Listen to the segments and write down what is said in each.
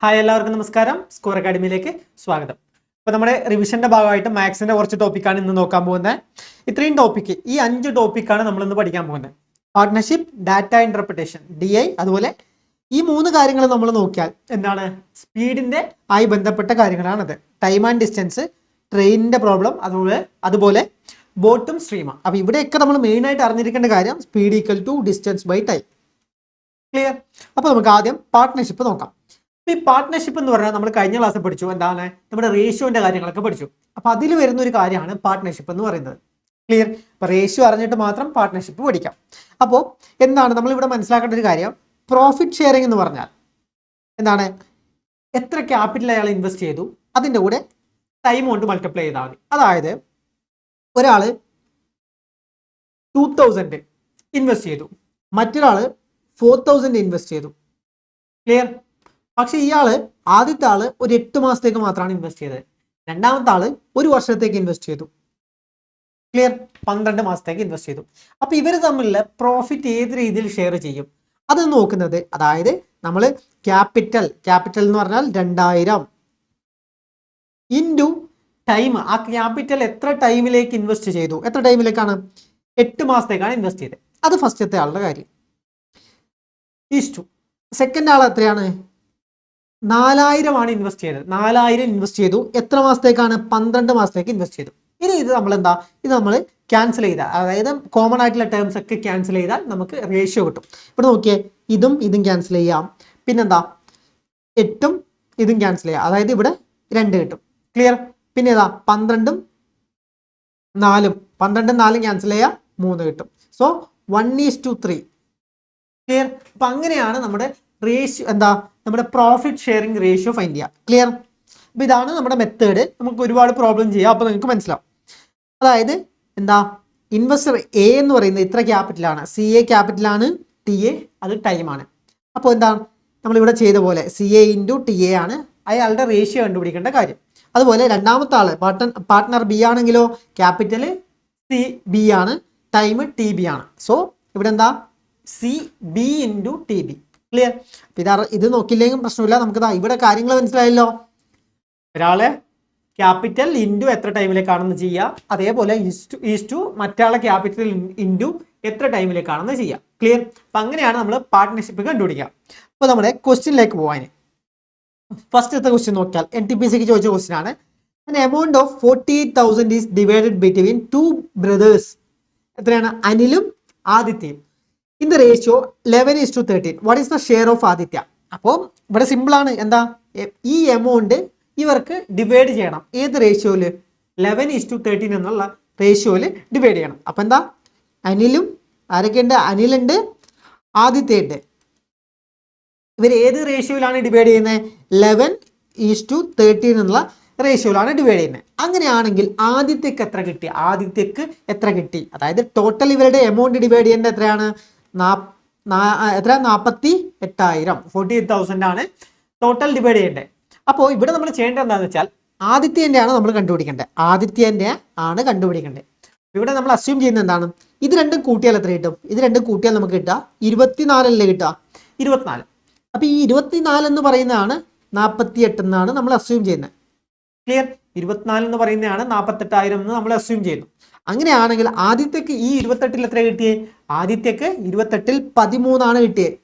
Hi എല്ലാവർക്കും നമസ്കാരം. Score അക്കാഡമിയിലേക്ക് സ്വാഗതം. അപ്പോൾ നമ്മുടെ റിവിഷന്റെ ഭാഗമായിട്ട് മാത്സിന്റെ കുറച്ച് ടോപ്പിക്കാണ് ഇന്ന് നോക്കാൻ പോകുന്നത്. ഇത്രയും ടോപ്പിക്ക്, ഈ 5 ടോപ്പിക്കാണ് നമ്മൾ ഇന്ന് പഠിക്കാൻ പോകുന്നത്. പാർട്ട്ണർഷിപ്പ്, ഡാറ്റ ഇന്റർപ്രിട്ടേഷൻ, DI, അതുപോലെ ഈ 3 കാര്യങ്ങൾ നമ്മൾ നോക്കിയാൽ എന്താണ്, സ്പീഡിന്റെ ആയി ബന്ധപ്പെട്ട കാര്യങ്ങളാണത്. ടൈം ആൻഡ് ഡിസ്റ്റൻസ്, ട്രെയിനിന്റെ പ്രോബ്ലം, അതുപോലെ ബോട്ടും സ്ട്രീമും. അപ്പോൾ ഇവിടെയൊക്കെ നമ്മൾ മെയിൻ ആയിട്ട് അറിഞ്ഞിരിക്കേണ്ട കാര്യം speed equal to distance by time. Clear? അപ്പോൾ നമുക്ക് ആദ്യം പാർട്ട്ണർഷിപ്പ് നോക്കാം. ഈ പാർട്ട്ണർഷിപ്പ് എന്ന് പറഞ്ഞാൽ നമ്മൾ കഴിഞ്ഞ ക്ലാസ്സിൽ പഠിച്ചു, എന്താണ്, നമ്മുടെ റേഷ്യോന്റെ കാര്യങ്ങളൊക്കെ പഠിച്ചു. അപ്പൊ അതിൽ വരുന്ന ഒരു കാര്യമാണ് പാർട്ട്ണർഷിപ്പ് എന്ന് പറയുന്നത്. ക്ലിയർ? അപ്പൊ റേഷ്യോ അറിഞ്ഞിട്ട് മാത്രം പാർട്ട്ണർഷിപ്പ് പഠിക്കാം. അപ്പോൾ എന്താണ് നമ്മൾ ഇവിടെ മനസ്സിലാക്കേണ്ട ഒരു കാര്യം, പ്രോഫിറ്റ് ഷെയറിംഗ് എന്ന് പറഞ്ഞാൽ എന്താണ്, എത്ര ക്യാപിറ്റൽ അയാൾ ഇൻവെസ്റ്റ് ചെയ്തു അതിന്റെ കൂടെ ടൈം കൊണ്ട് മൾട്ടിപ്ലൈ ചെയ്താൽ മതി. അതായത് ഒരാള് 2000 ഇൻവെസ്റ്റ് ചെയ്തു, മറ്റൊരാള് 4000 ഇൻവെസ്റ്റ് ചെയ്തു. ക്ലിയർ? പക്ഷെ ഇയാള് ആദ്യത്തെ ആള് ഒരു 8 മാസത്തേക്ക് മാത്രമാണ് ഇൻവെസ്റ്റ് ചെയ്തത്, രണ്ടാമത്തെ ആള് ഒരു വർഷത്തേക്ക് ഇൻവെസ്റ്റ് ചെയ്തു. ക്ലിയർ? 12 മാസത്തേക്ക് ഇൻവെസ്റ്റ് ചെയ്തു. അപ്പൊ ഇവർ തമ്മിലുള്ള പ്രോഫിറ്റ് ഏത് രീതിയിൽ ഷെയർ ചെയ്യും അത് നോക്കുന്നത്, അതായത് നമ്മൾ ക്യാപിറ്റൽ എന്ന് പറഞ്ഞാൽ 2000 ഇൻറ്റു ടൈം. ആ ക്യാപിറ്റൽ എത്ര ടൈമിലേക്ക് ഇൻവെസ്റ്റ് ചെയ്തു, എത്ര ടൈമിലേക്കാണ്, 8 മാസത്തേക്കാണ് ഇൻവെസ്റ്റ് ചെയ്തത്. അത് ഫസ്റ്റത്തെ ആളുടെ കാര്യം. ഈസ്റ്റു സെക്കൻഡ് ആൾ എത്രയാണ്, 4000 ആണ് ഇൻവെസ്റ്റ് ചെയ്തത്. 4000 ഇൻവെസ്റ്റ് ചെയ്തു, എത്ര മാസത്തേക്കാണ്, 12 മാസത്തേക്ക് ഇൻവെസ്റ്റ് ചെയ്തു. ഇത് നമ്മൾ എന്താ, ഇത് നമ്മൾ ക്യാൻസൽ ചെയ്താൽ, അതായത് കോമൺ ആയിട്ടുള്ള ടേംസ് ഒക്കെ ക്യാൻസൽ ചെയ്താൽ നമുക്ക് റേഷ്യോ കിട്ടും. ഇവിടെ നോക്കിയേ, ഇതും ക്യാൻസൽ ചെയ്യാം, പിന്നെന്താ 8ഉം ഇതും ക്യാൻസൽ ചെയ്യാം, അതായത് ഇവിടെ 2 കിട്ടും. ക്ലിയർ? പിന്നെ ഏതാ 12ഉം 4ഉം, 12ഉം 4ഉം ക്യാൻസൽ ചെയ്യാം, 3 കിട്ടും. സോ 1:3. ക്ലിയർ? അപ്പൊ അങ്ങനെയാണ് നമ്മുടെ റേഷ്യോ, എന്താ, നമ്മുടെ പ്രോഫിറ്റ് ഷെയറിംഗ് റേഷ്യോ ഫൈൻഡ് ചെയ്യാം. ക്ലിയർ? അപ്പൊ ഇതാണ് നമ്മുടെ മെത്തേഡ്. നമുക്ക് ഒരുപാട് പ്രോബ്ലം ചെയ്യാം, അപ്പൊ നിങ്ങൾക്ക് മനസ്സിലാവും. അതായത് എന്താ, ഇൻവെസ്റ്റർ എ എന്ന് പറയുന്നത് ഇത്ര ക്യാപിറ്റലാണ്, CA ക്യാപിറ്റലാണ്, TA അത് ടൈമാണ്. അപ്പോൾ എന്താണ് നമ്മളിവിടെ ചെയ്ത പോലെ CA ഇൻറ്റു TA ആണ് അയാളുടെ റേഷ്യോ കണ്ടുപിടിക്കേണ്ട കാര്യം. അതുപോലെ രണ്ടാമത്തെ ആള് പാർട്ട്ണർ ബി ആണെങ്കിലോ ക്യാപിറ്റൽ CB ആണ്, ടൈം TB ആണ്. സോ ഇവിടെ എന്താ CB ഇൻറ്റു TB. ക്ലിയർ? ഇത് നോക്കിയില്ലെങ്കിൽ പ്രശ്നമില്ല, നമുക്ക് ഇവിടെ കാര്യങ്ങൾ മനസ്സിലായല്ലോ. ഒരാളെ ക്യാപിറ്റൽ ഇൻറ്റു എത്ര ടൈമിലേക്കാണെന്ന് ചെയ്യുക, അതേപോലെ ഈസ്റ്റു മറ്റാളെ ക്യാപിറ്റൽ ഇൻറ്റു എത്ര ടൈമിലേക്കാണെന്ന് ചെയ്യുക. ക്ലിയർ? അപ്പൊ അങ്ങനെയാണ് നമ്മൾ പാർട്ട്ണർഷിപ്പ് കണ്ടുപിടിക്കുക. അപ്പൊ നമ്മുടെ ക്വസ്റ്റ്യനിലേക്ക് പോകാൻ, ഫസ്റ്റത്തെ ക്വസ്റ്റ്യൻ നോക്കിയാൽ NTPCക്ക് ചോദിച്ച ക്വസ്റ്റ്യൻ ആണ്. An amount of 48,000 is divided between 2 brothers. എത്രയാണ്, അനിലും ആദിത്യയും. In the ratio 11:13. What is the share of Aditya? അപ്പോൾ ഇവിടെ സിമ്പിൾ ആണ്, എന്താ, ഈ എമൗണ്ട് ഇവർക്ക് ഡിവൈഡ് ചെയ്യണം. ഏത് റേഷ്യോയില്, 11:13 എന്നുള്ള റേഷ്യോയില് ഡിവൈഡ് ചെയ്യണം. അപ്പൊ എന്താ, അനിലും ആരൊക്കെയുണ്ട്, അനിലുണ്ട്, ആദിത്യയുണ്ട്. ഇവർ ഏത് റേഷ്യോയിലാണ് ഡിവൈഡ് ചെയ്യുന്നത്, 11:13 എന്നുള്ള റേഷ്യോയിലാണ് ഡിവൈഡ് ചെയ്യുന്നത്. അങ്ങനെയാണെങ്കിൽ ആദിത്യക്ക് എത്ര കിട്ടി, അതായത് ടോട്ടൽ ഇവരുടെ എമൗണ്ട് ഡിവൈഡ് ചെയ്യേണ്ടത് എത്രയാണ്, 48,000, 48,000 ആണ് ടോട്ടൽ ഡിവൈഡ് ചെയ്യേണ്ടത്. അപ്പോൾ ഇവിടെ നമ്മൾ ചെയ്യേണ്ടത് എന്താണെന്ന് വെച്ചാൽ ആദിത്യന്റെ ആണ് നമ്മൾ കണ്ടുപിടിക്കേണ്ടത്. ഇവിടെ നമ്മൾ അസ്യൂം ചെയ്യുന്നത് എന്താണ്, ഇത് രണ്ടും കൂട്ടിയാൽ എത്ര കിട്ടും, ഇത് രണ്ടും കൂട്ടിയാൽ നമുക്ക് കിട്ടുക 24 അല്ലേ കിട്ടുക, 24. അപ്പൊ ഈ 24 എന്ന് പറയുന്നതാണ് 48 എന്നാണ് നമ്മൾ അസ്യൂം ചെയ്യുന്നത്. ക്ലിയർ? 24 എന്ന് പറയുന്നതാണ് 48,000 എന്ന് നമ്മൾ അസ്യൂം ചെയ്യുന്നു. അങ്ങനെയാണെങ്കിൽ ആദിത്യക്ക് ഈ 28ൽ എത്ര കിട്ടിയേ, ആദിത്യക്ക് 28ൽ 13 ആണ് കിട്ടിയത്.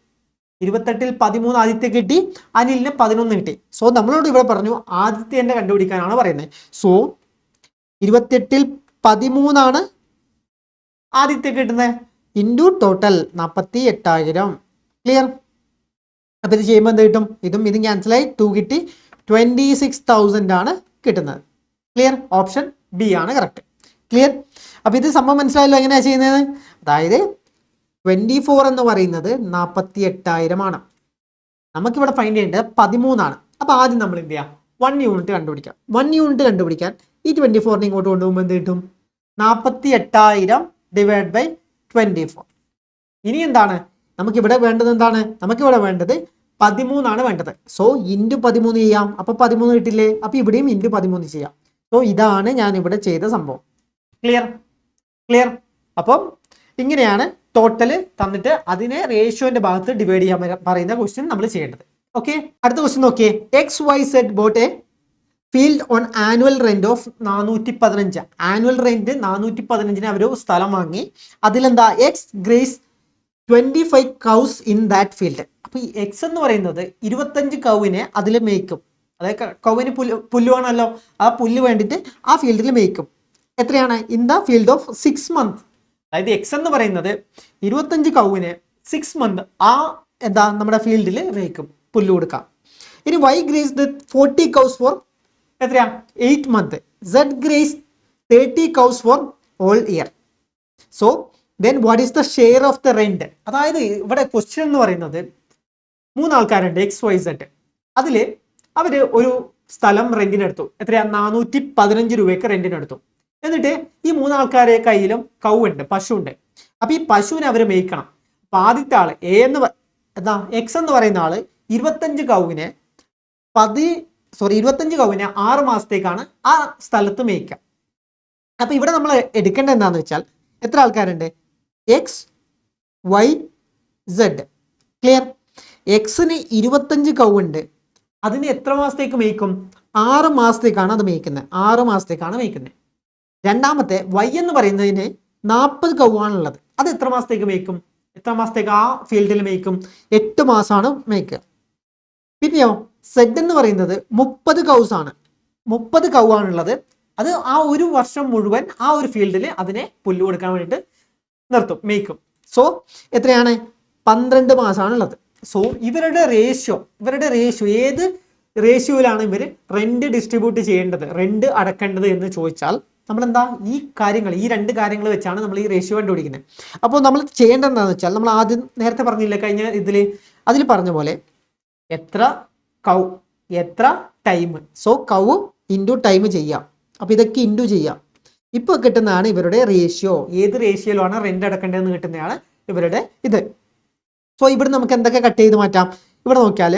28ൽ 13 ആദിത്യ കിട്ടി, അനിലിന് 11 കിട്ടി. സോ നമ്മളോട് ഇവിടെ പറഞ്ഞു ആദിത്യന്റെ കണ്ടുപിടിക്കാനാണ് പറയുന്നത്. സോ 28ൽ 13 ആണ് ആദിത്യ കിട്ടുന്നത്, ഇൻറ്റു ടോട്ടൽ 48,000. ക്ലിയർ? അപ്പൊ ഇത് ചെയ്യുമ്പോൾ എന്ത് കിട്ടും, ഇതും ക്യാൻസലായി, 2 കിട്ടി, 26,000 ആണ് കിട്ടുന്നത്. ക്ലിയർ? ഓപ്ഷൻ ബി ആണ് കറക്റ്റ്. ക്ലിയർ? അപ്പൊ ഇത് സംഭവം മനസ്സിലായല്ലോ എങ്ങനെയാ ചെയ്യുന്നത്. അതായത് 24 എന്ന് പറയുന്നത് 48,000 ആണ്, നമുക്കിവിടെ ഫൈൻഡ് ചെയ്യേണ്ടത് 13 ആണ്. അപ്പൊ ആദ്യം നമ്മൾ എന്ത് ചെയ്യാം, 1 യൂണിറ്റ് കണ്ടുപിടിക്കാം. 1 യൂണിറ്റ് കണ്ടുപിടിക്കാൻ ഈ 24 ഇങ്ങോട്ട് കൊണ്ടുപോകുമ്പോൾ എന്ത് കിട്ടും, 48,000 ഡിവൈഡ് ബൈ 24. ഇനി എന്താണ് നമുക്കിവിടെ വേണ്ടത്, എന്താണ് നമുക്കിവിടെ വേണ്ടത് 13 ആണ് വേണ്ടത്. സോ ഇൻറ്റു 13 ചെയ്യാം, അപ്പൊ 13 കിട്ടില്ലേ, അപ്പൊ ഇവിടെയും ഇൻറ്റു 13 ചെയ്യാം. സോ ഇതാണ് ഞാൻ ഇവിടെ ചെയ്ത സംഭവം. ക്ലിയർ? അപ്പം ഇങ്ങനെയാണ് ടോട്ടൽ തന്നിട്ട് അതിനെ റേഷ്യോന്റെ ഭാഗത്ത് ഡിവൈഡ് ചെയ്യാൻ പറയുന്ന ക്വസ്റ്റ്യൻ നമ്മൾ ചെയ്യേണ്ടത്. ഓക്കെ, അടുത്ത ക്വസ്റ്റ്യൻ നോക്കിയേ. XYZ boat A field on annual rent of 415. Annual rent 415 അവർ സ്ഥലം വാങ്ങി. അതിലെന്താ X grace 25 cows in that field. അപ്പൊ ഈ എക്സ് എന്ന് പറയുന്നത് 25 കൗവിനെ അതിൽ മേയ്ക്കും. അതായത് കൗവിന് പുല്ലുവാണല്ലോ, ആ പുല്ല് വേണ്ടിയിട്ട് ആ ഫീൽഡിൽ മേയ്ക്കും. എത്രയാണ്? In the field of 6 months. അതായത് എക്സ് എന്ന് പറയുന്നത് 25 കൗവിനെ 6 months ആ എന്താ നമ്മുടെ ഫീൽഡിൽ മേയ്ക്കും, പുല്ല് കൊടുക്കാം. ഇനി Y graze the 40 cows for എത്രയാ 8 months. Z graze 30 cows for all year. So then what is the share of the rent? അതായത് ഇവിടെ ക്വസ്റ്റ്യൻ എന്ന് പറയുന്നത് 3 ആൾക്കാരുണ്ട് XYZ. അതില് അവര് ഒരു സ്ഥലം റെന്റിനെടുത്തു. എത്രയാ 415 രൂപയ്ക്ക് റെന്റിനെടുത്തു. എന്നിട്ട് ഈ 3 ആൾക്കാരെ കയ്യിലും കൗ ഉണ്ട്, പശു ഉണ്ട്. അപ്പൊ ഈ പശുവിനെ അവര് മേയ്ക്കണം. അപ്പൊ ആദ്യത്തെ ആള് എന്താ എക്സ് എന്ന് പറയുന്ന ആള് 25 കൗവിനെ 25 കൗവിനെ 6 മാസത്തേക്കാണ് ആ സ്ഥലത്ത് മേയ്ക്കുക. അപ്പൊ ഇവിടെ നമ്മൾ എടുക്കേണ്ടത് എന്താന്ന് വെച്ചാൽ എത്ര ആൾക്കാരുണ്ട്? XYZ. ക്ലിയർ? എക്സിന് 25 കൗണ്ട്, അതിന് എത്ര മാസത്തേക്ക് മേയ്ക്കും? 6 മാസത്തേക്കാണ് അത് മേയ്ക്കുന്നത്. 6 മാസത്തേക്കാണ് മേയ്ക്കുന്നത്. രണ്ടാമത്തെ വൈ എന്ന് പറയുന്നതിന് 40 കൗവാണുള്ളത്. അത് എത്ര മാസത്തേക്ക് മേയ്ക്കും? എത്ര മാസത്തേക്ക് ആ ഫീൽഡിൽ മേയ്ക്കും? 8 മാസമാണ് മേയ്ക്കുക. പിന്നെയോ സെഡ് എന്ന് പറയുന്നത് 30 കൗസ് ആണ്. 30 കൗവാണുള്ളത്. അത് ആ ഒരു വർഷം മുഴുവൻ ആ ഒരു ഫീൽഡിൽ അതിനെ പുല്ല് കൊടുക്കാൻ വേണ്ടിയിട്ട് നിർത്തും, മേയ്ക്കും. സോ എത്രയാണ്? 12 മാസമാണ് ഉള്ളത്. സോ ഇവരുടെ റേഷ്യോ ഏത് റേഷ്യോയിലാണ് ഇവർ റെന്റ് ഡിസ്ട്രിബ്യൂട്ട് ചെയ്യേണ്ടത്, റെന്റ് അടക്കേണ്ടത് എന്ന് ചോദിച്ചാൽ നമ്മൾ എന്താ ഈ രണ്ട് കാര്യങ്ങൾ വെച്ചാണ് നമ്മൾ ഈ റേഷ്യോ കണ്ടുപിടിക്കുന്നത്. അപ്പോൾ നമ്മൾ ചെയ്യേണ്ടത് എന്താണെന്ന് വെച്ചാൽ നമ്മൾ ആദ്യം നേരത്തെ പറഞ്ഞില്ല, കഴിഞ്ഞ അതിൽ പറഞ്ഞ പോലെ എത്ര കൗ എത്ര ടൈം. സോ കൗ ഇൻറ്റു ടൈം ചെയ്യാം. അപ്പോൾ ഇതൊക്കെ ഇൻറ്റു ചെയ്യാം. ഇപ്പോൾ കിട്ടുന്നതാണ് ഇവരുടെ റേഷ്യോ. ഏത് റേഷ്യോയിലാണ് റെന്റ് അടക്കേണ്ടതെന്ന് കിട്ടുന്നതാണ് ഇവരുടെ ഇത്. സോ ഇവിടെ നമുക്ക് എന്തൊക്കെ കട്ട് ചെയ്ത് മാറ്റാം? ഇവിടെ നോക്കിയാൽ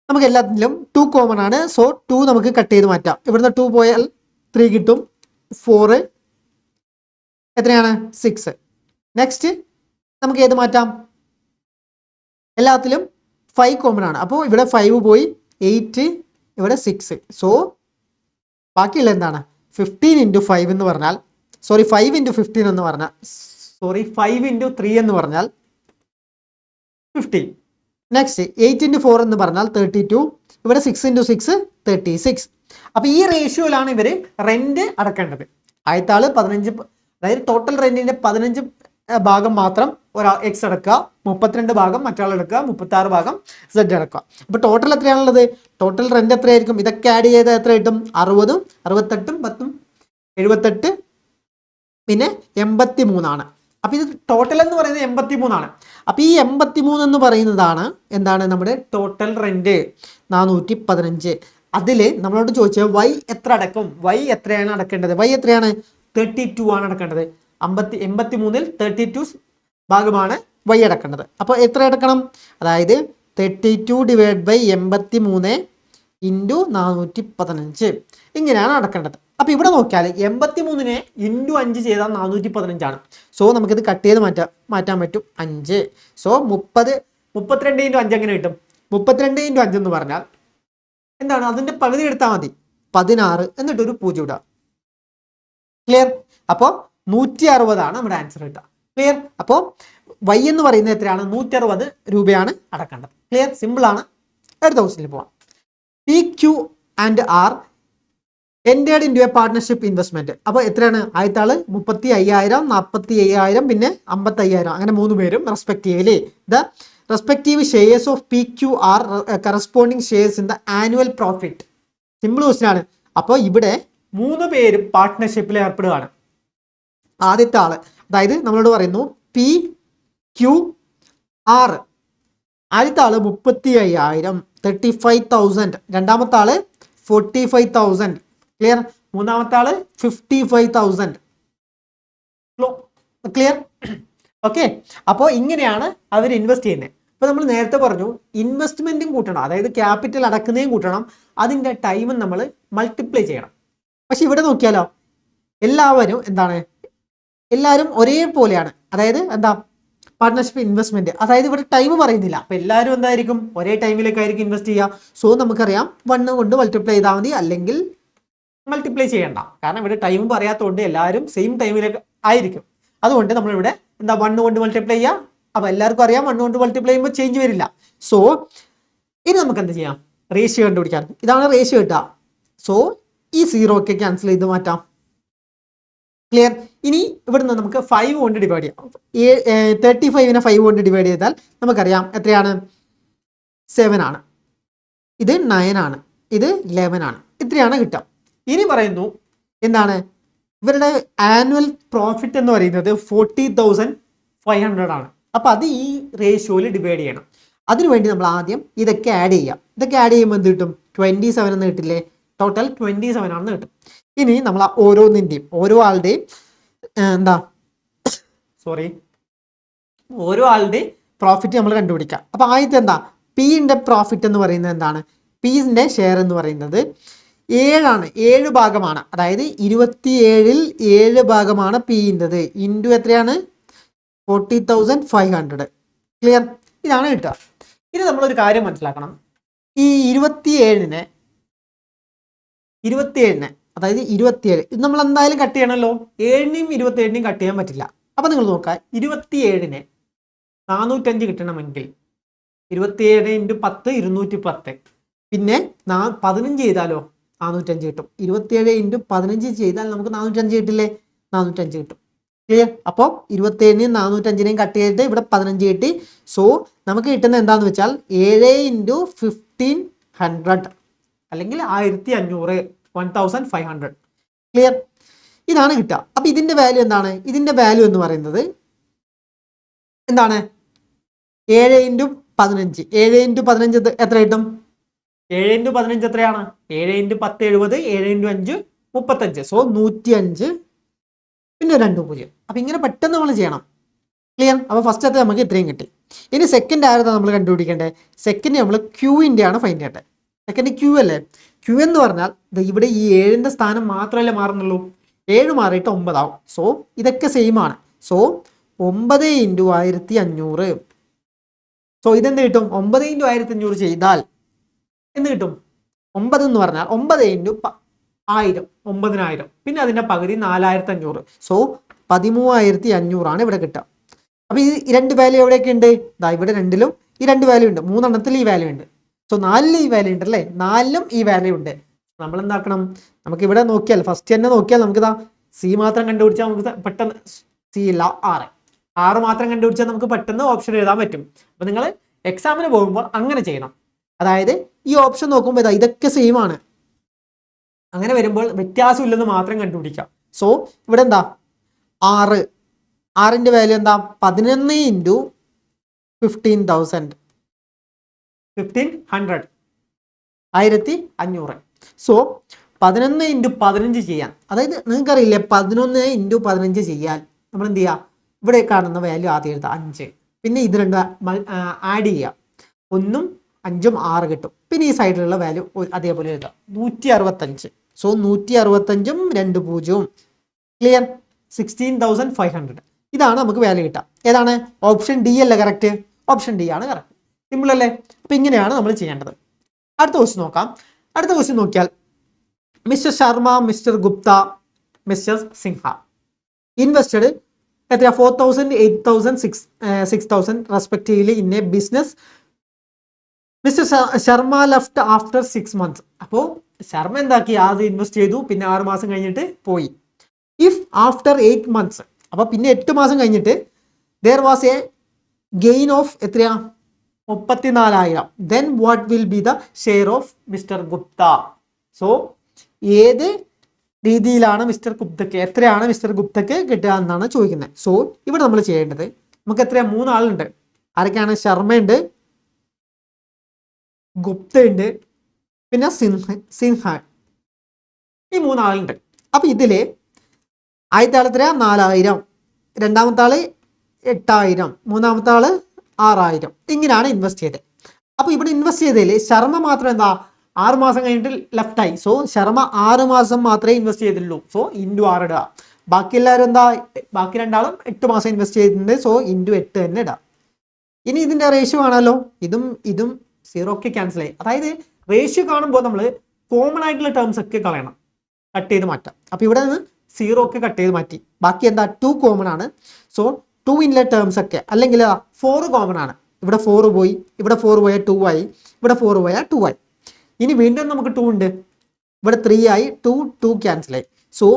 നമുക്ക് എല്ലാത്തിലും 2 കോമൺ ആണ്. സോ 2 നമുക്ക് കട്ട് ചെയ്ത് മാറ്റാം. ഇവിടുന്ന് 2 പോയാൽ 3 കിട്ടും. 4 എത്രയാണ്? 6. നെക്സ്റ്റ് നമുക്ക് ഏത് മാറ്റാം? എല്ലാത്തിലും 5 കോമൺ ആണ്. അപ്പോൾ ഇവിടെ 5 പോയി, 8, ഇവിടെ 6. സോ ബാക്കിയുള്ള എന്താണ്? 15 × 5 എന്ന് പറഞ്ഞാൽ 5 × 15 എന്ന് പറഞ്ഞാൽ 5 × 3 എന്ന് പറഞ്ഞാൽ 15. നെക്സ്റ്റ് 8 × 4 എന്ന് പറഞ്ഞാൽ 32. ഇവിടെ 6 × 6 36. അപ്പൊ ഈ റേഷ്യോയിലാണ് ഇവര് റെന്റ് അടക്കേണ്ടത്. ആദ്യത്തെ ആള് 15, അതായത് ടോട്ടൽ റെന്റിന്റെ 15 ഭാഗം മാത്രം ഒരാൾ എക്സ് അടക്കുക, 32 ഭാഗം മറ്റാൾ എടുക്കുക, 36 ഭാഗം സെഡ് അടക്കുക. അപ്പൊ ടോട്ടൽ എത്രയാണുള്ളത്? ടോട്ടൽ റെന്റ് എത്രയായിരിക്കും? ഇതൊക്കെ ആഡ് ചെയ്താൽ എത്ര കിട്ടും? 60, 68, 10, 78, പിന്നെ 83 ആണ്. അപ്പൊ ഇത് ടോട്ടൽ എന്ന് പറയുന്നത് 83 ആണ്. അപ്പൊ ഈ 83 എന്ന് പറയുന്നതാണ് എന്താണ് നമ്മുടെ ടോട്ടൽ റെന്റ് 415. അതില് നമ്മളോട് ചോദിച്ചത് വൈ എത്ര അടക്കും? വൈ എത്രയാണ് അടക്കേണ്ടത്? വൈ എത്രയാണ്? 32 ആണ് അടക്കേണ്ടത്. 83-ൽ 32 ഭാഗമാണ് വൈ അടക്കേണ്ടത്. അപ്പോൾ എത്ര അടക്കണം? അതായത് 32 / 83 × 415 ഇങ്ങനെയാണ് അടക്കേണ്ടത്. അപ്പൊ ഇവിടെ നോക്കിയാൽ 83-നെ × 5 ചെയ്താൽ 415 ആണ്. സോ നമുക്കിത് കട്ട് ചെയ്ത് മാറ്റാൻ പറ്റും 5. സോ 32 × 5 എങ്ങനെ കിട്ടും? 32 × 5 എന്ന് പറഞ്ഞാൽ എന്താണ്? അതിന്റെ പകുതി എടുത്താൽ മതി, 16, എന്നിട്ട് ഒരു 0 ഇടുക. ക്ലിയർ? അപ്പോൾ 160 ആണ് നമ്മുടെ ആൻസർ കിട്ടുക. ക്ലിയർ? അപ്പോൾ വൈ എന്ന് പറയുന്നത് എത്രയാണ്? 160 രൂപയാണ് അടക്കേണ്ടത്. ക്ലിയർ? സിമ്പിൾ ആണ്. അടുത്ത ക്വസ്റ്റ്യനിൽ പോവാം. PQ&R entered into a partnership investment. അപ്പോൾ എത്രയാണ്? ആദ്യത്തെ ആള് 35,000, 45,000, പിന്നെ 55,000, അങ്ങനെ 3 പേരും respectively the respective shares of PQR corresponding shares in the annual profit. Simple question ആണ്. അപ്പോൾ ഇവിടെ 3 പേരും പാർട്ട്ണർഷിപ്പിൽ ഏർപ്പെടുകയാണ്. ആദ്യത്തെ ആള്, അതായത് നമ്മളോട് പറയുന്നു PQR, ആദ്യത്തെ ആള് 35,000, 35,000. രണ്ടാമത്തെ ആള് 45,000. ക്ലിയർ? മൂന്നാമത്തെ ആള് 55,000. ക്ലിയർ? ഓക്കെ. അപ്പോൾ ഇങ്ങനെയാണ് അവർ ഇൻവെസ്റ്റ് ചെയ്യുന്നത്. ഇപ്പൊ നമ്മൾ നേരത്തെ പറഞ്ഞു ഇൻവെസ്റ്റ്മെന്റും കൂട്ടണം, അതായത് ക്യാപിറ്റൽ അടക്കുന്നതും കൂട്ടണം, അതിന്റെ ടൈമും നമ്മൾ മൾട്ടിപ്ലൈ ചെയ്യണം. പക്ഷെ ഇവിടെ നോക്കിയാലോ, എല്ലാവരും ഒരേപോലെയാണ്. അതായത് എന്താ പാർട്ട്ണർഷിപ്പ് ഇൻവെസ്റ്റ്മെന്റ്, അതായത് ഇവിടെ ടൈം പറയുന്നില്ല. അപ്പൊ എല്ലാവരും എന്തായിരിക്കും ഒരേ ടൈമിലേക്കായിരിക്കും ഇൻവെസ്റ്റ് ചെയ്യുക. സോ നമുക്കറിയാം 1 കൊണ്ട് മൾട്ടിപ്ലൈ ചെയ്താൽ മതി, അല്ലെങ്കിൽ മൾട്ടിപ്ലൈ ചെയ്യണ്ട. കാരണം ഇവിടെ ടൈം പറയാത്തതുകൊണ്ട് എല്ലാവരും സെയിം ടൈമിലേക്ക് ആയിരിക്കും. അതുകൊണ്ട് നമ്മളിവിടെ എന്താ 1 കൊണ്ട് മൾട്ടിപ്ലൈ ചെയ്യുക. അപ്പൊ എല്ലാവർക്കും അറിയാം 1 കൊണ്ട് മൾട്ടിപ്ലൈ ചെയ്യുമ്പോൾ ചേഞ്ച് വരില്ല. സോ ഇനി നമുക്ക് എന്ത് ചെയ്യാം, റേഷ്യോ കണ്ടുപിടിക്കാൻ. ഇതാണ് റേഷ്യോ കിട്ടുക. സോ ഈ 0 ഒക്കെ ക്യാൻസൽ ചെയ്ത് മാറ്റാം. ക്ലിയർ. ഇനി ഇവിടുന്ന് നമുക്ക് 5 കൊണ്ട് ഡിവൈഡ് ചെയ്യാം. 35നെ 5 കൊണ്ട് ഡിവൈഡ് ചെയ്താൽ നമുക്കറിയാം എത്രയാണ്, 7 ആണ്. ഇത് 9 ആണ്, ഇത് 11 ആണ്. ഇത്രയാണ് കിട്ടുക. ഇനി പറയുന്നു എന്താണ്, ഇവരുടെ ആനുവൽ പ്രോഫിറ്റ് എന്ന് പറയുന്നത് 40,500 ആണ്. അപ്പൊ അത് ഈ റേഷ്യോയിൽ ഡിവൈഡ് ചെയ്യണം. അതിനുവേണ്ടി നമ്മൾ ആദ്യം ഇതൊക്കെ ആഡ് ചെയ്യാം. ഇതൊക്കെ ആഡ് ചെയ്യുമ്പോൾ എന്ത് കിട്ടും, 27 എന്ന് കിട്ടില്ലേ. ടോട്ടൽ 27 ആണെന്ന് കിട്ടും. ഇനി നമ്മൾ ഓരോന്നിൻ്റെയും ഓരോ ആളുടെയും പ്രോഫിറ്റ് നമ്മൾ കണ്ടുപിടിക്കാം. അപ്പൊ ആദ്യത്തെ എന്താ, പിന്റെ പ്രോഫിറ്റ് എന്ന് പറയുന്നത് എന്താണ്, പിന്റെ ഷെയർ എന്ന് പറയുന്നത് 7 ആണ്. 7 ഭാഗമാണ്, അതായത് 27ൽ 7 ഭാഗമാണ് പിൻ്റെത്. ഇൻറ്റു എത്രയാണ്, 40,500. ക്ലിയർ. ഇതാണ് കിട്ടുക. ഇനി നമ്മളൊരു കാര്യം മനസ്സിലാക്കണം. ഈ 27നെ അതായത് 27 ഇത് നമ്മൾ എന്തായാലും കട്ട് ചെയ്യണമല്ലോ. 7നെയും 27നെയും കട്ട് ചെയ്യാൻ പറ്റില്ല. അപ്പൊ നിങ്ങൾ നോക്കുക, 27നെ 405 കിട്ടണമെങ്കിൽ 27 × 10 210, പിന്നെ 15 ചെയ്താലോ 405 കിട്ടും. 27 × 15 ചെയ്താൽ നമുക്ക് 405 കിട്ടില്ലേ, 405 കിട്ടും. ക്ലിയർ. അപ്പോൾ 27നെയും 405നെയും കട്ട് ചെയ്തിട്ട് ഇവിടെ 15 കിട്ടി. സോ നമുക്ക് കിട്ടുന്ന എന്താന്ന് വെച്ചാൽ 7 × 1500 അല്ലെങ്കിൽ 1500, 1500. ക്ലിയർ. ഇതാണ് കിട്ടുക. അപ്പൊ ഇതിന്റെ വാല്യൂ എന്താണ്, ഇതിന്റെ വാല്യൂ എന്ന് പറയുന്നത് എന്താണ്, 7 × 15. 7 × 15 എത്ര കിട്ടും, 7 × 15 എത്രയാണ്, 7 × 10 70, 7 × 5 35. സോ 105 പിന്നെ 2 0. അപ്പൊ ഇങ്ങനെ പെട്ടെന്ന് നമ്മൾ ചെയ്യണം. ക്ലിയർ. അപ്പൊ ഫസ്റ്റത്തെ നമുക്ക് ഇത്രയും കിട്ടി. ഇനി സെക്കൻഡ് ആയിരുന്നു നമ്മൾ കണ്ടുപിടിക്കേണ്ടത്. സെക്കൻഡ് നമ്മൾ ക്യൂവിന്റെ ആണ് ഫൈൻഡ് ചെയ്യേണ്ടത്. സെക്കൻഡ് ക്യൂ അല്ലേ. ക്യൂ എന്ന് പറഞ്ഞാൽ ഇവിടെ ഈ 7ന്റെ സ്ഥാനം മാത്രമല്ലേ മാറുന്നുള്ളൂ, 7 മാറിയിട്ട് 9 ആവും. സോ ഇതൊക്കെ സെയിം ആണ്. സോ 9 × 1500. സോ ഇതെന്ത് കിട്ടും, 9 × 1500 ചെയ്താൽ എന്ത് കിട്ടും, 9 എന്ന് പറഞ്ഞാൽ 9 × 1000 9000, പിന്നെ അതിന്റെ പകുതി 4500. സോ 13500 ആണ് ഇവിടെ കിട്ടുക. അപ്പൊ ഈ 2 വാല്യൂ എവിടെയൊക്കെ ഉണ്ട്, ഇവിടെ 2ലും ഈ 2 വാല്യൂ ഉണ്ട്, 3 ഈ വാല്യൂ ഉണ്ട്. സോ 4ൽ ഈ വാല്യൂ ഉണ്ട് അല്ലേ, 4ലും ഈ വാല്യൂ ഉണ്ട്. നമ്മൾ എന്താക്കണം, നമുക്ക് ഇവിടെ നോക്കിയാൽ ഫസ്റ്റ് തന്നെ നോക്കിയാൽ നമുക്ക് സി മാത്രം കണ്ടുപിടിച്ചാൽ നമുക്ക് പെട്ടെന്ന്, സി ഇല്ല 6 മാത്രം കണ്ടുപിടിച്ചാൽ നമുക്ക് പെട്ടെന്ന് ഓപ്ഷൻ എഴുതാൻ പറ്റും. അപ്പൊ നിങ്ങൾ എക്സാമിന് പോകുമ്പോൾ അങ്ങനെ ചെയ്യണം. അതായത് ഈ ഓപ്ഷൻ നോക്കുമ്പോൾ ഇതൊക്കെ സെയിം ആണ്. അങ്ങനെ വരുമ്പോൾ വ്യത്യാസം ഇല്ലെന്ന് മാത്രം കണ്ടുപിടിക്കാം. സോ ഇവിടെ എന്താ 6ന്റെ വാല്യൂ എന്താ, 11 × 15,000, 1500, 1500. സോ 11 × 15 ചെയ്യാൻ, അതായത് നിങ്ങൾക്കറിയില്ലേ 11 × 15 ചെയ്യാൻ നമ്മൾ എന്ത് ചെയ്യുക, ഇവിടെ കാണുന്ന വാല്യൂ ആദ്യം എഴുതാം 5, പിന്നെ ഇത് 2 ആഡ് ചെയ്യുക, 1ഉം 5ഉം 6 കിട്ടും. പിന്നെ ഈ സൈഡിലുള്ള വാല്യൂ അതേപോലെ എഴുതാം 165. സോ 165ഉം 2 0. ക്ലിയർ. 16,500. ഇതാണ് നമുക്ക് വാല്യൂ കിട്ടുക. ഏതാണ്, ഓപ്ഷൻ ഡി അല്ലേ കറക്റ്റ്, ഓപ്ഷൻ ഡി ആണ് കറക്റ്റ്. സിമ്പിൾ അല്ലേ. അപ്പൊ ഇങ്ങനെയാണ് നമ്മൾ ചെയ്യേണ്ടത്. അടുത്ത ക്വസ്റ്റ്യൻ നോക്കാം. അടുത്ത ക്വസ്റ്റ്യൻ നോക്കിയാൽ mister Sharma, mister Gupta, mister Sinha invested എത്ര 4,000, 8,000, 6,000 respectively in A business. Mister Sharma left after 6 months. അപ്പോൾ ശർമ്മ എന്താക്കി, ആദ്യം ഇൻവെസ്റ്റ് ചെയ്തു, പിന്നെ 6 മാസം കഴിഞ്ഞിട്ട് പോയി. ഇഫ് ആഫ്റ്റർ 8 months, അപ്പൊ പിന്നെ 8 മാസം കഴിഞ്ഞിട്ട് there was a gain of എത്രയാ 34,000, then what will be the share of Mr. Gupta? So ഏത് രീതിയിലാണ് മിസ്റ്റർ ഗുപ്തക്ക്, എത്രയാണ് മിസ്റ്റർ ഗുപ്തക്ക് കിട്ടുക എന്നാണ് ചോദിക്കുന്നത്. സോ ഇവിടെ നമ്മൾ ചെയ്യേണ്ടത്, നമുക്ക് എത്രയാ 3 ആളുണ്ട്. ആരൊക്കെയാണ്, ശർമ്മയുണ്ട്, ഗുപ്ത ഉണ്ട്, പിന്നെ സിൻഹ. ഈ 3 ആളുണ്ട്. അപ്പൊ ഇതില് ആദ്യത്തെ ആൾ എത്രയാ 4,000, രണ്ടാമത്തെ ആള് 8,000, മൂന്നാമത്തെ ആള് 6,000. ഇങ്ങനെയാണ് ഇൻവെസ്റ്റ് ചെയ്തത്. അപ്പൊ ഇവിടെ ഇൻവെസ്റ്റ് ചെയ്തതിൽ ശർമ്മ മാത്രം എന്താ 6 മാസം കഴിഞ്ഞിട്ട് ലെഫ്റ്റ് ആയി. സോ ശർമ്മ 6 മാസം മാത്രമേ ഇൻവെസ്റ്റ് ചെയ്തിട്ടുള്ളൂ. സോ ഇൻറ്റു 6 ഇടുക. ബാക്കി എല്ലാവരും എന്താ, ബാക്കി രണ്ടാളും 8 മാസം ഇൻവെസ്റ്റ് ചെയ്തിട്ടുണ്ട്. സോ ഇൻറ്റു 8 തന്നെ ഇടാം. ഇനി ഇതിന്റെ റേഷ്യോ ആണല്ലോ, ഇതും 0 ഒക്കെ ക്യാൻസൽ ആയി. അതായത് റേഷ്യോ കാണുമ്പോൾ നമ്മൾ കോമൺ ആയിട്ടുള്ള ടേംസ് ഒക്കെ കളയണം, കട്ട് ചെയ്ത് മാറ്റാം. അപ്പൊ ഇവിടെ നിന്ന് 0 ഒക്കെ കട്ട് ചെയ്ത് മാറ്റി. ബാക്കി എന്താ, 2 കോമൺ ആണ്. സോ 2 ഇൻലെ ടേംസ് ഒക്കെ, അല്ലെങ്കിൽ 4 കോമൺ ആണ്. ഇവിടെ 4 പോയി, ഇവിടെ 4 പോയാൽ 2 ആയി, ഇവിടെ 4 പോയാൽ 2 ആയി. ഇനി വീണ്ടും നമുക്ക് 2 ഉണ്ട്, ഇവിടെ 3 ആയി, 2 ക്യാൻസൽ ആയി. സോ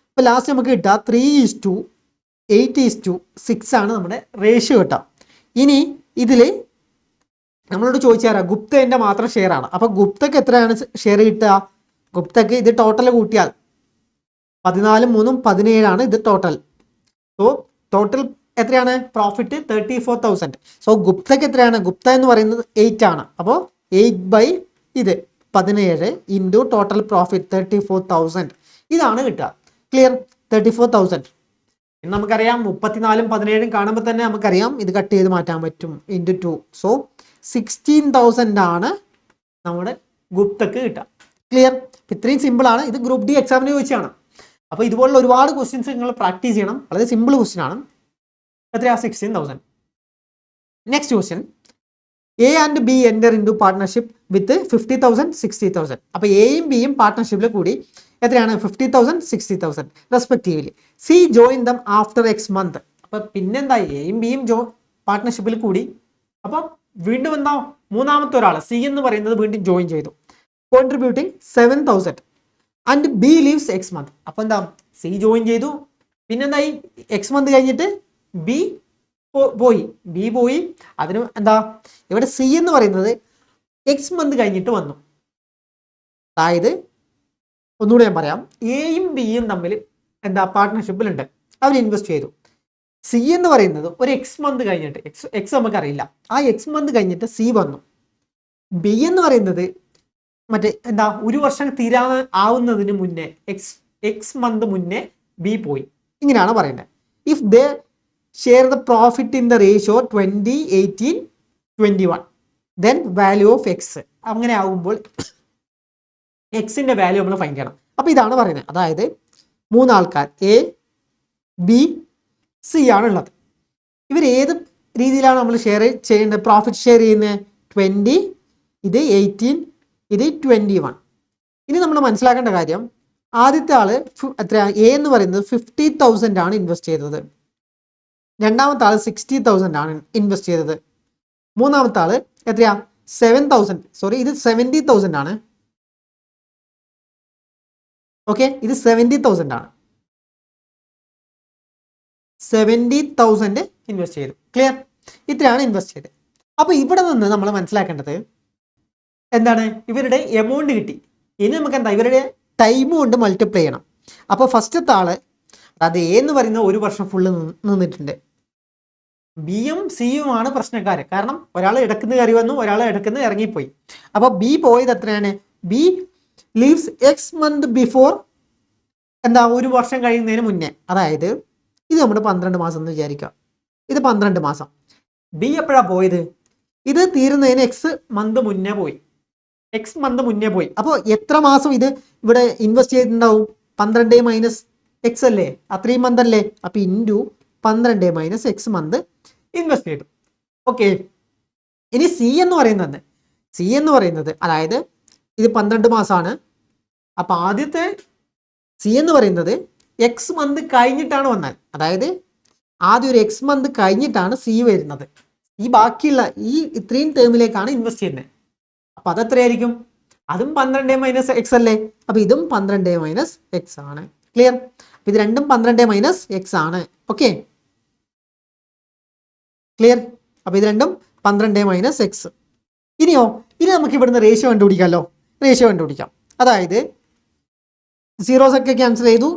ഇപ്പൊ ലാസ്റ്റ് നമുക്ക് കിട്ടുക 3:8:6 ആണ് നമ്മുടെ റേഷ്യോ കിട്ടുക. ഇനി ഇതില് നമ്മളോട് ചോദിച്ചാൽ ഗുപ്തന്റെ മാത്രം ഷെയർ ആണ്. അപ്പൊ ഗുപ്തക്ക് എത്രയാണ് ഷെയർ കിട്ടുക? ഗുപ്തക്ക് ഇത് ടോട്ടൽ കൂട്ടിയാൽ 14 3 17 ഇത് ടോട്ടൽ. സോ ടോട്ടൽ എത്രയാണ് പ്രോഫിറ്റ്? 34,000. സോ ഗുപ്തക്ക് എത്രയാണ്? ഗുപ്ത എന്ന് പറയുന്നത് 8 ആണ്. അപ്പോൾ 8/17 ഇൻറ്റു ടോട്ടൽ പ്രോഫിറ്റ് 34,000 ഇതാണ് കിട്ടുക. ക്ലിയർ? 34,000. നമുക്കറിയാം 34 17 കാണുമ്പോൾ തന്നെ നമുക്കറിയാം ഇത് കട്ട് ചെയ്ത് മാറ്റാൻ പറ്റും, ഇൻറ്റു 2. സോ 16,000 ആണ് നമ്മുടെ ഗുപ്തക്ക് കിട്ടുക. ക്ലിയർ? ഇത്രയും സിമ്പിൾ ആണ്. ഇത് ഗ്രൂപ്പ് ഡി എക്സാമിന് ചോദിച്ചാണ്. അപ്പോൾ ഇതുപോലുള്ള ഒരുപാട് ക്വസ്റ്റ്യൻസ് നിങ്ങൾ പ്രാക്ടീസ് ചെയ്യണം. വളരെ സിമ്പിൾ ക്വസ്റ്റ്യൻ ആണ്. എത്രയാ? 16,000. Next question, A and B enter in to partnership with 50,000 60,000. അപ്പോൾ എയും ബിയും പാർട്ട്ണർഷിപ്പിൽ കൂടി എത്രയാണ്? 50,000 60,000 respectively. C join dum after X month. അപ്പൊ പിന്നെന്താ, എയും ബിയും പാർട്ട്ണർഷിപ്പിൽ കൂടി. അപ്പം വീണ്ടും എന്താ, മൂന്നാമത്തെ ഒരാൾ സി എന്ന് പറയുന്നത് വീണ്ടും ജോയിൻ ചെയ്തു, contributing 7,000 and B leaves X month. അപ്പൊ എന്താ, സി ജോയിൻ ചെയ്തു, പിന്നെന്തായി, എക്സ് മന്ത് കഴിഞ്ഞിട്ട് ബി പോയി. അതിന് എന്താ, ഇവിടെ സി എന്ന് പറയുന്നത് എക്സ് മന്ത് കഴിഞ്ഞിട്ട് വന്നു. അതായത് ഒന്നുകൂടെ ഞാൻ പറയാം, എയും ബിയും തമ്മിൽ എന്താ പാർട്ട്ണർഷിപ്പിലുണ്ട്, അവർ ഇൻവെസ്റ്റ് ചെയ്തു. സി എന്ന് പറയുന്നത് ഒരു എക്സ് മന്ത് കഴിഞ്ഞിട്ട്, എക്സ് നമുക്കറിയില്ല, ആ എക്സ് മന്ത് കഴിഞ്ഞിട്ട് സി വന്നു. ബി എന്ന് പറയുന്നത് മറ്റേ എന്താ, ഒരു വർഷം ആവുന്നതിന് മുന്നേ എക്സ് മന്ത് മുന്നേ ബി പോയി. ഇങ്ങനെയാണ് പറയുന്നത്. If they share the profit in the ratio 20/18/21 then value of X. അങ്ങനെ ആകുമ്പോൾ എക്സിന്റെ വാല്യൂ നമ്മൾ ഫൈൻഡ് ചെയ്യണം. അപ്പൊ ഇതാണ് പറയുന്നത്. അതായത് 3 ആൾക്കാർ എ ബി സി ആണുള്ളത്. ഇവർ ഏത് രീതിയിലാണ് നമ്മൾ ഷെയർ ചെയ്യേണ്ടത്? പ്രോഫിറ്റ് ഷെയർ ചെയ്യുന്നത് 20, ഇത് 18, ഇത് 21. ഇനി നമ്മൾ മനസ്സിലാക്കേണ്ട കാര്യം, ആദ്യത്തെ ആള് എത്ര, എ എന്ന് പറയുന്നത് 50,000 ആണ് ഇൻവെസ്റ്റ് ചെയ്തത്. രണ്ടാമത്തെ ആള് 60,000 ആണ് ഇൻവെസ്റ്റ് ചെയ്തത്. മൂന്നാമത്തെ ആള് എത്രയാ, 7,000, സോറി ഇത് 70,000 ആണ്. ഓക്കെ, ഇത് 70,000 ആണ്. 70,000 ഇൻവെസ്റ്റ് ചെയ്തു. ക്ലിയർ? ഇത്രയാണ് ഇൻവെസ്റ്റ് ചെയ്തത്. അപ്പൊ ഇവിടെ നിന്ന് നമ്മൾ മനസ്സിലാക്കേണ്ടത് എന്താണ്, ഇവരുടെ എമൗണ്ട് കിട്ടി. ഇനി നമുക്ക് എന്താ, ഇവരുടെ ടൈം കൊണ്ട് മൾട്ടിപ്ലൈ ചെയ്യണം. അപ്പൊ ഫസ്റ്റത്തെ ആള്, അതായത് എ എന്ന് പറയുന്ന 1 വർഷം ഫുള്ള് നിന്നിട്ടുണ്ട്. ബിയും സിയും ആണ് പ്രശ്നക്കാര്. കാരണം ഒരാൾ ഇടക്കുന്ന കയറി വന്നു, ഒരാൾ ഇടക്കുന്ന ഇറങ്ങിപ്പോയി. അപ്പൊ ബി പോയത് എത്രയാണ്? B leaves X month before, എന്താ, 1 വർഷം കഴിയുന്നതിന് മുന്നേ. അതായത് ഇത് നമ്മുടെ 12 മാസം എന്ന് വിചാരിക്കാം. ഇത് 12 മാസം. ബി എപ്പോഴാ പോയത്? ഇത് തീരുന്നതിന് എക്സ് മന്ത് മുന്നേ പോയി. അപ്പോൾ എത്ര മാസം ഇത് ഇവിടെ ഇൻവെസ്റ്റ് ചെയ്തിട്ടുണ്ടാവും? 12 മൈനസ് എക്സ് അല്ലേ, അത്രയും മന്ത് അല്ലേ. അപ്പൊ into 12 minus X month invest ചെയ്തു. ഓക്കെ. ഇനി സി എന്ന് പറയുന്നത് അതായത് ഇത് 12 മാസമാണ്. അപ്പൊ ആദ്യത്തെ സി എന്ന് പറയുന്നത് എക്സ് മന്ത് കഴിഞ്ഞിട്ടാണ് വന്നാൽ, അതായത് ആദ്യം ഒരു എക്സ് മന്ത് കഴിഞ്ഞിട്ടാണ് സി വരുന്നത്. ഈ ബാക്കിയുള്ള ഇത്രയും ടേമിലേക്കാണ് ഇൻവെസ്റ്റ് ചെയ്യുന്നത്. അപ്പൊ അതെത്രയായിരിക്കും? അതും 12 മൈനസ് എക്സ് അല്ലേ. അപ്പൊ ഇതും 12 മൈനസ് എക്സ് ആണ്. ക്ലിയർ? അപ്പൊ ഇത് രണ്ടും 12 മൈനസ് എക്സ് ആണ്. Okay, clear? അപ്പൊ ഇത് രണ്ടും 12 മൈനസ് എക്സ്. ഇനി നമുക്ക് ഇവിടുന്ന് റേഷ്യോ കണ്ടുപിടിക്കാം. അതായത് സീറോസ് ഒക്കെ ക്യാൻസൽ ചെയ്തു,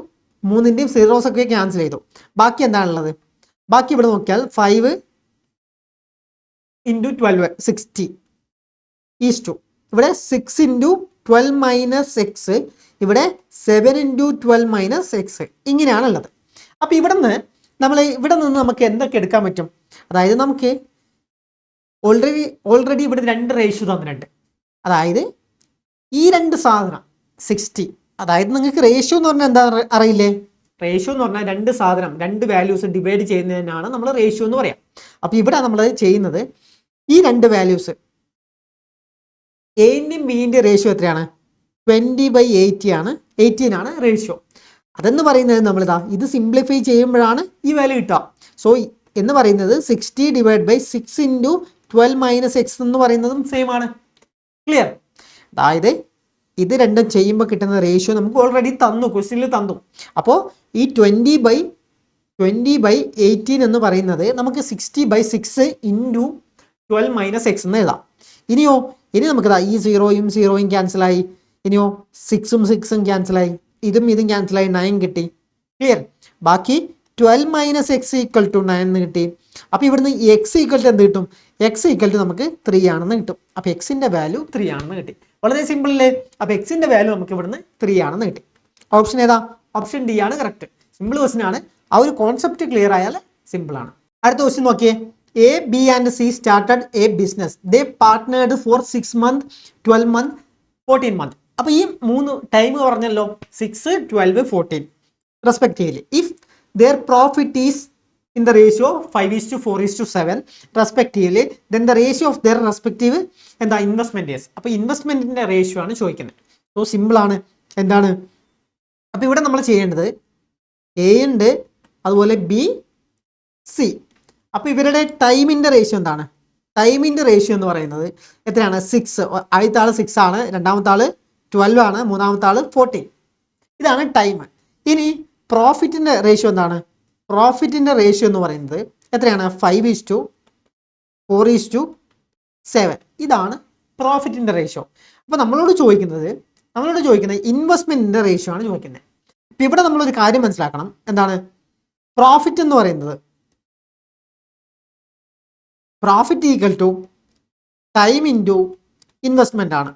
3ന്റെയും സീറോസ് ഒക്കെ ക്യാൻസൽ ചെയ്തു. ബാക്കി എന്താണുള്ളത്? ബാക്കി ഇവിടെ നോക്കിയാൽ 5 × 12 60 ഈസ് 2. ഇവിടെ 6 × 12 മൈനസ് എക്സ്, ഇവിടെ 7 × 12 മൈനസ് എക്സ്. ഇങ്ങനെയാണുള്ളത്. അപ്പൊ ഇവിടെ നിന്ന് നമുക്ക് എന്തൊക്കെ എടുക്കാൻ പറ്റും? അതായത് നമുക്ക് ഓൾറെഡി ഇവിടെ 2 റേഷ്യോ തന്നിട്ടുണ്ട്. അതായത് ഈ 2 സാധനം 60, അതായത് നിങ്ങൾക്ക് റേഷ്യോ എന്ന് പറഞ്ഞാൽ എന്താ അറിയില്ലേ? റേഷ്യോ എന്ന് പറഞ്ഞാൽ രണ്ട് സാധനം, രണ്ട് വാല്യൂസ് ഡിവൈഡ് ചെയ്യുന്നതിനാണ് നമ്മൾ റേഷ്യോ എന്ന് പറയാം. അപ്പോൾ ഇവിടെ നമ്മൾ ചെയ്യുന്നത് ഈ രണ്ട് വാല്യൂസ് എൻ്റെയും ബിൻ്റെ റേഷ്യോ എത്രയാണ്? 20/80 ആണ്, 18 ആണ് റേഷ്യോ. അതെന്ന് പറയുന്നത് നമ്മളിതാ ഇത് സിംപ്ലിഫൈ ചെയ്യുമ്പോഴാണ് ഈ വാല്യൂ കിട്ടുക. സോ എന്ന് പറയുന്നത് 60 / 6 × 12 - x എന്ന് പറയുന്നതും സെയിം ആണ്. ക്ലിയർ? അതായത് ഇത് രണ്ടും ചെയ്യുമ്പോൾ കിട്ടുന്ന റേഷ്യോ നമുക്ക് ഓൾറെഡി തന്നു, ക്വസ്റ്റ്യനിൽ തന്നു. അപ്പോൾ ഈ 20/18 എന്ന് പറയുന്നത് നമുക്ക് 60/6 × 12 - x എന്ന് എഴുതാം. ഇനി നമുക്കിതാ ഈ 0 ക്യാൻസലായി, ഇനിയോ 6 ക്യാൻസലായി, ഇതും ക്യാൻസലായി, 9 കിട്ടി. ക്ലിയർ? ബാക്കി 12 - x = 9 എന്ന് കിട്ടി. അപ്പോൾ ഇവിടുന്ന് x = എന്ത് കിട്ടും? x = നമുക്ക് 3 ആണെന്ന് കിട്ടും. അപ്പോൾ എക്സിൻ്റെ വാല്യൂ 3 ആണെന്ന് കിട്ടി. വളരെ സിമ്പിൾ അല്ലേ? അപ്പോൾ എക്സിൻ്റെ വാല്യൂ നമുക്ക് ഇവിടുന്ന് 3 ആണെന്ന് കിട്ടി. ഓപ്ഷൻ ഏതാ? ഓപ്ഷൻ ഡി ആണ് കറക്റ്റ്. സിമ്പിൾ ക്വസ്റ്റ്യൻ ആണ്. ആ ഒരു കോൺസെപ്റ്റ് ക്ലിയർ ആയാൽ സിമ്പിൾ ആണ്. അടുത്ത ക്വസ്റ്റ്യൻ നോക്കിയേ. A, B and C started a business. They partnered for 6 months, 12 months, 14 months. അപ്പോൾ ഈ 3 ടൈം പറഞ്ഞല്ലോ, 6, 12, 14 respectively. If their profit is in the ratio 5:4:7 respectively, then the ratio of their respective എന്താ investment is. അപ്പോൾ ഇൻവെസ്റ്റ്മെന്റിന്റെ ratio ആണ് ചോദിക്കുന്നത്. So simple ആണ്. എന്താണ്? അപ്പോൾ ഇവിടെ നമ്മൾ ചെയ്യേണ്ടത് എ ഉണ്ട്, അതുപോലെ ബി, സി. അപ്പോൾ ഇവരുടെ ടൈമിന്റെ റേഷ്യോ എന്താണ്? ടൈമിന്റെ റേഷ്യോ എന്ന് പറയുന്നത് എത്രയാണ്? 6. ആദ്യത്തെ ആൾ 6 ആണ്, രണ്ടാമത്തെ ആൾ 12 ആണ്, മൂന്നാമത്തെ ആൾ 14. ഇതാണ് ടൈം. ഇനി പ്രോഫിറ്റിന്റെ റേഷ്യോ എന്താണ്? പ്രോഫിറ്റിന്റെ റേഷ്യോ എന്ന് പറയുന്നത് എത്രയാണ്? 5:4:7. ഇതാണ് പ്രോഫിറ്റിന്റെ റേഷ്യോ. അപ്പോൾ നമ്മളോട് ചോദിക്കുന്നത് ഇൻവെസ്റ്റ്മെന്റിന്റെ റേഷ്യോ ആണ് ചോദിക്കുന്നത്. ഇപ്പം ഇവിടെ നമ്മളൊരു കാര്യം മനസ്സിലാക്കണം. എന്താണ്? പ്രോഫിറ്റ് എന്ന് പറയുന്നത് profit equal to time into investment ആണ്.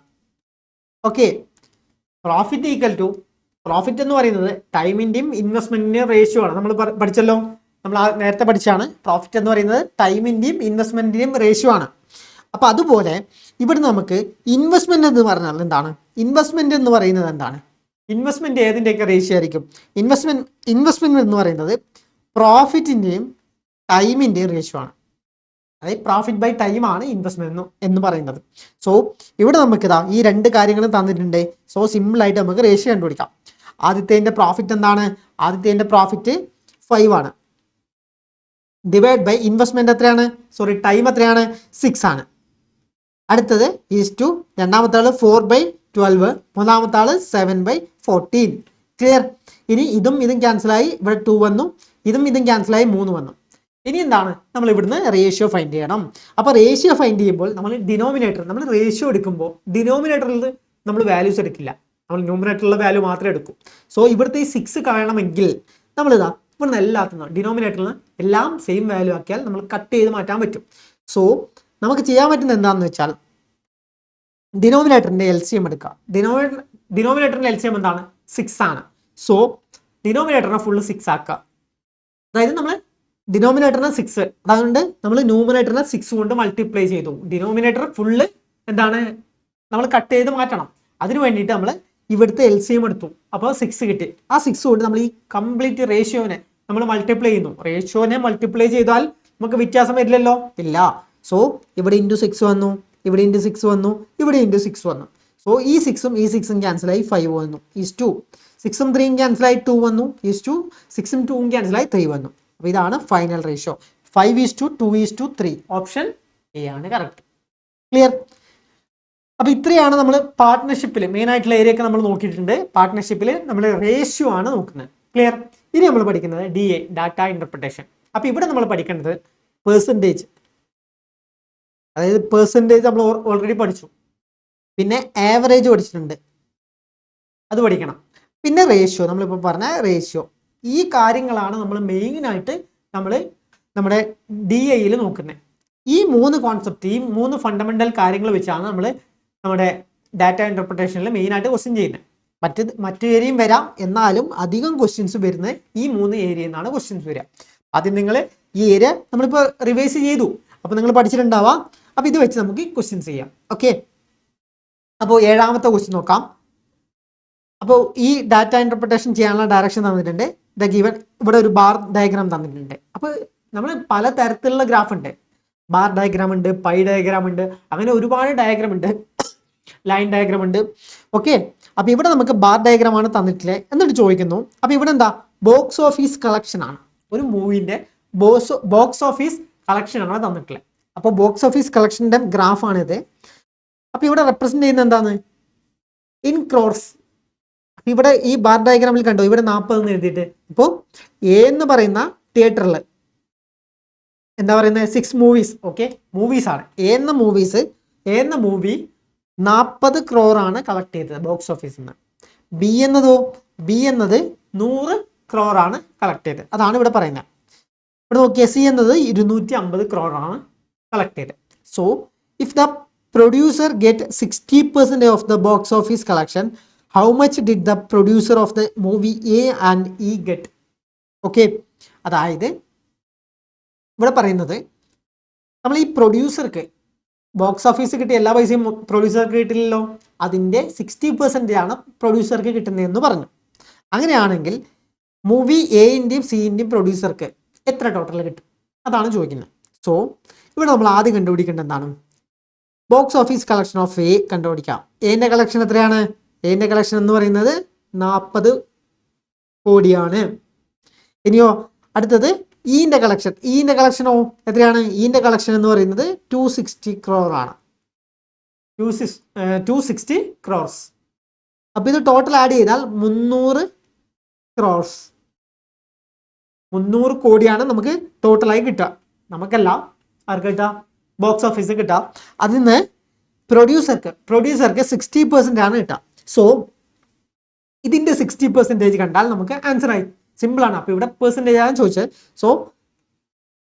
ഓക്കെ, പ്രോഫിറ്റ് എന്ന് പറയുന്നത് ടൈമിൻ്റെയും ഇൻവെസ്റ്റ്മെന്റിന്റെയും റേഷ്യോ ആണ്. നമ്മൾ പഠിച്ചല്ലോ, നമ്മൾ നേരത്തെ പഠിച്ചാണ്. പ്രോഫിറ്റ് എന്ന് പറയുന്നത് ടൈമിൻ്റെയും ഇൻവെസ്റ്റ്മെന്റിന്റെയും റേഷ്യോ ആണ്. അപ്പോൾ അതുപോലെ ഇവിടെ നമുക്ക് ഇൻവെസ്റ്റ്മെന്റ് എന്ന് പറഞ്ഞാൽ എന്താണ്? ഇൻവെസ്റ്റ്മെന്റ് എന്ന് പറയുന്നത് എന്താണ്? ഇൻവെസ്റ്റ്മെന്റ് ഏതിൻ്റെയൊക്കെ റേഷ്യോ ആയിരിക്കും? ഇൻവെസ്റ്റ്മെന്റ് എന്ന് പറയുന്നത് പ്രോഫിറ്റിൻ്റെയും ടൈമിൻ്റെയും റേഷ്യോ ആണ്. അതായത് പ്രോഫിറ്റ് ബൈ ടൈം ആണ് ഇൻവെസ്റ്റ്മെന്റ് എന്ന് പറയുന്നത്. സോ ഇവിടെ നമുക്കിതാ ഈ രണ്ട് കാര്യങ്ങളും തന്നിട്ടുണ്ട്. സോ സിമ്പിളായിട്ട് നമുക്ക് റേഷ്യോ കണ്ടുപിടിക്കാം. ആദ്യത്തെ പ്രോഫിറ്റ് എന്താണ്? ആദ്യത്തെ പ്രോഫിറ്റ് 5 ആണ്. ഡിവൈഡ് ബൈ ഇൻവെസ്റ്റ്മെന്റ് എത്രയാണ്? ടൈം എത്രയാണ്? 6 ആണ്. അടുത്തത് ഈസ് രണ്ടാമത്തെ ആള് 4/12, മൂന്നാമത്തെ ആള് 7/14. ക്ലിയർ? ഇനി ഇതും ക്യാൻസലായി, ഇവിടെ 2 വന്നു, ഇതും ക്യാൻസലായി, 3 വന്നു. ഇനി എന്താണ്? നമ്മൾ ഇവിടുന്ന് റേഷ്യോ ഫൈൻഡ് ചെയ്യണം. അപ്പോൾ റേഷ്യോ ഫൈൻഡ് ചെയ്യുമ്പോൾ നമ്മൾ റേഷ്യോ എടുക്കുമ്പോൾ ഡിനോമിനേറ്ററിൽ നമ്മൾ വാല്യൂസ് എടുക്കില്ല, നമ്മൾ ന്യൂമിനേറ്ററിലുള്ള വാല്യൂ മാത്രമേ എടുക്കൂ. സോ ഇവിടുത്തെ ഈ 6 കാണണമെങ്കിൽ നമ്മളിതാ ഇവിടുന്ന് എല്ലാത്തിനും ഡിനോമിനേറ്ററിൽ എല്ലാം സെയിം വാല്യൂ ആക്കിയാൽ നമ്മൾ കട്ട് ചെയ്ത് മാറ്റാൻ പറ്റും. സോ നമുക്ക് ചെയ്യാൻ പറ്റുന്നത് എന്താണെന്ന് വെച്ചാൽ ഡിനോമിനേറ്ററിന്റെ LCM എടുക്കുക. ഡിനോമിനേറ്ററിന്റെ LCM എന്താണ്? 6 ആണ്. സോ ഡിനോമിനേറ്ററിനെ ഫുള്ള് 6 ആക്കുക. അതായത് നമ്മൾ ഡിനോമിനേറ്ററിനെ 6, അതുകൊണ്ട് നമ്മൾ ന്യൂമിനേറ്ററിനെ 6 കൊണ്ട് മൾട്ടിപ്ലൈ ചെയ്തു. ഡിനോമിനേറ്റർ ഫുള്ള് എന്താണ് നമ്മൾ കട്ട് ചെയ്ത് മാറ്റണം. അതിന് വേണ്ടിയിട്ട് നമ്മൾ ഇവിടുത്തെ LCM എടുത്തു. അപ്പോൾ 6 കിട്ടി. ആ 6 കൊണ്ട് നമ്മൾ ഈ കംപ്ലീറ്റ് റേഷ്യോനെ നമ്മൾ മൾട്ടിപ്ലൈ ചെയ്യുന്നു. റേഷ്യോനെ മൾട്ടിപ്ലൈ ചെയ്താൽ നമുക്ക് വ്യത്യാസം വരില്ലല്ലോ, ഇല്ല. സോ ഇവിടെ ×6 വന്നു, ഇവിടെ ×6 വന്നു, ഇവിടെ ×6 വന്നു. സോ ഈ 6ഉം ക്യാൻസലായി 5 വന്നു. ഈസ് 2. 6ഉം 3ഉം ക്യാൻസലായി 2 വന്നു. ഈസ് 2. 6ഉം 2ഉം ക്യാൻസലായി 3 വന്നു. അപ്പോൾ ഇതാണ് ഫൈനൽ റേഷ്യോ. 5:2:3. ഓപ്ഷൻ എ ആണ് കറക്റ്റ്. ക്ലിയർ? അപ്പോൾ ഇത്രയാണ് നമ്മൾ പാർട്ട്ണർഷിപ്പിൽ മെയിൻ ആയിട്ടുള്ള ഏരിയ ഒക്കെ നമ്മൾ നോക്കിയിട്ടുണ്ട്. പാർട്ട്ണർഷിപ്പിൽ നമ്മൾ റേഷ്യോ ആണ് നോക്കുന്നത്. ക്ലിയർ? ഇനി നമ്മൾ പഠിക്കുന്നത് DA, ഡാറ്റ ഇന്റർപ്രിട്ടേഷൻ. അപ്പോൾ ഇവിടെ നമ്മൾ പഠിക്കേണ്ടത് പെർസെൻറ്റേജ്. അതായത് പെർസെൻറ്റേജ് നമ്മൾ ഓൾറെഡി പഠിച്ചു. പിന്നെ ആവറേജ് പഠിച്ചിട്ടുണ്ട്, അത് പഠിക്കണം. പിന്നെ റേഷ്യോ, നമ്മളിപ്പോൾ പറഞ്ഞ റേഷ്യോ. ഈ കാര്യങ്ങളാണ് നമ്മൾ മെയിനായിട്ട് നമ്മുടെ DAയിൽ നോക്കുന്നത്. ഈ 3 കോൺസെപ്റ്റ്, ഈ 3 ഫണ്ടമെന്റൽ കാര്യങ്ങൾ വെച്ചാണ് നമ്മൾ നമ്മുടെ ഡാറ്റ ഇന്റർപ്രിട്ടേഷനിൽ മെയിനായിട്ട് ക്വസ്റ്റ്യൻ ചെയ്യുന്നത്. മറ്റു ഏരിയയും വരാം, എന്നാലും അധികം ക്വസ്റ്റ്യൻസ് വരുന്നത് ഈ 3 ഏരിയയിൽ നിന്നാണ് ക്വസ്റ്റ്യൻസ് വരിക. ആദ്യം നിങ്ങൾ ഈ ഏരിയ നമ്മളിപ്പോൾ റിവൈസ് ചെയ്തു, അപ്പോൾ നിങ്ങൾ പഠിച്ചിട്ടുണ്ടാവാം. അപ്പോൾ ഇത് വെച്ച് നമുക്ക് ക്വസ്റ്റ്യൻസ് ചെയ്യാം. ഓക്കെ, അപ്പോൾ 7ാമത്തെ ക്വസ്റ്റ്യൻ നോക്കാം. അപ്പോൾ ഈ ഡാറ്റ ഇന്റർപ്രിട്ടേഷൻ ചെയ്യാനുള്ള ഡയറക്ഷൻ തന്നിട്ടുണ്ട്. ദ ഗിവൺ ഇവിടെ ഒരു ബാർ ഡയഗ്രാം തന്നിട്ടുണ്ട്. അപ്പോൾ നമ്മൾ പല തരത്തിലുള്ള ഗ്രാഫ് ഉണ്ട്. ബാർ ഡയഗ്രാം ഉണ്ട്, പൈ ഡയഗ്രാം ഉണ്ട്, അങ്ങനെ ഒരുപാട് ഡയഗ്രാം ഉണ്ട്, ലൈൻ ഡയഗ്രാം ഉണ്ട്. ഓക്കെ, അപ്പൊ ഇവിടെ നമുക്ക് ബാർ ഡയഗ്രാം ആണ് തന്നിട്ടില്ലേ. എന്നിട്ട് ചോദിക്കുന്നു, അപ്പൊ ഇവിടെ എന്താ ബോക്സ് ഓഫീസ് കളക്ഷൻ ആണ്, ഒരു മൂവിന്റെ ബോക്സ് ഓഫീസ് കളക്ഷൻ ആണ് തന്നിട്ടുള്ളത്. അപ്പോൾ ബോക്സ് ഓഫീസ് കളക്ഷന്റെ ഗ്രാഫ് ആണിത്. അപ്പൊ ഇവിടെ റെപ്രസെന്റ് ചെയ്യുന്ന എന്താണ്, ഇൻ ക്രോർസ്. ഇവിടെ ഈ ബാർ ഡയഗ്രാമിൽ കണ്ടോ, ഇവിടെ 40 എന്ന് എഴുതിയിട്ട്. ഇപ്പോൾ എ എന്ന് പറയുന്ന തിയേറ്ററിൽ എന്താ പറയുന്നത്, 6 മൂവീസ്. ഓക്കെ, മൂവീസ് ആണ്. എ എന്ന മൂവി 40 crore ആണ് കളക്ട് ചെയ്തത് ബോക്സ് ഓഫീസിൽ നിന്ന്. ബി എന്നത് 100 crore ആണ് കളക്ട് ചെയ്തത്. അതാണ് ഇവിടെ പറയുന്നത്. ഇവിടെ നോക്കിയാൽ സി എന്നത് 250 crore ആണ് കളക്ട് ചെയ്തത്. So if the producer get 60% of the box office collection, how much did the producer of the movie A and E get? Okay, അതായത് ഇവിടെ പറയുന്നത് നമ്മൾ ഈ പ്രൊഡ്യൂസർക്ക് ബോക്സ് ഓഫീസ് കിട്ടിയ എല്ലാ പൈസയും പ്രൊഡ്യൂസർക്ക് കിട്ടില്ലല്ലോ, അതിൻ്റെ 60% ആണ് പ്രൊഡ്യൂസർക്ക് കിട്ടുന്നതെന്ന് പറഞ്ഞു. അങ്ങനെയാണെങ്കിൽ മൂവി എൻ്റെയും സിൻ്റെയും പ്രൊഡ്യൂസർക്ക് എത്ര ടോട്ടൽ കിട്ടും, അതാണ് ചോദിക്കുന്നത്. സോ ഇവിടെ നമ്മൾ ആദ്യം കണ്ടുപിടിക്കേണ്ടത് എന്താണ്, box office collection of A കണ്ടുപിടിക്കാം. എന്റെ കളക്ഷൻ എത്രയാണ്, എന്റെ കളക്ഷൻ എന്ന് പറയുന്നത് 40 കോടിയാണ്. ഇനിയോ അടുത്തത് ഇന്റെ കളക്ഷനോ എത്രയാണ്, ഇന്റെ കളക്ഷൻ എന്ന് പറയുന്നത് 260 crore ആണ്. 260 crores. അപ്പൊ ഇത് ടോട്ടൽ ആഡ് ചെയ്താൽ 300 crores, 300 കോടിയാണ് നമുക്ക് ടോട്ടലായി കിട്ടുക. നമുക്കല്ല, ആർക്ക് കിട്ടുക, ബോക്സ് ഓഫീസിൽ കിട്ടുക. അതിൽ നിന്ന് പ്രൊഡ്യൂസർക്ക് 60% ആണ് കിട്ടുക. സോ ഇതിന്റെ 60% കണ്ടാൽ നമുക്ക് ആൻസർ ആയി, സിമ്പിൾ ആണ്. അപ്പൊ ഇവിടെ പെർസെൻറ്റേജ് ആണ് ചോദിച്ചത്. സോ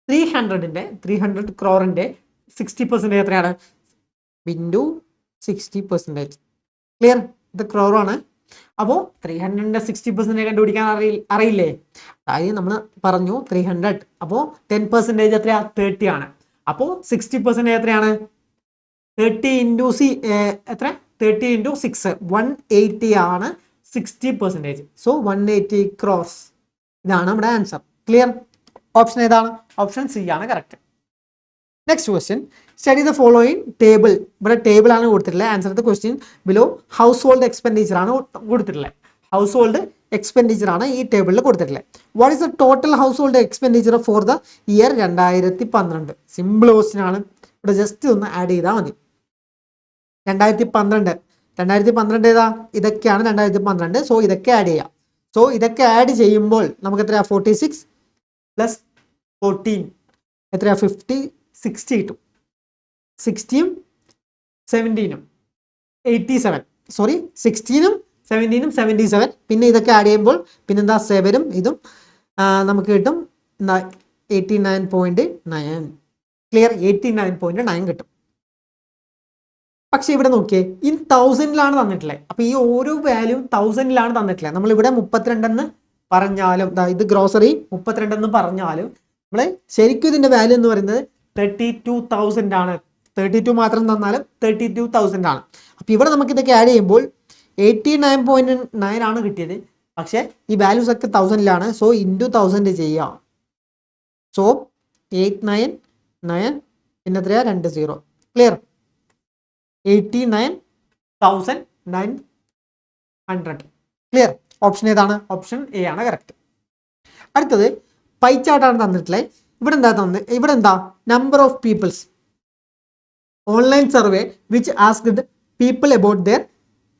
300 ക്രോറിന്റെ 60% എത്രയാണ്, ഇൻറ്റു 60%. ക്ലിയർ, ഇത് ക്രോറാണ്. അപ്പോൾ 300ന്റെ 60% കണ്ടുപിടിക്കാൻ അറിയില്ലേ, അതായത് നമ്മൾ പറഞ്ഞു 300, അപ്പോൾ 10% എത്രയാ, 30 ആണ്. അപ്പോൾ 60% എത്രയാണ്, 30 ഇൻറ്റു എത്ര, 30 ഇൻറ്റു 6 180 ആണ് 60%. So 180 crores. ഇതാണ് നമ്മുടെ ആൻസർ. ക്ലിയർ, ഓപ്ഷൻ ഏതാണ്, ഓപ്ഷൻ സി ആണ് correct. Next question, study the following table. ഇവിടെ ടേബിൾ ആണ് കൊടുത്തിട്ടുള്ളത്. Answer the question below. House hold expenditure ആണ് കൊടുത്തിട്ടുള്ളത്. ഹൗസ് ഹോൾഡ് എക്സ്പെൻഡിച്ചർ ആണ് ഈ ടേബിളിൽ കൊടുത്തിട്ടുള്ളത്. What is the total house hold expenditure for the year 2012? Simple question ആണ്. ഇവിടെ ജസ്റ്റ് ഒന്ന് ആഡ് ചെയ്താൽ മതി. 2012 ഏതാ, ഇതൊക്കെയാണ് 2012. സോ ഇതൊക്കെ ആഡ് ചെയ്യാം. സോ ഇതൊക്കെ ആഡ് ചെയ്യുമ്പോൾ നമുക്ക് എത്രയാ, 46 പ്ലസ് 14 എത്രയാ, 50 60 കിട്ടും. 60ഉം 17ഉം 87, സോറി 16ഉം 17ഉം 77. പിന്നെ ഇതൊക്കെ ആഡ് ചെയ്യുമ്പോൾ പിന്നെന്താ 7ഉം ഇതും നമുക്ക് കിട്ടും എന്താ 89.9. ക്ലിയർ, 89.9 കിട്ടും. പക്ഷെ ഇവിടെ നോക്കിയേ, ഇൻ 1000ലാണ് തന്നിട്ടില്ലേ. അപ്പൊ ഈ ഓരോ വാല്യൂ 1000ലാണ് തന്നിട്ടില്ലേ. നമ്മളിവിടെ 32 എന്ന് പറഞ്ഞാലും, ഇത് ഗ്രോസറി 32 എന്ന് പറഞ്ഞാലും നമ്മള് ശരിക്കും ഇതിന്റെ വാല്യൂ എന്ന് പറയുന്നത് 32,000 ആണ്. 32 മാത്രം തന്നാലും 32,000 ആണ്. അപ്പൊ ഇവിടെ നമുക്ക് ഇതൊക്കെ ആഡ് ചെയ്യുമ്പോൾ 89.9 ആണ് കിട്ടിയത്. പക്ഷെ ഈ വാല്യൂസ് ഒക്കെ 1000ലാണ്. സോ ഇൻറ്റു 1000 ചെയ്യാം. സോ 899 പിന്നെ എത്രയാ, 20. ക്ലിയർ, 89,900. ക്ലിയർ, ഓപ്ഷൻ ഏതാണ്, ഓപ്ഷൻ എ ആണ് കറക്റ്റ്. അടുത്തത് പൈ ചാർട്ടാണ് തന്നിട്ടുള്ളത്. ഇവിടെ എന്താ number of peoples online survey which asked people about their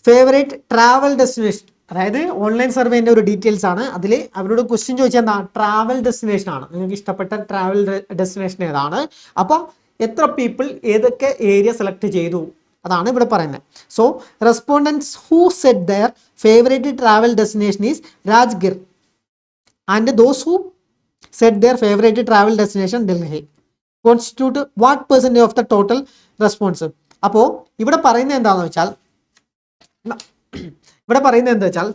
favourite travel destination. അതായത് ഓൺലൈൻ സർവേന്റെ ഒരു ഡീറ്റെയിൽസ് ആണ്. അതിൽ അവരോട് ക്വസ്റ്റ്യൻ ചോദിച്ചാൽ എന്താ, ട്രാവൽ ഡെസ്റ്റിനേഷൻ ആണ്, നിങ്ങൾക്ക് ഇഷ്ടപ്പെട്ട ട്രാവൽ ഡെസ്റ്റിനേഷൻ ഏതാണ്. അപ്പോൾ എത്ര പീപ്പിൾ ഏതൊക്കെ ഏരിയ സെലക്ട് ചെയ്തു, അതാണ് ഇവിടെ പറയുന്നത്. So respondents who set their favourite travel destination is Rajgir and those who set their favourite travel destination Delhi constitute what percentage of the total response. അപ്പോൾ ഇവിടെ പറയുന്നത് എന്താണെന്ന് വെച്ചാൽ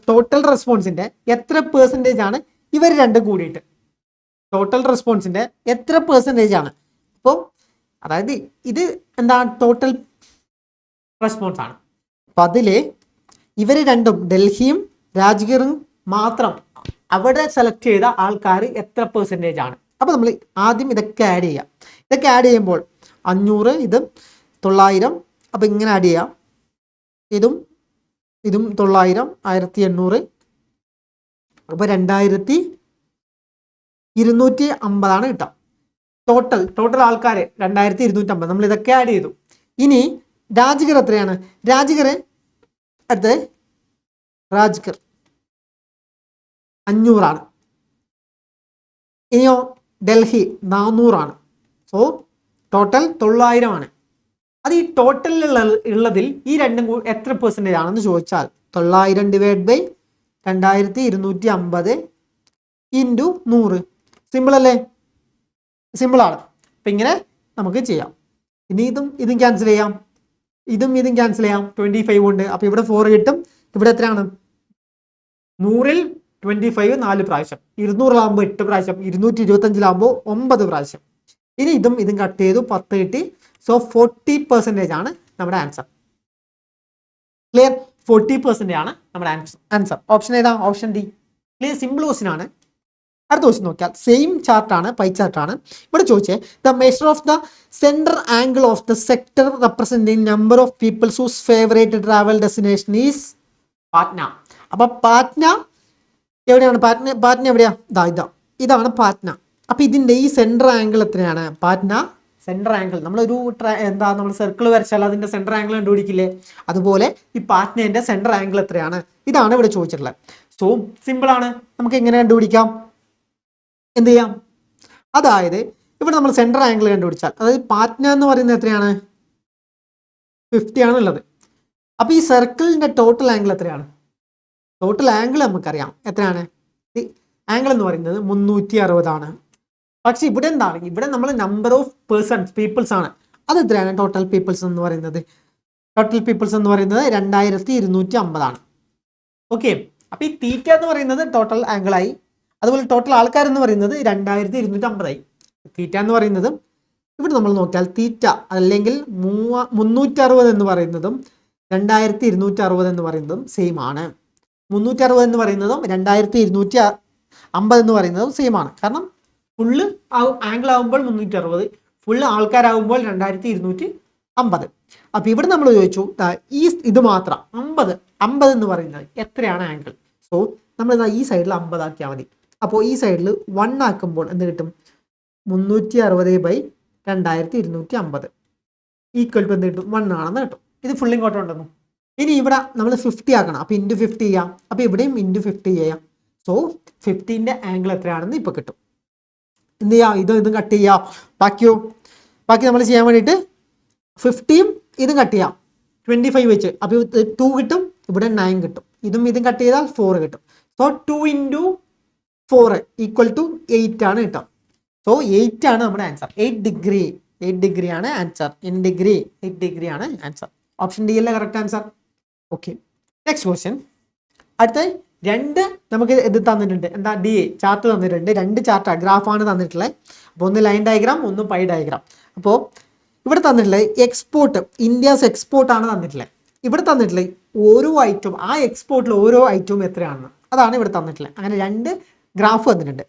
ടോട്ടൽ റെസ്പോൺസിന്റെ എത്ര പെർസെൻറ്റേജ് ആണ് ഇവർ രണ്ടും കൂടിയിട്ട്, ടോട്ടൽ റെസ്പോൺസിന്റെ എത്ര പെർസെൻറ്റേജ് ആണ്. അപ്പോൾ അതായത് ഇത് എന്താണ്, ടോട്ടൽ റെസ്പോൺസ് ആണ്. അപ്പൊ അതില് ഇവര് രണ്ടും, ഡൽഹിയും രാജ്ഗീറും മാത്രം അവിടെ സെലക്ട് ചെയ്ത ആൾക്കാർ എത്ര പെർസെൻറ്റേജ് ആണ്. അപ്പോൾ നമ്മൾ ആദ്യം ഇതൊക്കെ ആഡ് ചെയ്യാം. ഇതൊക്കെ ആഡ് ചെയ്യുമ്പോൾ 500 ഇതും 900, അപ്പോൾ ഇങ്ങനെ ആഡ് ചെയ്യാം. ഇതും 900 1800, അപ്പോൾ 2250 കിട്ടാം. ടോട്ടൽ ആൾക്കാർ 2250. നമ്മൾ ഇതൊക്കെ ആഡ് ചെയ്തു. ഇനി രാജ്ഗർ എത്രയാണ്? രാജ്ഗർ 500. ഇനിയോ ഡൽഹി 400. So total 900. അത് ഈ ടോട്ടലിലുള്ള ഉള്ളതിൽ ഈ രണ്ടും എത്ര പെർസെൻറ്റേജ് ആണെന്ന് ചോദിച്ചാൽ 900 / 2250 × 100. സിമ്പിൾ അല്ലേ? സിമ്പിളാണ്. അപ്പം ഇങ്ങനെ നമുക്ക് ചെയ്യാം. ഇനി ഇതും ക്യാൻസൽ ചെയ്യാം, ഇതും ക്യാൻസൽ ചെയ്യാം. 25 ഉണ്ട്. അപ്പോൾ ഇവിടെ 4 കിട്ടും. ഇവിടെ എത്രയാണ്? 100ൽ 25 4 പ്രാവശ്യം, 200 8 പ്രാവശ്യം, 225 9 പ്രാവശ്യം. ഇനി ഇതും കട്ട് ചെയ്തു, 10 കിട്ടി. സോ 40% ആണ് നമ്മുടെ ആൻസർ. ക്ലിയർ? 40% ആണ് നമ്മുടെ ആൻസർ. ഓപ്ഷൻ ഏതാ? Option D. Clear? Simple question ആണ്. അടുത്ത ക്വസ്റ്റ്യൻ നോക്കിയാൽ സെയിം ചാർട്ടാണ്, പൈ ചാർട്ടാണ്. ഇവിടെ ചോദിച്ചേ the measure of the central angle of the sector representing number of peoples whose favourite travel destination is Patna. അപ്പൊ പാറ്റ്ന എവിടെയാണ്? പാറ്റ്ന എവിടെയാ? ഇതാണ് പാറ്റ്ന. അപ്പൊ ഇതിന്റെ ഈ സെൻട്രൽ ആംഗിൾ എത്രയാണ്? പാറ്റ്ന സെൻട്രൽ ആംഗിൾ നമ്മളൊരു നമ്മൾ സർക്കിൾ വരച്ചാൽ അതിന്റെ സെൻട്രൽ ആംഗിൾ കണ്ടുപിടിക്കില്ലേ? അതുപോലെ ഈ പാറ്റ്നേന്റെ സെൻട്രൽ ആംഗിൾ എത്രയാണ്? ഇതാണ് ഇവിടെ ചോദിച്ചിട്ടുള്ളത്. സോ സിമ്പിൾ ആണ്. നമുക്ക് എങ്ങനെ കണ്ടുപിടിക്കാം? എന്ത് ചെയ്യാം? അതായത് ഇവിടെ നമ്മൾ സെൻട്രൽ ആംഗിൾ കണ്ടുപിടിച്ചാൽ, അതായത് പാറ്റ്ന എന്ന് പറയുന്നത് എത്രയാണ്? 50 ആണ് ഉള്ളത്. അപ്പൊ ഈ സർക്കിളിന്റെ ടോട്ടൽ ആംഗിൾ എത്രയാണ്? ടോട്ടൽ ആംഗിൾ നമുക്കറിയാം എത്രയാണ്. ആംഗിൾ എന്ന് പറയുന്നത് 360 ആണ്. പക്ഷെ ഇവിടെ എന്താണ്? ഇവിടെ നമ്മൾ നമ്പർ ഓഫ് പീപ്പിൾസ് ആണ്. അത് എത്രയാണ്? ടോട്ടൽ പീപ്പിൾസ് എന്ന് പറയുന്നത് 2250 ആണ്. ഓക്കെ. അപ്പൊ ഈ തീറ്റ എന്ന് പറയുന്നത് ടോട്ടൽ ആംഗിൾ ആയി. അതുപോലെ ടോട്ടൽ ആൾക്കാർ എന്ന് പറയുന്നത് 2250 ആയി. തീറ്റ എന്ന് പറയുന്നതും ഇവിടെ നമ്മൾ നോക്കിയാൽ തീറ്റ അല്ലെങ്കിൽ 360 എന്ന് പറയുന്നതും 2260 എന്ന് പറയുന്നതും സെയിം ആണ്. 360 എന്ന് പറയുന്നതും 2250 എന്ന് പറയുന്നതും സെയിം ആണ്. കാരണം ഫുള്ള് ആംഗിൾ ആകുമ്പോൾ 360, ഫുള്ള് ആൾക്കാരാകുമ്പോൾ 2250. അപ്പൊ ഇവിടെ നമ്മൾ ചോദിച്ചു ഇത് മാത്രം 50 എന്ന് പറയുന്നത് എത്രയാണ് ആംഗിൾ? സോ നമ്മൾ ഈ സൈഡിൽ 50 ആക്കിയാൽ മതി. അപ്പോൾ ഈ സൈഡിൽ 1 ആക്കുമ്പോൾ എന്ത് കിട്ടും? 360/2250 ഈക്വൽ ടു എന്ത് കിട്ടും? 1 ആണെന്ന് കിട്ടും. ഇത് ഫുൾ ഇങ്ങോട്ട് ഉണ്ടെന്നു. ഇനി ഇവിടെ നമ്മൾ 50 ആക്കണം. അപ്പോൾ ഇൻറ്റു 50 ചെയ്യാം. അപ്പോൾ ഇവിടെയും ഇൻറ്റു 50 ചെയ്യാം. സോ 50ന്റെ ആംഗിൾ എത്രയാണെന്ന് ഇപ്പോൾ കിട്ടും. എന്ത് ചെയ്യാം? ഇതും കട്ട് ചെയ്യാം. ബാക്കി നമ്മൾ ചെയ്യാൻ വേണ്ടിയിട്ട് 50യും ഇതും കട്ട് ചെയ്യാം 25 വെച്ച്. അപ്പോൾ 2 കിട്ടും, ഇവിടെ 9 കിട്ടും. ഇതും കട്ട് ചെയ്താൽ 4 കിട്ടും. സോ 2 × 4 = 8 ആണ് കിട്ടും. സോ 8 ആണ് നമ്മുടെ ആൻസർ. 8 ഡിഗ്രി ആണ് ആൻസർ. 8 ഡിഗ്രി ആണ് ആൻസർ. ഓപ്ഷൻ ഡി അല്ലേ correct answer. Okay. Next question. അടുത്ത രണ്ട് നമുക്ക് ഇത് തന്നിട്ടുണ്ട്. എന്താ? ഡി ചാർട്ട് തന്നിട്ടുണ്ട്. 2 ചാർട്ട് ഗ്രാഫാണ് തന്നിട്ടുള്ളത്. അപ്പോൾ ഒന്ന് ലൈൻ ഡയഗ്രാം, ഒന്ന് പൈ ഡയഗ്രാം. അപ്പോൾ ഇവിടെ തന്നിട്ടുള്ളത് എക്സ്പോർട്ട്, ഇന്ത്യസ് എക്സ്പോർട്ട് ആണ് തന്നിട്ടുള്ളത്. ഇവിടെ തന്നിട്ടുള്ളത് ഓരോ ഐറ്റവും, ആ എക്സ്പോർട്ടിൽ ഓരോ ഐറ്റവും എത്രയാണെന്ന് അതാണ് ഇവിടെ തന്നിട്ടുള്ളത്. അങ്ങനെ 2 ഗ്രാഫ് വന്നിട്ടുണ്ട്.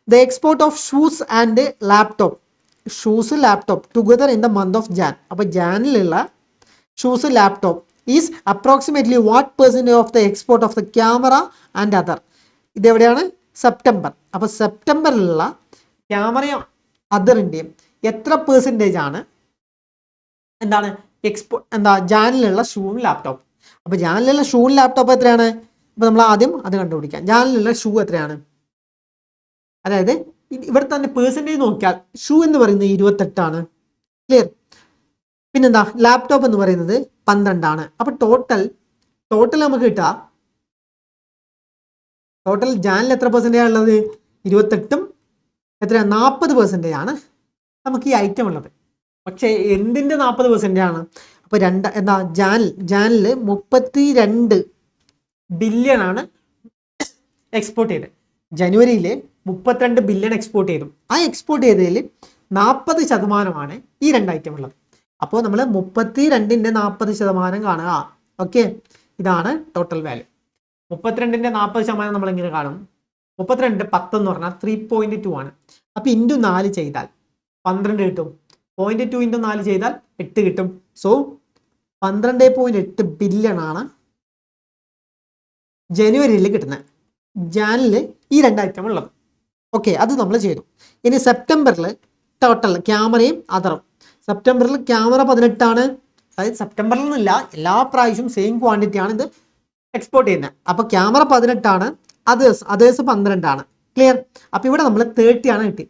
The export of shoes and laptop together in the month of Jan. അപ്പോൾ ജാനിലുള്ള shoes laptop is approximately what percentage of the export of the camera and other. ഇതെവിടെയാണ്? സെപ്റ്റംബർ. അപ്പോൾ സെപ്റ്റംബറിലുള്ള ക്യാമറയും അതറിൻ്റെയും എത്ര പെർസെൻറ്റേജ് ആണ് ജാനിലുള്ള ഷൂവും ലാപ്ടോപ്പ്. അപ്പോൾ ജാനിലുള്ള ഷൂവും ലാപ്ടോപ്പ് എത്രയാണ്? അപ്പോൾ നമ്മൾ ആദ്യം അത് കണ്ടുപിടിക്കാം. ജാനിലുള്ള ഷൂ എത്രയാണ്? അതായത് ഇവിടെ തന്നെ പെർസെൻറ്റേജ് നോക്കിയാൽ ഷൂ എന്ന് പറയുന്നത് 28 ആണ്. ക്ലിയർ? പിന്നെന്താ? ലാപ്ടോപ്പ് എന്ന് പറയുന്നത് 12 ആണ്. അപ്പൊ ടോട്ടൽ നമുക്ക് കിട്ടുക ടോട്ടൽ ജാനിൽ എത്ര പെർസെൻറ്റേജ് ഉള്ളത്? 28ഉം എത്ര 40% ആണ് നമുക്ക് ഈ ഐറ്റം ഉള്ളത്. പക്ഷേ എന്തിന്റെ 40% ആണ്? അപ്പൊ ജാനിൽ 32 ബില്യൺ ആണ് എക്സ്പോർട്ട് ചെയ്തത്. ജനുവരിയിൽ 32 ബില്യൺ എക്സ്പോർട്ട് ചെയ്തു. ആ എക്സ്പോർട്ട് ചെയ്തതിൽ 40% ഈ 2 ഐറ്റം ഉള്ളത്. അപ്പോൾ നമ്മൾ 32ന്റെ 40% കാണുക. ഓക്കെ, ഇതാണ് ടോട്ടൽ വാല്യൂ. 32ന്റെ 40% നമ്മൾ എങ്ങനെ കാണും? 32 10 എന്ന് പറഞ്ഞാൽ 3.2 ആണ്. അപ്പൊ ഇൻറ്റു 4 ചെയ്താൽ 12 കിട്ടും. 0.2 ഇൻറ്റു 4 ചെയ്താൽ 8 കിട്ടും. സോ 12.8 ബില്യൺ ആണ് ജനുവരിയിൽ കിട്ടുന്നത്. ജാനിൽ ഈ 2 ഐറ്റം ഉള്ളത്. ഓക്കെ, അത് നമ്മൾ ചെയ്തു. ഇനി സെപ്റ്റംബറിൽ ടോട്ടൽ ക്യാമറയും അതറും. സെപ്റ്റംബറിൽ ക്യാമറ 18 ആണ്. അതായത് സെപ്റ്റംബറിൽ നിന്നില്ല, എല്ലാ പ്രാവശ്യവും സെയിം ക്വാണ്ടിറ്റി ആണ് ഇത് എക്സ്പോർട്ട് ചെയ്യുന്നത്. അപ്പൊ ക്യാമറ 18 ആണ്, അതേഴ്സ് 12 ആണ്. ക്ലിയർ? അപ്പൊ ഇവിടെ നമ്മൾ 30 ആണ് കിട്ടി,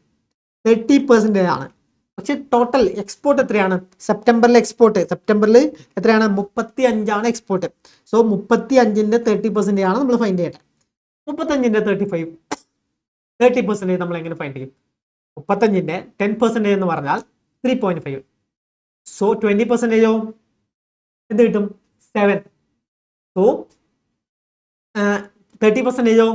30% ആണ്. പക്ഷെ ടോട്ടൽ എക്സ്പോർട്ട് എത്രയാണ്? സെപ്റ്റംബറിൽ എത്രയാണ്? 35 ആണ് എക്സ്പോർട്ട്. സോ 35ന്റെ 30% ആണ് നമ്മൾ ഫൈൻഡ് ചെയ്യേണ്ടത്. 35ന്റെ 30% നമ്മൾ എങ്ങനെ ഫൈൻഡ് ചെയ്യും? 35ന്റെ 10% എന്ന് പറഞ്ഞാൽ 3.5. സോ 20%ഓ എന്ത് കിട്ടും? 7. സോ 30%ഓ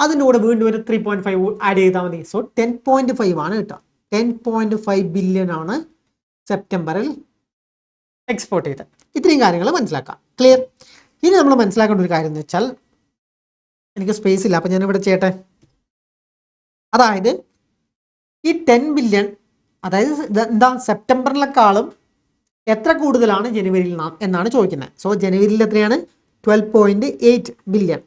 അതിൻ്റെ കൂടെ വീണ്ടും ഒരു 3.5 ആഡ് ചെയ്താൽ മതി. സോ 10.5 ആണ് കിട്ടുക. 10.5 ബില്യൺ ആണ് സെപ്റ്റംബറിൽ എക്സ്പോർട്ട് ചെയ്തത്. ഇത്രയും കാര്യങ്ങൾ മനസ്സിലാക്കാം. ക്ലിയർ? ഇനി നമ്മൾ മനസ്സിലാക്കേണ്ട ഒരു കാര്യം എന്ന് വെച്ചാൽ, എനിക്ക് സ്പേസ് ഇല്ല, അപ്പൊ ഞാനിവിടെ ചെയ്യട്ടെ. അതായത് ഈ 10 ബില്യൺ, അതായത് എന്താ, സെപ്റ്റംബറിലെക്കാളും എത്ര കൂടുതലാണ് ജനുവരിയിൽ എന്നാണ് ചോദിക്കുന്നത്. സോ ജനുവരിയിൽ എത്രയാണ്? 12.8 ബില്യൺ.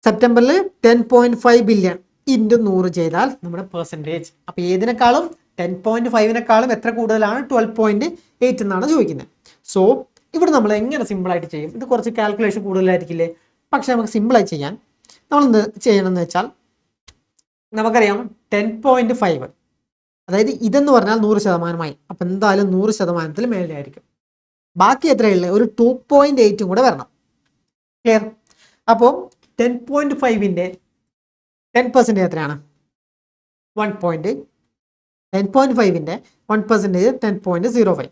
സെപ്റ്റംബറിൽ 10.5 ബില്യൺ ഇൻറ്റു 100 ചെയ്താൽ നമ്മുടെ പെർസെൻറ്റേജ്. അപ്പോൾ ഏതിനേക്കാളും 10.5നേക്കാളും എത്ര കൂടുതലാണ്? 12.8 എന്നാണ് ചോദിക്കുന്നത്. സോ ഇവിടെ നമ്മൾ എങ്ങനെ സിമ്പിളായിട്ട് ചെയ്യും? ഇത് കുറച്ച് കാൽക്കുലേഷൻ കൂടുതലായിരിക്കില്ലേ? പക്ഷെ നമുക്ക് സിമ്പിളായി ചെയ്യാൻ നമ്മൾ എന്ത് ചെയ്യണമെന്ന് വെച്ചാൽ, നമുക്കറിയാം 10.5, അതായത് ഇതെന്ന് പറഞ്ഞാൽ 100%മായി. അപ്പം എന്തായാലും 100% മേലെ ആയിരിക്കും. ബാക്കി എത്രയുള്ളത്? ഒരു 2.8 കൂടെ വരണം. ക്ലിയർ? അപ്പോൾ 10.5ന്റെ 10% എത്രയാണ്? 1. 10.5ന്റെ 1% 10.05.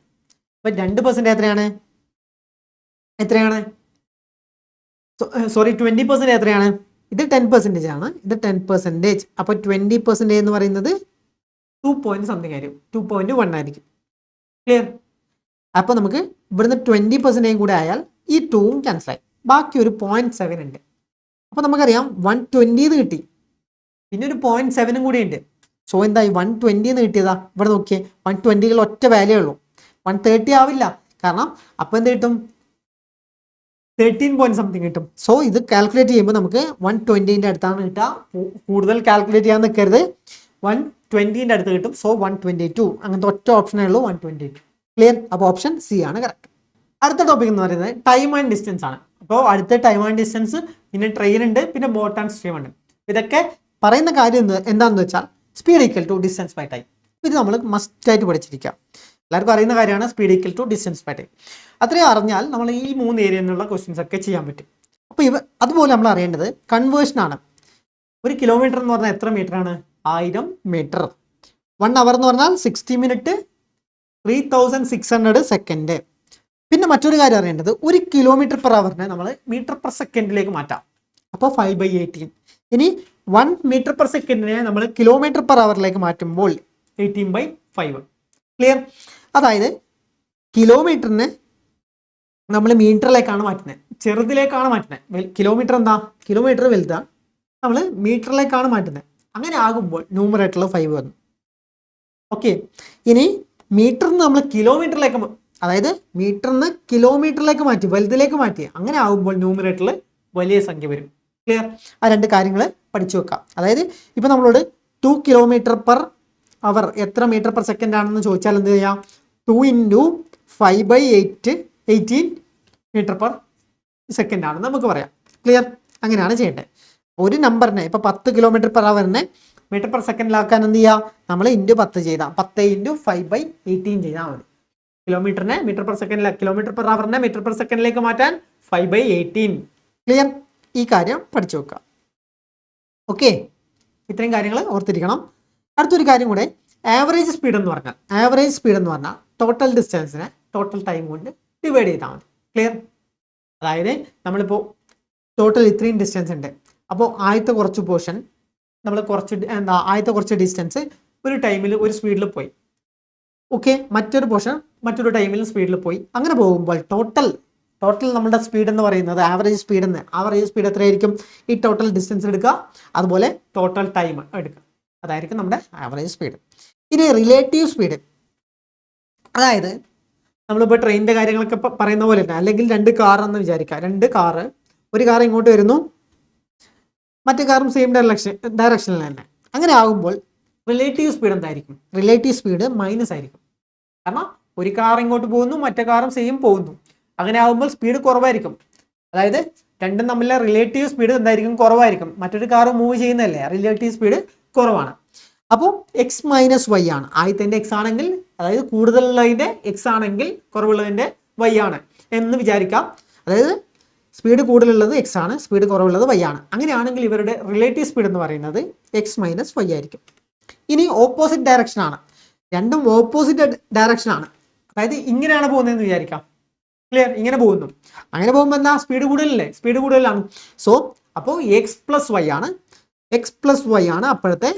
അപ്പൊ 2% എത്രയാണ്? സോറി, 20% എത്രയാണ്? ഇത് 10% ആണ്, ഇത് 10%. അപ്പൊ 20% എന്ന് പറയുന്നത് 2 something ആയിരിക്കും, 2.1 ആയിരിക്കും. ക്ലിയർ? അപ്പൊ നമുക്ക് ഇവിടുന്ന് 20% കൂടെ ആയാൽ ഈ 2ഉം ക്യാൻസൽ ആയി. ബാക്കി ഒരു 0.7 ഉണ്ട്. അപ്പൊ നമുക്കറിയാം 120 കിട്ടി, പിന്നെ ഒരു 0.7 കൂടി ഉണ്ട്. സോ എന്തായി? 120 കിട്ടിയതാ. ഇവിടെ നോക്കിയേ, 120 ഒറ്റ വാല്യൂ ഉള്ളൂ, 130 ആവില്ല. കാരണം അപ്പൊ എന്ത് കിട്ടും? 13 point something കിട്ടും. സോ ഇത് കാൽക്കുലേറ്റ് ചെയ്യുമ്പോൾ നമുക്ക് 120ന്റെ അടുത്താണ് കിട്ടുക. കൂടുതൽ കാൽക്കുലേറ്റ് ചെയ്യാൻ നിൽക്കരുത്, 120ന്റെ അടുത്ത് കിട്ടും. സോ 122. അങ്ങനത്തെ ഒറ്റ ഓപ്ഷനേ ഉള്ളൂ, 122. ക്ലിയർ? അപ്പോൾ ഓപ്ഷൻ സി ആണ് കറക്റ്റ്. അടുത്ത ടോപ്പിക് എന്ന് പറയുന്നത് ടൈം ആൻഡ് ഡിസ്റ്റൻസ് ആണ്. അപ്പോൾ അടുത്ത ടൈം ആൻഡ് ഡിസ്റ്റൻസ്, പിന്നെ ട്രെയിൻ ഉണ്ട്, പിന്നെ ബോട്ട് ആൻഡ് സ്ട്രീം ഉണ്ട്. ഇതൊക്കെ പറയുന്ന കാര്യം എന്താണെന്ന് വെച്ചാൽ speed equal to distance by time. ഇത് നമ്മൾ മസ്റ്റ് ആയിട്ട് പഠിച്ചിരിക്കാം. എല്ലാവർക്കും അറിയുന്ന കാര്യമാണ് speed equal to distance by time. അത്രയും അറിഞ്ഞാൽ നമ്മൾ ഈ 3 ഏരിയയിൽ നിന്നുള്ള ക്വസ്റ്റ്യൻസ് ഒക്കെ ചെയ്യാൻ പറ്റും. അപ്പോൾ അതുപോലെ നമ്മൾ അറിയേണ്ടത് കൺവേർഷൻ ആണ്. 1 കിലോമീറ്റർ എന്ന് പറഞ്ഞാൽ എത്ര മീറ്റർ ആണ്? 1000 മീറ്റർ. 1 അവർ എന്ന് പറഞ്ഞാൽ 60 മിനിറ്റ്, 3600 സെക്കൻഡ്. പിന്നെ മറ്റൊരു കാര്യം അറിയേണ്ടത്, 1 കിലോമീറ്റർ പെർ അവറിനെ നമ്മൾ മീറ്റർ പെർ സെക്കൻഡിലേക്ക് മാറ്റാം. അപ്പോൾ 5/18. ഇനി 1 മീറ്റർ പെർ സെക്കൻഡിനെ നമ്മൾ കിലോമീറ്റർ പെർ അവറിലേക്ക് മാറ്റുമ്പോൾ 18/5. ക്ലിയർ? അതായത് കിലോമീറ്ററിനെ നമ്മൾ മീറ്ററിലേക്കാണ് മാറ്റുന്നത്, ചെറുതിലേക്കാണ് മാറ്റുന്നത്. കിലോമീറ്റർ എന്താ? കിലോമീറ്റർ വലുതാണ്, നമ്മൾ മീറ്ററിലേക്കാണ് മാറ്റുന്നത്. അങ്ങനെ ആകുമ്പോൾ ന്യൂമറേറ്ററിൽ 5 വന്നു. ഓക്കെ, ഇനി മീറ്ററിന് നമ്മൾ കിലോമീറ്ററിലേക്ക്, അതായത് മീറ്ററിന് കിലോമീറ്ററിലേക്ക് മാറ്റി, വലുതിലേക്ക് മാറ്റി. അങ്ങനെ ആകുമ്പോൾ ന്യൂമറേറ്ററിൽ വലിയ സംഖ്യ വരും. ക്ലിയർ? ആ 2 കാര്യങ്ങൾ പഠിച്ചു വെക്കാം. അതായത് ഇപ്പൊ നമ്മളോട് 2 കിലോമീറ്റർ പെർ അവർ എത്ര മീറ്റർ പെർ സെക്കൻഡ് ആണെന്ന് ചോദിച്ചാൽ എന്ത് ചെയ്യാം? 2 × 5/8 18 മീറ്റർ പെർ സെക്കൻഡ് ആണെന്ന് നമുക്ക് പറയാം. ക്ലിയർ? അങ്ങനെയാണ് ചെയ്യേണ്ടത്. ഒരു നമ്പറിനെ, ഇപ്പൊ 10 കിലോമീറ്റർ പെർ അവറിനെ മീറ്റർ പെർ സെക്കൻഡിലാക്കാൻ എന്ത് ചെയ്യാം? നമ്മൾ × 10 ചെയ്താൽ 10 × 5/18 ചെയ്താൽ മതി. കിലോമീറ്ററിനെ മീറ്റർ പെർ സെക്കൻഡിലെ, കിലോമീറ്റർ പെർ അവറിനെ മീറ്റർ പെർ സെക്കൻഡിലേക്ക് മാറ്റാൻ 5/18. ക്ലിയർ? ഈ കാര്യം പഠിച്ചു വെക്കുക. ഓക്കെ, ഇത്രയും കാര്യങ്ങൾ ഓർത്തിരിക്കണം. അടുത്തൊരു കാര്യം കൂടെ, ആവറേജ് സ്പീഡ് എന്ന് പറഞ്ഞാൽ ടോട്ടൽ ഡിസ്റ്റൻസിനെ ടോട്ടൽ ടൈം കൊണ്ട് ഡിവൈഡ് ചെയ്താൽ മതി. ക്ലിയർ? അതായത് നമ്മളിപ്പോൾ ടോട്ടൽ ഇത്രയും ഡിസ്റ്റൻസ് ഉണ്ട്. അപ്പോൾ ആദ്യത്തെ കുറച്ച് പോർഷൻ നമ്മൾ ആദ്യത്തെ കുറച്ച് ഡിസ്റ്റൻസ് ഒരു ടൈമിൽ ഒരു സ്പീഡിൽ പോയി. ഓക്കെ, മറ്റൊരു പോർഷൻ മറ്റൊരു ടൈമിൽ സ്പീഡിൽ പോയി. അങ്ങനെ പോകുമ്പോൾ ടോട്ടൽ ടോട്ടൽ നമ്മുടെ സ്പീഡ് എന്ന് പറയുന്നത് ആവറേജ് സ്പീഡ് എത്രയായിരിക്കും? ഈ ടോട്ടൽ ഡിസ്റ്റൻസ് എടുക്കുക, അതുപോലെ ടോട്ടൽ ടൈം എടുക്കുക, അതായിരിക്കും നമ്മുടെ ആവറേജ് സ്പീഡ്. ഇനി റിലേറ്റീവ് സ്പീഡ്, അതായത് നമ്മളിപ്പോൾ ട്രെയിനിൻ്റെ കാര്യങ്ങളൊക്കെ പറയുന്ന പോലെ തന്നെ, അല്ലെങ്കിൽ രണ്ട് കാർ എന്ന് വിചാരിക്കുക. ഒരു കാർ ഇങ്ങോട്ട് വരുന്നു, മറ്റേ കാറും സെയിം ഡയറക്ഷനിൽ തന്നെ. അങ്ങനെ ആകുമ്പോൾ റിലേറ്റീവ് സ്പീഡ് എന്തായിരിക്കും? റിലേറ്റീവ് സ്പീഡ് മൈനസ് ആയിരിക്കും. കാരണം ഒരു കാർ ഇങ്ങോട്ട് പോകുന്നു, മറ്റേ കാറും സെയിം പോകുന്നു. അങ്ങനെ ആകുമ്പോൾ സ്പീഡ് കുറവായിരിക്കും. അതായത് രണ്ടും തമ്മിലെ റിലേറ്റീവ് സ്പീഡ് എന്തായിരിക്കും? കുറവായിരിക്കും. മറ്റൊരു കാർ മൂവ് ചെയ്യുന്നതല്ലേ, റിലേറ്റീവ് സ്പീഡ് കുറവാണ്. അപ്പോൾ എക്സ് മൈനസ് വൈ ആണ്. ആദ്യത്തെ എക്സ് ആണെങ്കിൽ, അതായത് കൂടുതലുള്ളതിൻ്റെ എക്സ് ആണെങ്കിൽ കുറവുള്ളതിൻ്റെ വൈ ആണ് എന്ന് വിചാരിക്കാം. അതായത് സ്പീഡ് കൂടുതലുള്ളത് എക്സ് ആണ്, സ്പീഡ് കുറവുള്ളത് വൈ ആണ്. അങ്ങനെയാണെങ്കിൽ ഇവരുടെ റിലേറ്റീവ് സ്പീഡ് എന്ന് പറയുന്നത് എക്സ് മൈനസ് വൈ ആയിരിക്കും. ഇനി ഓപ്പോസിറ്റ് ഡയറക്ഷൻ ആണ്, രണ്ടും ഓപ്പോസിറ്റ് ഡയറക്ഷൻ ആണ്. അതായത് ഇങ്ങനെയാണ് പോകുന്നതെന്ന് വിചാരിക്കാം. ക്ലിയർ? ഇങ്ങനെ പോകുന്നു. അങ്ങനെ പോകുമ്പോൾ എന്താ? സ്പീഡ് കൂടുതലല്ലേ? സ്പീഡ് കൂടുതലാണ്. സോ അപ്പോൾ എക്സ് പ്ലസ് വൈ ആണ് അപ്പോഴത്തെ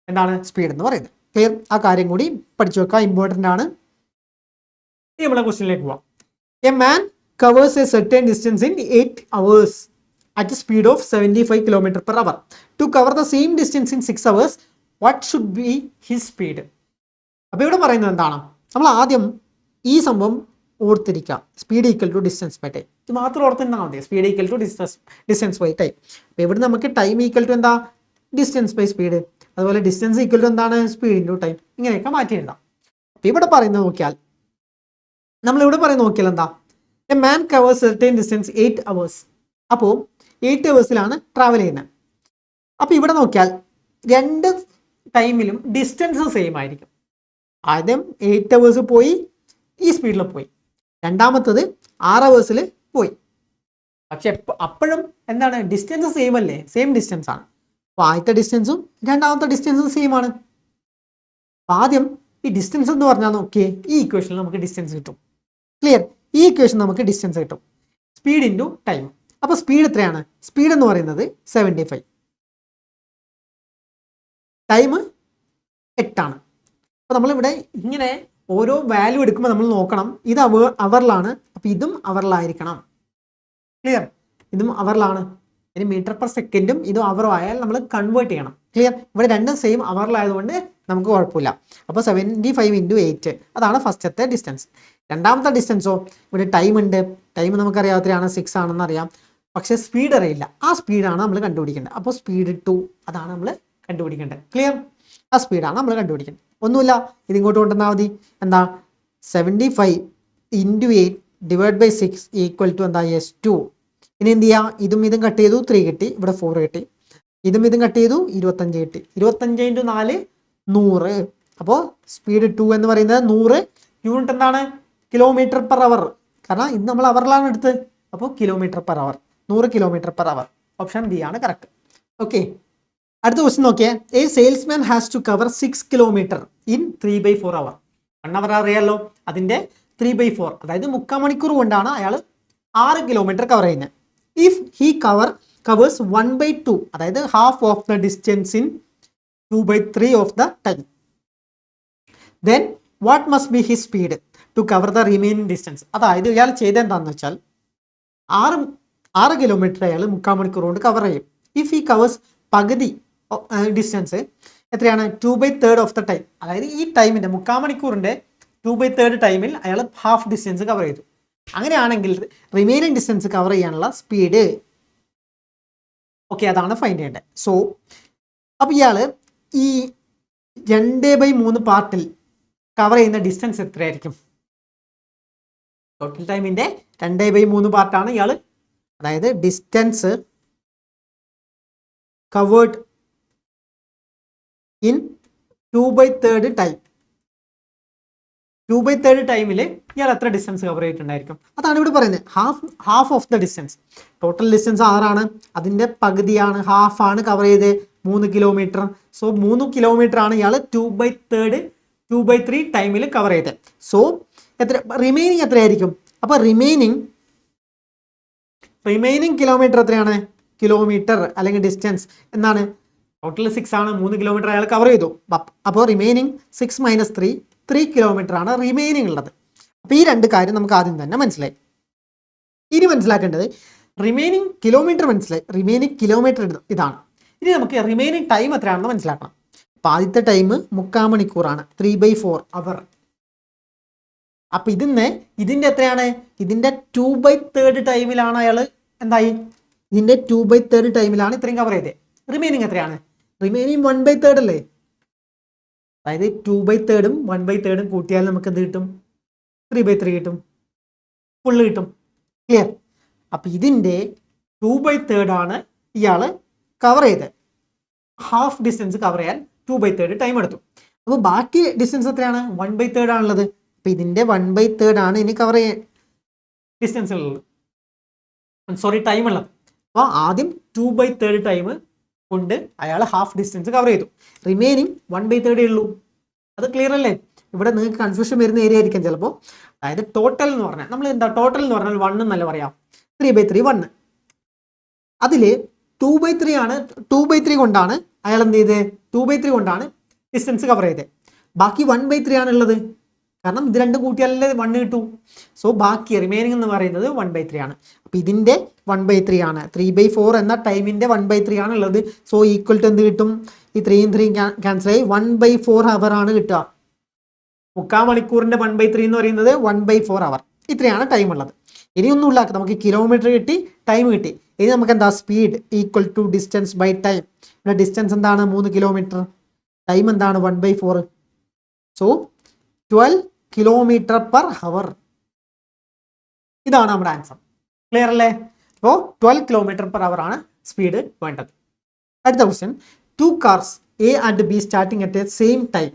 എന്താണ് സ്പീഡ് എന്ന് പറയുന്നത്. ക്ലിയർ? ആ കാര്യം കൂടി പഠിച്ചു വെക്കുക, ഇമ്പോർട്ടൻ്റ് ആണ്. ഇനി നമ്മളെ ക്വസ്റ്റ്യനിലേക്ക് പോവാം. A man covers a certain distance in 8 hours at a speed of 75 km/h. To cover the same distance in 6 hours, what should be his speed? അപ്പോൾ ഇവിടെ പറയുന്നത് എന്താണ്? നമ്മൾ ആദ്യം ഈ സംഭവം ഓർത്തിരിക്കുക. Speed equal to distance by time. ഇത് മാത്രം ഓർത്തിരുന്നാൽ മതി. Speed equal to distance by time. അപ്പോൾ ഇവിടെ നമുക്ക് ടൈം ഈക്വൽ ടു എന്താ? Distance by speed. അതുപോലെ ഡിസ്റ്റൻസ് ഈക്വൽ ടു എന്താണ്? Speed into time. ഇങ്ങനെയൊക്കെ മാറ്റി എഴുതാം. അപ്പോൾ ഇവിടെ പറയുന്നത് നോക്കിയാൽ എന്താ? A man covers certain distance 8 hours. അപ്പോൾ 8 hours ട്രാവൽ ചെയ്യുന്നത്. അപ്പോൾ ഇവിടെ നോക്കിയാൽ രണ്ട് ടൈമിലും ഡിസ്റ്റൻസ് സെയിം ആയിരിക്കും. ആദ്യം 8 hours പോയി, ഈ സ്പീഡിൽ പോയി. രണ്ടാമത്തത് 6 hours പോയി. പക്ഷെ അപ്പോഴും എന്താണ്? ഡിസ്റ്റൻസ് സെയിം അല്ലേ? സെയിം ഡിസ്റ്റൻസ് ആണ്. അപ്പോൾ ആദ്യത്തെ ഡിസ്റ്റൻസും രണ്ടാമത്തെ ഡിസ്റ്റൻസും സെയിം ആണ്. അപ്പോൾ ആദ്യം ഈ ഡിസ്റ്റൻസ് എന്ന് പറഞ്ഞാൽ നോക്കിയേ, ഈ ഇക്വേഷനിൽ നമുക്ക് ഡിസ്റ്റൻസ് കിട്ടും. ക്ലിയർ? ഈ ഇക്വേഷൻ നമുക്ക് ഡിസ്റ്റൻസ് കിട്ടും, സ്പീഡ് ഇൻറ്റു ടൈം. അപ്പോൾ സ്പീഡ് എത്രയാണ്? സ്പീഡ് എന്ന് പറയുന്നത് 75, ടൈം 8 ആണ്. അപ്പോൾ നമ്മളിവിടെ ഇങ്ങനെ ഓരോ വാല്യൂ എടുക്കുമ്പോൾ നമ്മൾ നോക്കണം, ഇത് അവറിലാണ്, അപ്പോൾ ഇതും അവറിലായിരിക്കണം. ക്ലിയർ? ഇതും അവറിലാണ്. ഇനി മീറ്റർ പെർ സെക്കൻഡും ഇതും അവറും ആയാൽ നമ്മൾ കൺവേർട്ട് ചെയ്യണം. ക്ലിയർ? ഇവിടെ രണ്ടും സെയിം അവറിലായതുകൊണ്ട് നമുക്ക് കുഴപ്പമില്ല. അപ്പോൾ 75 × 8 അതാണ് ഫസ്റ്റത്തെ ഡിസ്റ്റൻസ്. രണ്ടാമത്തെ ഡിസ്റ്റൻസോ, ഇവിടെ ടൈം ഉണ്ട്. ടൈം നമുക്കറിയാവുന്നതാണ്, 6 ആണെന്ന് അറിയാം. പക്ഷേ സ്പീഡ് അറിയില്ല. ആ സ്പീഡാണ് നമ്മൾ കണ്ടുപിടിക്കേണ്ടത്. അപ്പോൾ സ്പീഡ് 2 അതാണ് നമ്മൾ കണ്ടുപിടിക്കേണ്ടത്. ക്ലിയർ? ആ സ്പീഡാണ് നമ്മൾ കണ്ടുപിടിക്കേണ്ടത്. ഒന്നുമില്ല, ഇതിങ്ങോട്ട് കൊണ്ടുവന്നാൽ മതി. എന്താ? 75 × 8 / 6 = എന്താ? S2. ഇനി എന്ത് ചെയ്യാം? ഇതും കട്ട് ചെയ്തു, 3 കിട്ടി. ഇവിടെ 4 കിട്ടി. ഇതും കട്ട് ചെയ്തു, 25 കിട്ടി. 25 × 4 100. അപ്പോൾ സ്പീഡ് 2 എന്ന് പറയുന്നത് 100. യൂണിറ്റ് എന്താണ്? km/h. കാരണം ഇത് നമ്മൾ അവറിലാണ് എടുത്തത്. അപ്പോൾ km/h, 100 km/h. ഓപ്ഷൻ ബി ആണ് കറക്റ്റ്. ഓക്കെ, അടുത്ത ക്വസ്റ്റ്യൻ നോക്കിയേ. A salesman has to cover 6 km in 3/4 hour. 1 hour അറിയാലോ, അതിൻ്റെ 3/4, അതായത് 3/4 മണിക്കൂർ കൊണ്ടാണ് അയാൾ 6 കിലോമീറ്റർ കവർ ചെയ്യുന്നത്. ഇഫ് ഹി covers 1/2, അതായത് half of the distance in 2/3 of the time, then what must be his speed to cover the remaining distance? അതായത് ഇയാൾ ചെയ്തെന്താണെന്ന് വെച്ചാൽ 6 കിലോമീറ്റർ അയാൾ 3/4 മണിക്കൂർ കൊണ്ട് കവർ ചെയ്യും. ഇഫ് ഹി കവേഴ്സ് പകുതി ഡിസ്റ്റൻസ് എത്രയാണ്? 2/3 ഓഫ് ദ ടൈം, അതായത് ഈ ടൈമിൻ്റെ 3/4 മണിക്കൂറിൻ്റെ 2/3 ടൈമിൽ അയാൾ ഹാഫ് ഡിസ്റ്റൻസ് കവർ ചെയ്തു. അങ്ങനെയാണെങ്കിൽ റിമൈനിങ് ഡിസ്റ്റൻസ് കവർ ചെയ്യാനുള്ള സ്പീഡ്, ഓക്കെ, അതാണ് ഫൈൻഡ് ചെയ്യേണ്ടത്. സോ അപ്പോൾ ഇയാൾ ഈ 2/3 പാർട്ടിൽ കവർ ചെയ്യുന്ന ഡിസ്റ്റൻസ് എത്രയായിരിക്കും? ടോട്ടൽ ടൈമിൻ്റെ 2/3 പാർട്ടാണ് ഇയാൾ, അതായത് ഡിസ്റ്റൻസ് കവേർഡ് ഇൻ 2/3 ടൈം. 2/3 ടൈമിൽ ഇയാൾ എത്ര ഡിസ്റ്റൻസ് കവർ ചെയ്തിട്ടുണ്ടായിരിക്കും? അതാണ് ഇവിടെ പറയുന്നത്. Half of the distance. Total distance 6 ആണ്, അതിൻ്റെ പകുതിയാണ്, ഹാഫ് ആണ് കവർ ചെയ്ത് 3 കിലോമീറ്റർ. സോ 3 കിലോമീറ്റർ ആണ് ഇയാൾ 2/3 ടൈമിൽ കവർ ചെയ്തത്. സോ റിമൈനിങ് എത്രയായിരിക്കും? അപ്പോൾ റിമൈനിങ് കിലോമീറ്റർ എത്രയാണ്? കിലോമീറ്റർ അല്ലെങ്കിൽ ഡിസ്റ്റൻസ് എന്നാണ്. ടോട്ടൽ 6 ആണ്, 3 കിലോമീറ്റർ അയാൾ കവർ ചെയ്തു. അപ്പോൾ റിമൈനിങ് 6 - 3 കിലോമീറ്റർ ആണ് റിമൈനിങ് ഉള്ളത്. അപ്പോൾ ഈ രണ്ട് കാര്യം നമുക്ക് ആദ്യം തന്നെ മനസ്സിലായി. ഇനി മനസ്സിലാക്കേണ്ടത് റിമൈനിങ് കിലോമീറ്റർ മനസ്സിലായി. റിമൈനിങ് കിലോമീറ്റർ ഇതാണ്. ഇനി നമുക്ക് റിമൈനിങ് ടൈം എത്രയാണെന്ന് മനസ്സിലാക്കണം. അപ്പം ആദ്യത്തെ ടൈം 3/4 മണിക്കൂറാണ്, 3/4 അവർ. അപ്പം ഇതിൻ്റെ എത്രയാണ്? ഇതിൻ്റെ 2/3 ടൈമിലാണ് അയാൾ എന്തായി? ഇതിൻ്റെ 2/3 ടൈമിലാണ് ഇത്രയും കവർ ചെയ്തത്. റിമൈനിങ് എത്രയാണ്? റിമൈനിങ് 1/3 അല്ലേ? അതായത് 2/3 1/3 കൂട്ടിയാൽ നമുക്ക് എന്ത് കിട്ടും? 3/3 കിട്ടും, ഫുള്ള് കിട്ടും. ക്ലിയർ? അപ്പം ഇതിൻ്റെ 2/3 ആണ് ഇയാൾ കവർ ചെയ്തത്. ഹാഫ് ഡിസ്റ്റൻസ് കവർ ചെയ്യാൻ 2/3 ടൈം എടുത്തു. അപ്പോൾ ബാക്കി ഡിസ്റ്റൻസ് എത്രയാണ്? 1/3 ആണുള്ളത്. അപ്പം ഇതിൻ്റെ 1/3 ആണ് ഇനി കവർ ചെയ്യാൻ ഡിസ്റ്റൻസ് ഉള്ളത്, ടൈം ഉള്ളത്. അപ്പോൾ ആദ്യം 2/3 ടൈം കൊണ്ട് അയാൾ ഹാഫ് ഡിസ്റ്റൻസ് കവർ ചെയ്തു. റിമൈനിങ് 1/3 ഉള്ളൂ. അത് ക്ലിയർ അല്ലേ? ഇവിടെ നിങ്ങൾക്ക് കൺഫ്യൂഷൻ വരുന്ന ഏരിയ ആയിരിക്കും ചിലപ്പോൾ. അതായത് ടോട്ടൽ എന്ന് പറഞ്ഞാൽ നമ്മൾ എന്താ ടോട്ടൽ എന്ന് പറഞ്ഞാൽ 1 എന്നല്ല പറയാം, 3/3 1. അതിൽ 2/3 ആണ്. 2/3 കൊണ്ടാണ് അയാൾ എന്ത് ചെയ്തത്? 2/3 കൊണ്ടാണ് ഡിസ്റ്റൻസ് കവർ ചെയ്തത്. ബാക്കി 1/3 ആണുള്ളത്. കാരണം ഇത് രണ്ടും കൂട്ടിയാലല്ലേ 1 കിട്ടൂ. സോ ബാക്കി റിമൈനിങ് എന്ന് പറയുന്നത് 1/3 ആണ്. അപ്പം ഇതിൻ്റെ 1/3 ആണ്. 3/4 എന്ന ടൈമിൻ്റെ 1/3 ആണ് ഉള്ളത്. സോ ഈക്വൽ ടു എന്ത് കിട്ടും? ഈ 3 3 ക്യാൻസൽ ആയി 1/4 അവർ ആണ് കിട്ടുക. 3/4 മണിക്കൂറിൻ്റെ 1/3 എന്ന് പറയുന്നത് 1/4 അവർ. ഇത്രയാണ് ടൈം ഉള്ളത്. ഇനി ഒന്നുമില്ല, നമുക്ക് കിലോമീറ്റർ കിട്ടി, ടൈം കിട്ടി. ഇനി നമുക്ക് എന്താ? Speed equal to distance by time. ഇവിടെ ഡിസ്റ്റൻസ് എന്താണ്? 3 കിലോമീറ്റർ. ടൈം എന്താണ്? 1/4. So 12 kilometre per hour. ഇതാണ് നമ്മുടെ ആൻസർ. ക്ലിയർ അല്ലേ? അപ്പോൾ 12 കിലോമീറ്റർ പെർ അവർ ആണ് സ്പീഡ് വേണ്ടത്. അടുത്ത question, 2 cars A and B starting at the same time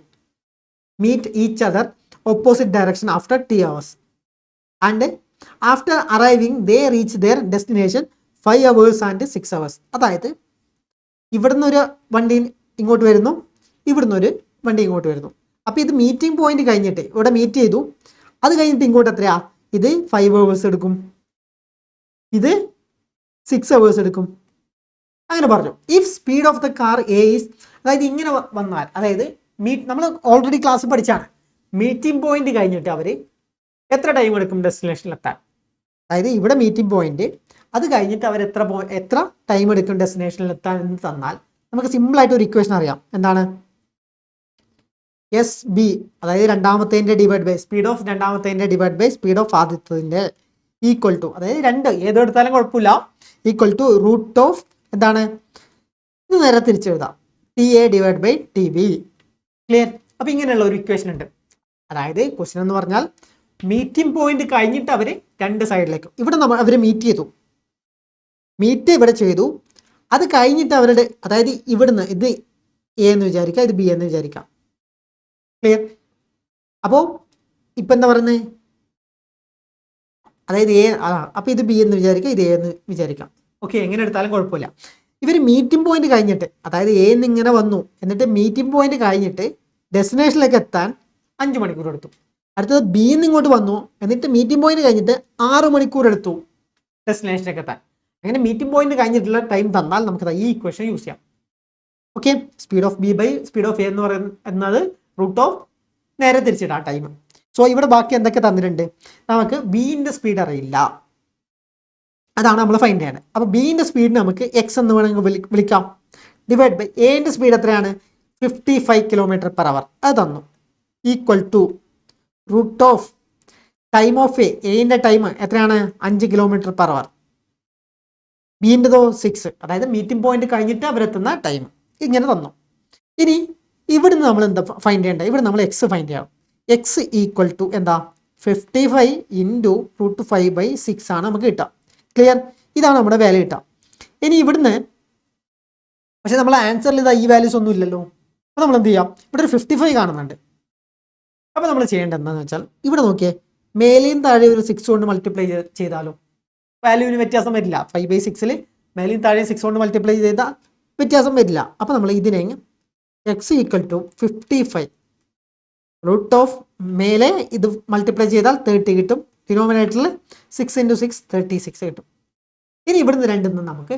meet each other opposite direction after 3 hours and after arriving they reach their destination 5 hours and 6 hours. അതായത് ഇവിടുന്ന് ഒരു വണ്ടി ഇങ്ങോട്ട് വരുന്നു, ഇവിടുന്ന് ഒരു വണ്ടി ഇങ്ങോട്ട് വരുന്നു. അപ്പോൾ ഇത് മീറ്റിംഗ് പോയിന്റ് കഴിഞ്ഞിട്ട് ഇവിടെ മീറ്റ് ചെയ്തു. അത് കഴിഞ്ഞിട്ട് ഇങ്ങോട്ട് എത്രയാ? ഇത് 5 hours എടുക്കും, ഇത് 6 hours എടുക്കും. അങ്ങനെ പറഞ്ഞു. If speed of the car A is, അതായത് ഇങ്ങനെ വന്നാൽ, അതായത് നമ്മൾ ഓൾറെഡി ക്ലാസ് പഠിച്ചാണ്, മീറ്റിംഗ് പോയിന്റ് കഴിഞ്ഞിട്ട് അവർ എത്ര ടൈം എടുക്കും ഡെസ്റ്റിനേഷനിൽ എത്താൻ. അതായത് ഇവിടെ മീറ്റിംഗ് പോയിന്റ്, അത് കഴിഞ്ഞിട്ട് അവർ എത്ര ടൈം എടുക്കും ഡെസ്റ്റിനേഷനിൽ എത്താൻ എന്ന് തന്നാൽ നമുക്ക് സിമ്പിളായിട്ട് ഒരു ഇക്വേഷൻ അറിയാം. എന്താണ്? എസ് ബി, അതായത് രണ്ടാമത്തേൻ്റെ ഡിവൈഡ് ബൈ സ്പീഡ് ഓഫ് രണ്ടാമത്തേൻ്റെ ഡിവൈഡ് ബൈ സ്പീഡ് ഓഫ് ആദ്യത്തതിൻ്റെ ഈക്വൽ ടു, അതായത് രണ്ട് ഏതെടുത്താലും കുഴപ്പമില്ല, ഈക്വൽ ടു റൂട്ട് ഓഫ് എന്താണ്? ഇത് നേരെ തിരിച്ചെഴുതാം, T A divide by T B. Clear? അപ്പം ഇങ്ങനെയുള്ള ഒരു ഇക്വേഷൻ ഉണ്ട്. അതായത് ക്വസ്റ്റ്യൻ എന്ന് പറഞ്ഞാൽ മീറ്റിംഗ് പോയിന്റ് കഴിഞ്ഞിട്ട് അവർ രണ്ട് സൈഡിലേക്കും, ഇവിടെ അവർ മീറ്റ് ചെയ്തു, മീറ്റ് ഇവിടെ ചെയ്തു. അത് കഴിഞ്ഞിട്ട് അവരുടെ, അതായത് ഇവിടുന്ന് ഇത് എ എന്ന് വിചാരിക്കാം, ഇത് ബി എന്ന് വിചാരിക്കാം. ക്ലിയർ? അപ്പോൾ ഇപ്പം എന്താ പറയുന്നത്? അതായത് എ, അപ്പം ഇത് ബി എന്ന് വിചാരിക്കാം, ഇത് എ എന്ന് വിചാരിക്കാം. ഓക്കെ, എങ്ങനെ എടുത്താലും കുഴപ്പമില്ല. ഇവർ മീറ്റിംഗ് പോയിന്റ് കഴിഞ്ഞിട്ട്, അതായത് എ എന്ന് ഇങ്ങനെ വന്നു, എന്നിട്ട് മീറ്റിംഗ് പോയിന്റ് കഴിഞ്ഞിട്ട് ഡെസ്റ്റിനേഷനിലേക്ക് എത്താൻ 5 മണിക്കൂർ എടുത്തു. അടുത്തത് ബി എന്ന് ഇങ്ങോട്ട് വന്നു, എന്നിട്ട് മീറ്റിംഗ് പോയിന്റ് കഴിഞ്ഞിട്ട് 6 മണിക്കൂർ എടുത്തു ഡെസ്റ്റിനേഷനിലേക്ക് എത്താൻ. അങ്ങനെ മീറ്റിംഗ് പോയിന്റ് കഴിഞ്ഞിട്ടുള്ള ടൈം തന്നാൽ നമുക്ക് ഈ ഇക്വേഷൻ യൂസ് ചെയ്യാം. Okay, speed of B by speed of A എന്ന് പറയുന്നത് റൂട്ട് ഓഫ് നേരെ തിരിച്ചിടാം ടൈം. സോ ഇവിടെ ബാക്കി എന്തൊക്കെ തന്നിട്ടുണ്ട്? നമുക്ക് ബിന്റെ സ്പീഡ് അറിയില്ല, അതാണ് നമ്മൾ ഫൈൻഡ് ചെയ്യേണ്ടത്. അപ്പോൾ ബിന്റെ സ്പീഡിന് നമുക്ക് എക്സ് എന്ന് വേണമെങ്കിൽ വിളിക്കാം. ഡിവൈഡ് ബൈ എന്റെ സ്പീഡ് എത്രയാണ്? 55 കിലോമീറ്റർ പെർ അവർ. അത് തന്നു. Equal to root of time of എന്റെ ടൈം എത്രയാണ്? 5 കിലോമീറ്റർ പെർ അവർ. ബിൻ്റെതോ 6, അതായത് മീറ്റിംഗ് പോയിന്റ് കഴിഞ്ഞിട്ട് അവരെത്തുന്ന ടൈം. ഇങ്ങനെ തന്നു. ഇനി ഇവിടുന്ന് നമ്മൾ എന്താ ഫൈൻഡ് ചെയ്യേണ്ടത്? ഇവിടെ നമ്മൾ എക്സ് ഫൈൻഡ് ചെയ്യണം. എക്സ് ഈക്വൽ ടു എന്താ? 55 ഇൻറ്റു റൂട്ട് 5/6 ആണ് നമുക്ക് കിട്ടുക. ക്ലിയർ? ഇതാണ് നമ്മുടെ വാല്യൂ കിട്ടുക. ഇനി ഇവിടുന്ന് പക്ഷെ നമ്മൾ ആൻസറിൽ ഇതാ ഈ വാല്യൂസ് ഒന്നും ഇല്ലല്ലോ. അപ്പോൾ നമ്മൾ എന്ത് ചെയ്യാം? ഇവിടെ ഒരു 55 കാണുന്നുണ്ട്. അപ്പോൾ നമ്മൾ ചെയ്യേണ്ടത് എന്താണെന്ന് വെച്ചാൽ ഇവിടെ നോക്കിയേ, മേലെയും താഴെ ഒരു 6 കൊണ്ട് മൾട്ടിപ്ലൈ ചെയ്താലോ വാല്യൂവിന് വ്യത്യാസം വരില്ല. 5/6 മേലെയും താഴെയും 6 കൊണ്ട് മൾട്ടിപ്ലൈ ചെയ്താൽ വ്യത്യാസം വരില്ല. അപ്പോൾ നമ്മൾ ഇതിനെ X equal to 55 root of മേലെ ഇത് മൾട്ടിപ്ലൈ ചെയ്താൽ 30 കിട്ടും. ഡിനോമിനേറ്ററിൽ 6 × 6 36 കിട്ടും. ഇനി ഇവിടുന്ന് രണ്ടിൽ നിന്ന് നമുക്ക്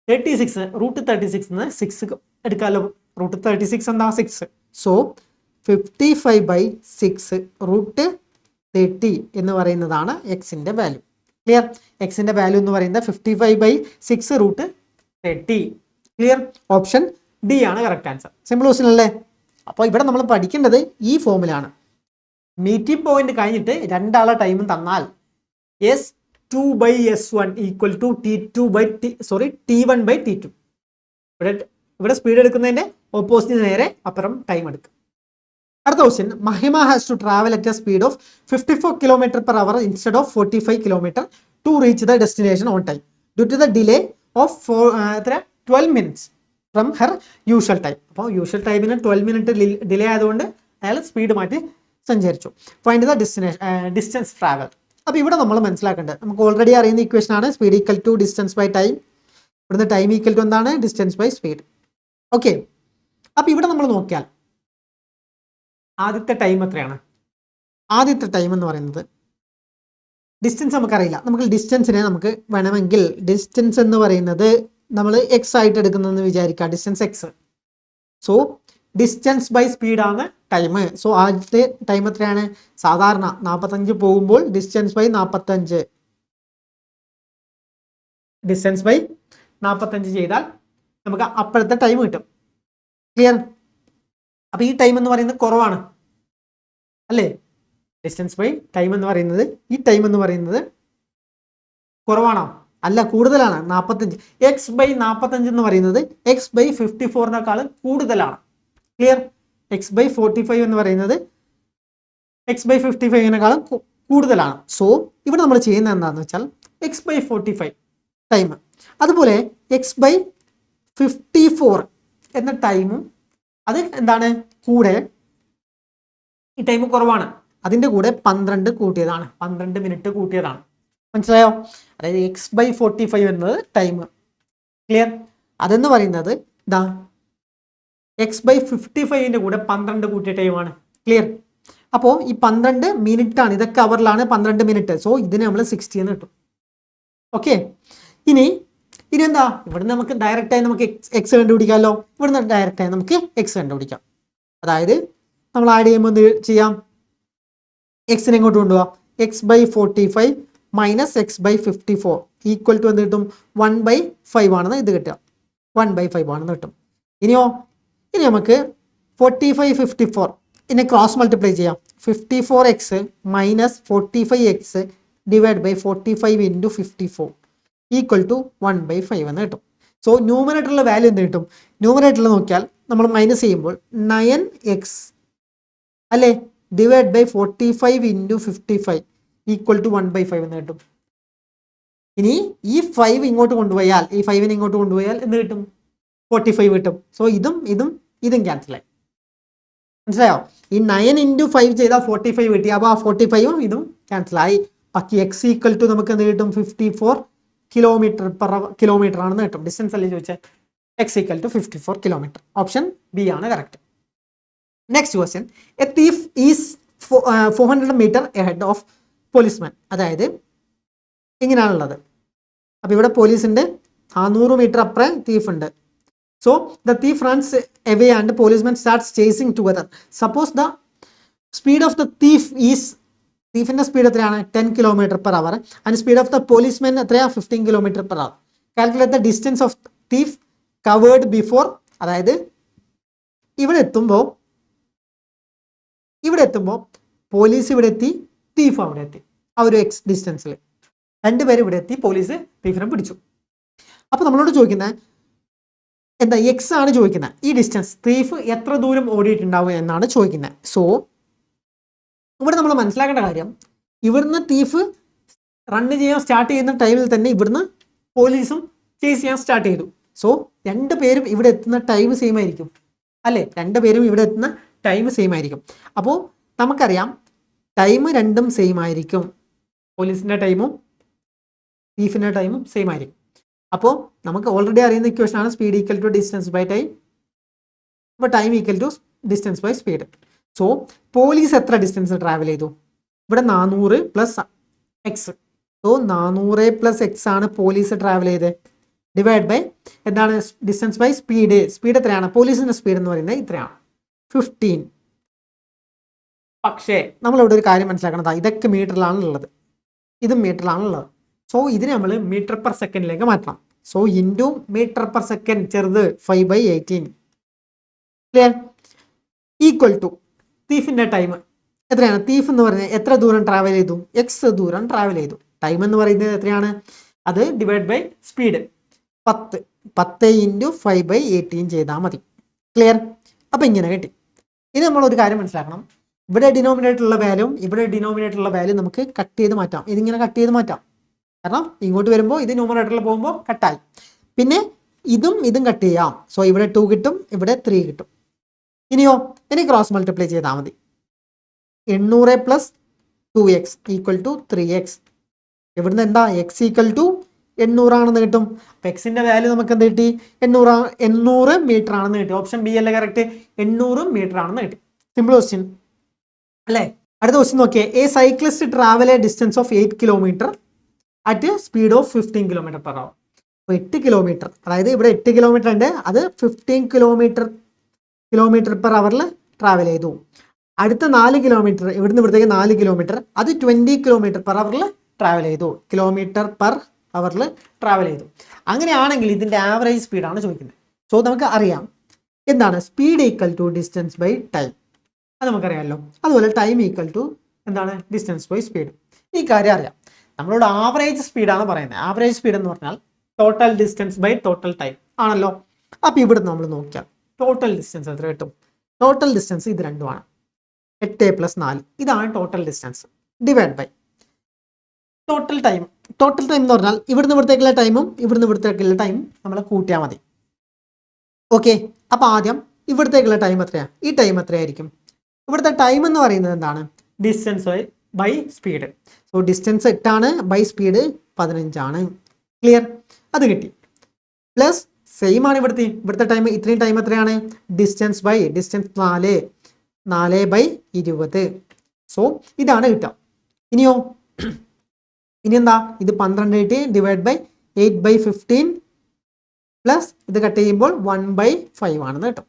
36 റൂട്ട് 36 6 എടുക്കാമല്ലോ. റൂട്ട് 36 എന്താ? 6. സോ 55/6 റൂട്ട് 30 എന്ന് പറയുന്നതാണ് എക്സിൻ്റെ വാല്യൂ. ക്ലിയർ? എക്സിന്റെ വാല്യൂ എന്ന് പറയുന്നത് 55/6 √30. ക്ലിയർ? ഓപ്ഷൻ ഡി ആണ് കറക്റ്റ് ആൻസർ. സിമ്പിൾ ക്വസ്റ്റ്യൻ അല്ലേ? അപ്പോൾ ഇവിടെ നമ്മൾ പഠിക്കേണ്ടത് ഈ ഫോമിലാണ്. മീറ്റിംഗ് പോയിന്റ് കഴിഞ്ഞിട്ട് രണ്ടാളെ ടൈമും തന്നാൽ S2/S1 = T1/T2. ഇവിടെ സ്പീഡ് എടുക്കുന്നതിന്റെ ഓപ്പോസിറ്റ് നേരെ അപ്പുറം ടൈം എടുക്കും. അടുത്ത question, Mahima has to travel at a speed of 54 km/h instead of 45 km to reach the destination on time due to the delay of 12 minutes from her usual time. അപ്പോൾ usual ടൈമിന് 12 minute delay ആയതുകൊണ്ട് അയാൾ speed മാറ്റി സഞ്ചരിച്ചു. Find the distance travel. അപ്പോൾ ഇവിടെ നമ്മൾ മനസ്സിലാക്കേണ്ടത്, നമുക്ക് ഓൾറെഡി അറിയുന്ന ഇക്വേഷൻ ആണ് speed equal to distance by time. ഇവിടുന്ന് ടൈം ഈക്വൽ ടു എന്താണ്? Distance by speed. ഓക്കെ, അപ്പോൾ ഇവിടെ നമ്മൾ നോക്കിയാൽ ആദ്യത്തെ ടൈം എത്രയാണ്? ആദ്യത്തെ ടൈം എന്ന് പറയുന്നത്, ഡിസ്റ്റൻസ് നമുക്കറിയില്ല. നമുക്ക് ഡിസ്റ്റൻസിനെ നമുക്ക് വേണമെങ്കിൽ ഡിസ്റ്റൻസ് എന്ന് പറയുന്നത് നമ്മൾ എക്സ് ആയിട്ട് എടുക്കുന്നതെന്ന് വിചാരിക്കുക. Distance X. So distance by സ്പീഡാണ് ടൈം. സോ ആദ്യത്തെ ടൈം എത്രയാണ്? സാധാരണ 45 പോകുമ്പോൾ ഡിസ്റ്റൻസ് ബൈ 45. ഡിസ്റ്റൻസ് ബൈ 45 ചെയ്താൽ നമുക്ക് അപ്പോഴത്തെ ടൈം കിട്ടും. ക്ലിയർ? അപ്പൊ ഈ ടൈം എന്ന് പറയുന്നത് കുറവാണ് അല്ലേ? ഡിസ്റ്റൻസ് ബൈ ടൈം എന്ന് പറയുന്നത്, ഈ ടൈം എന്ന് പറയുന്നത് കുറവാണോ? അല്ല, കൂടുതലാണ്. 45. x/45 എന്ന് പറയുന്നത് x/54 കൂടുതലാണ്. ക്ലിയർ? x/45 എന്ന് പറയുന്നത് x/55 കൂടുതലാണ്. സോ ഇവിടെ നമ്മൾ ചെയ്യുന്നത് എന്താണെന്ന് വെച്ചാൽ x/45 ടൈം, അതുപോലെ x/54 എന്ന ടൈമും അത് എന്താണ് കൂടെ, ഈ ടൈം കുറവാണ്, അതിൻ്റെ കൂടെ 12 കൂട്ടിയതാണ്, 12 മിനിറ്റ് കൂട്ടിയതാണ്. മനസ്സിലായോ? അതായത് x/45 എന്നത് ടൈം. ക്ലിയർ? അതെന്ന് പറയുന്നത് ഇതാ x/55 കൂടെ 12 കൂട്ടിയ ടൈമാണ്. ക്ലിയർ? അപ്പോൾ ഈ 12 മിനിറ്റ് ആണ്, ഇതൊക്കെ അവറിലാണ് 12 മിനിറ്റ്. സോ ഇതിന് നമ്മൾ 60 എന്ന് കിട്ടും. ഓക്കെ, ഇനി എന്താ, ഇവിടുന്ന് നമുക്ക് ഡയറക്റ്റായി നമുക്ക് എക്സ് കണ്ടുപിടിക്കാമല്ലോ. ഇവിടുന്ന് ഡയറക്റ്റായി നമുക്ക് എക്സ് കണ്ടുപിടിക്കാം. അതായത് നമ്മൾ ആഡ് ചെയ്യുമ്പോൾ എന്ത് ചെയ്യാം? എക്സിനെ എങ്ങോട്ട് കൊണ്ടുപോകാം? x/45 minus x/54 equal to എന്ത് കിട്ടും? 1/5 ആണെന്ന് ഇത് കിട്ടുക. 1/5 ആണെന്ന് കിട്ടും. ഇനി നമുക്ക് 45, 54 ഇതിനെ ക്രോസ് മൾട്ടിപ്ലൈ ചെയ്യാം. 54x minus 45x divide by 45 into 54 equal to 1/5 എന്ന് കിട്ടും. സോ ന്യൂമറേറ്ററിലെ വാല്യൂ എന്ത് കിട്ടും? ന്യൂമറേറ്ററിൽ നോക്കിയാൽ നമ്മൾ മൈനസ് ചെയ്യുമ്പോൾ 9x അല്ലേ divide by 45 into 55 equal to 1/5 എന്ന് കിട്ടും. ഇനി ഈ 5 ഇങ്ങോട്ട് കൊണ്ടുപോയാൽ, ഈ 5നെ ഇങ്ങോട്ട് കൊണ്ടുപോയാൽ എന്ത് കിട്ടും? 45 കിട്ടും. സോ ഇതും ക്യാൻസൽ ആയി. മനസ്സിലായോ? ഈ 9 ഇൻറ്റു 5 ചെയ്താൽ 45 കിട്ടി. അപ്പോൾ ആ 45ഉം ഇതും ക്യാൻസൽ ആയി. ബാക്കി എക്സ് ഈക്വൽ ടു നമുക്ക് എന്ത് കിട്ടും? 54 കിലോമീറ്റർ ആണെന്ന് കിട്ടും. ഡിസ്റ്റൻസ് അല്ലേ ചോദിച്ചാൽ? X equal to 54 kilometre. Option B ആണ് correct. Next question, a thief is 400 metre ahead of policeman. അതായത് ഇങ്ങനെയാണുള്ളത്. അപ്പോൾ ഇവിടെ പോലീസിന്റെ 100 മീറ്റർ അപ്പുറം തീഫ് ഉണ്ട്. So the thief runs away and policeman starts chasing together. Suppose the speed of the thief is, തീഫിന്റെ speed എത്രയാണ്? 10 km/h and speed of the policeman എത്രയാ? 15 km/h. Calculate the distance of thief covered before. അതായത് ഇവിടെ എത്തുമ്പോൾ police ഇവിടെ എത്തി, thief അവിടെ എത്തി. ആ ഒരു എക്സ് ഡിസ്റ്റൻസിൽ രണ്ടുപേരും ഇവിടെ എത്തി, പോലീസ് തീഫിനെ പിടിച്ചു. അപ്പോൾ നമ്മളോട് ചോദിക്കുന്നത് എന്താ? എക്സ് ആണ് ചോദിക്കുന്നത്. ഈ ഡിസ്റ്റൻസ് തീഫ് എത്ര ദൂരം ഓടിയിട്ടുണ്ടാവും എന്നാണ് ചോദിക്കുന്നത്. സോ ഇവിടെ നമ്മൾ മനസ്സിലാക്കേണ്ട കാര്യം, ഇവിടുന്ന് തീഫ് റണ്ണ് ചെയ്യാൻ സ്റ്റാർട്ട് ചെയ്യുന്ന ടൈമിൽ തന്നെ ഇവിടുന്ന് പോലീസും ചേസ് ചെയ്യാൻ സ്റ്റാർട്ട് ചെയ്തു. സോ രണ്ടുപേരും ഇവിടെ എത്തുന്ന ടൈം സെയിം ആയിരിക്കും അല്ലേ? രണ്ടുപേരും ഇവിടെ എത്തുന്ന ടൈം സെയിം ആയിരിക്കും. അപ്പോൾ നമുക്കറിയാം ടൈം രണ്ടും സെയിം ആയിരിക്കും. പോലീസിൻ്റെ ടൈമും തീഫിൻ്റെ ടൈമും സെയിം ആയിരിക്കും. അപ്പോൾ നമുക്ക് ഓൾറെഡി അറിയുന്ന ഇക്വേഷൻ ആണ് speed equal to distance by time. അപ്പോൾ time equal to distance by speed. So police എത്ര ഡിസ്റ്റൻസ് ട്രാവൽ ചെയ്തു? ഇവിടെ 400 plus X. So 400 plus X ആണ് പോലീസ് ട്രാവൽ ചെയ്തത്. ഡിവൈഡ് ബൈ എന്താണ്? Distance by speed. സ്പീഡ് എത്രയാണ്? പോലീസിന്റെ സ്പീഡ് എന്ന് പറയുന്നത് ഇത്രയാണ്, 15. പക്ഷേ നമ്മളിവിടെ ഒരു കാര്യം മനസ്സിലാക്കണം, ഇതൊക്കെ മീറ്ററിലാണ് ഉള്ളത്, ഇതും മീറ്ററിലാണ് ഉള്ളത്. സോ ഇതിനെ നമ്മൾ മീറ്റർ പെർ സെക്കൻഡിലേക്ക് മാറ്റണം. So into metre per second ചെറുത് 5/18 ക്ലിയർ ഈക്വൽ ടു തീഫിന്റെ ടൈം എത്രയാണ്? തീഫ് എന്ന് പറഞ്ഞാൽ എത്ര ദൂരം ട്രാവൽ ചെയ്തു? എക്സ് ദൂരം ട്രാവൽ ചെയ്തു. ടൈം എന്ന് പറയുന്നത് എത്രയാണ്? അത് ഡിവൈഡ് ബൈ സ്പീഡ് 10 × 5/18 ചെയ്താൽ മതി. ക്ലിയർ? അപ്പൊ ഇങ്ങനെ കിട്ടി. ഇനി നമ്മൾ ഒരു കാര്യം മനസ്സിലാക്കണം, ഇവിടെ ഡിനോമിനേറ്ററുള്ള വാല്യൂ ഇവിടെ ഡിനോമിനേറ്ററുള്ള വാല്യൂ നമുക്ക് കട്ട് ചെയ്ത് മാറ്റാം. ഇതിങ്ങനെ കട്ട് ചെയ്ത് മാറ്റാം, കാരണം ഇങ്ങോട്ട് വരുമ്പോൾ ഇത് ന്യൂമറേറ്ററിൽ പോകുമ്പോൾ കട്ടായി. പിന്നെ ഇതും കട്ട് ചെയ്യാം. സോ ഇവിടെ 2 കിട്ടും, ഇവിടെ 3 കിട്ടും. ഇനിയോ ഇനി ക്രോസ് മൾട്ടിപ്ലൈ ചെയ്താൽ മതി. 800 + 2x = 3x. ഇവിടുന്ന് എന്താ x = 800 ആണെന്ന് കിട്ടും. അപ്പൊ എക്സിന്റെ വാല്യൂ നമുക്ക് എന്ത് കിട്ടി? 800 മീറ്റർ ആണെന്ന് കിട്ടി. ഓപ്ഷൻ ബി അല്ലേ കറക്റ്റ്? 800 മീറ്റർ ആണെന്ന് കിട്ടി. സിമ്പിൾ ക്വസ്റ്റ്യൻ അല്ലേ? അടുത്ത ക്വസ്റ്റ്യൻ നോക്കിയേ. A cyclist travel A distance of 8 kilometre at speed of 15 km/h. അപ്പോൾ 8 കിലോമീറ്റർ, അതായത് ഇവിടെ 8 കിലോമീറ്റർ ഉണ്ട്, അത് 15 km/h ട്രാവൽ ചെയ്തു. അടുത്ത 4 കിലോമീറ്റർ, ഇവിടുന്ന് ഇവിടത്തേക്ക് 4 കിലോമീറ്റർ, അത് 20 km/h ട്രാവൽ ചെയ്തു. km/h ട്രാവൽ ചെയ്തു. അങ്ങനെയാണെങ്കിൽ ഇതിന്റെ ആവറേജ് സ്പീഡാണ് ചോദിക്കുന്നത്. സോ നമുക്ക് അറിയാം എന്താണ് speed equal to distance by time. അത് നമുക്കറിയാമല്ലോ. അതുപോലെ ടൈം ഈക്വൽ ടു എന്താണ്? Distance by speed. ഈ കാര്യം അറിയാം. നമ്മളോട് ആവറേജ് സ്പീഡാണ് പറയുന്നത്. ആവറേജ് സ്പീഡ് എന്ന് പറഞ്ഞാൽ total distance by total time ആണല്ലോ. അപ്പൊ ഇവിടെ നമ്മൾ നോക്കിയാൽ ടോട്ടൽ ഡിസ്റ്റൻസ് എത്ര കിട്ടും? ടോട്ടൽ ഡിസ്റ്റൻസ് ഇത് രണ്ടുമാണ്. 8 + 4 ഇതാണ് total distance divide by total time. Total time എന്ന് പറഞ്ഞാൽ ഇവിടുന്ന് ഇവിടത്തേക്കുള്ള ടൈമും ഇവിടുന്ന് ഇവിടത്തേക്കുള്ള ടൈം നമ്മൾ കൂട്ടിയാൽ മതി. ഓക്കെ, അപ്പൊ ആദ്യം ഇവിടത്തേക്കുള്ള ടൈം എത്രയാ? ഈ ടൈം എത്രയായിരിക്കും? ഇവിടുത്തെ ടൈം എന്ന് പറയുന്നത് എന്താണ്? Distance by speed. So distance 8 ആണ്, ബൈ സ്പീഡ് 15 ആണ്. ക്ലിയർ? അത് കിട്ടി. പ്ലസ് സെയിം ആണ് ഇവിടുത്തെ ടൈം. ഇത്രയും ടൈം എത്രയാണ്? ഡിസ്റ്റൻസ് 4/20. സോ ഇതാണ് കിട്ടുക. ഇനിയോ ഇനി എന്താ? ഇത് 12 കിട്ടി, ഡിവൈഡ് ബൈ 8/15 പ്ലസ് ഇത് കട്ട് ചെയ്യുമ്പോൾ 1/5 ആണെന്ന് കിട്ടും.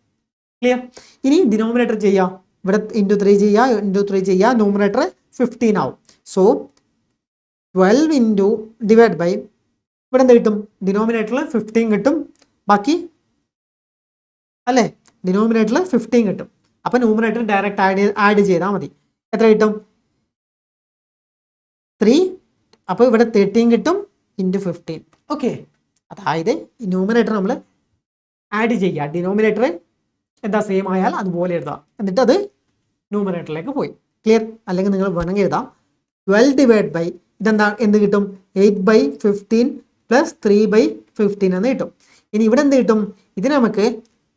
ക്ലിയർ? ഇനി ഡിനോമിനേറ്റർ ചെയ്യാം. ഇവിടെ × 3 ചെയ്യുക, ന്യൂമറേറ്റർ 15 ആവും. സോ 12 ഡിവൈഡ് ബൈ ഇവിടെ എന്ത് കിട്ടും? ഡിനോമിനേറ്ററിൽ 15 കിട്ടും, ബാക്കി അല്ലേ? ഡിനോമിനേറ്ററിൽ 15 കിട്ടും. അപ്പൊ ന്യൂമറേറ്റർ ഡയറക്റ്റ് ആഡ് ചെയ്താൽ മതി. എത്ര കിട്ടും? 3. അപ്പൊ ഇവിടെ 13 കിട്ടും × 15. ഓക്കെ, അതായത് ന്യൂമറേറ്റർ നമ്മൾ ആഡ് ചെയ്യുക. ഡിനോമിനേറ്റർ എന്താ സെയിം ആയാൽ അതുപോലെ എഴുതാം, എന്നിട്ട് അത് ന്യൂമറേറ്ററിലേക്ക് പോയി. ക്ലിയർ? അല്ലെങ്കിൽ നിങ്ങൾ വേണമെങ്കിൽ എഴുതാം 12 ഡിവൈഡ് ബൈ ഇതെന്താ? എന്ത് കിട്ടും? 8/15 പ്ലസ് 3/15 എന്ന് കിട്ടും. ഇനി ഇവിടെ എന്ത് കിട്ടും? ഇത് നമുക്ക്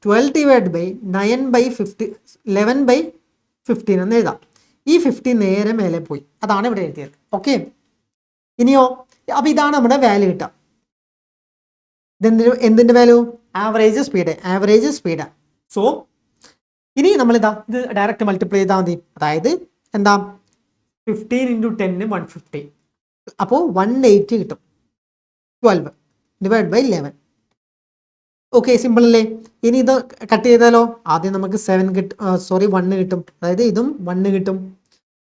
12 ഡിവൈഡ് ബൈ 11/15 എന്ന് എഴുതാം. ഈ 15 നേരെ മേലെ പോയി, അതാണ് ഇവിടെ എഴുതിയത്. ഓക്കെ, ഇനിയോ അപ്പൊ ഇതാണ് നമ്മുടെ വാല്യൂ കിട്ടുക. എന്തിന്റെ വാല്യൂ? Average speed. സോ ഇനി നമ്മൾ ഇത് ഡയറക്റ്റ് മൾട്ടിപ്ലൈ ചെയ്താൽ മതി. അതായത് എന്താ? 15 × 10 150. അപ്പോൾ 180 കിട്ടും. 12 ഡിവൈഡ് ബൈ 11. ഓക്കെ, സിമ്പിൾ അല്ലേ? ഇനി ഇത് കട്ട് ചെയ്താലോ? ആദ്യം നമുക്ക് 1 കിട്ടും, അതായത് ഇതും 1 കിട്ടും,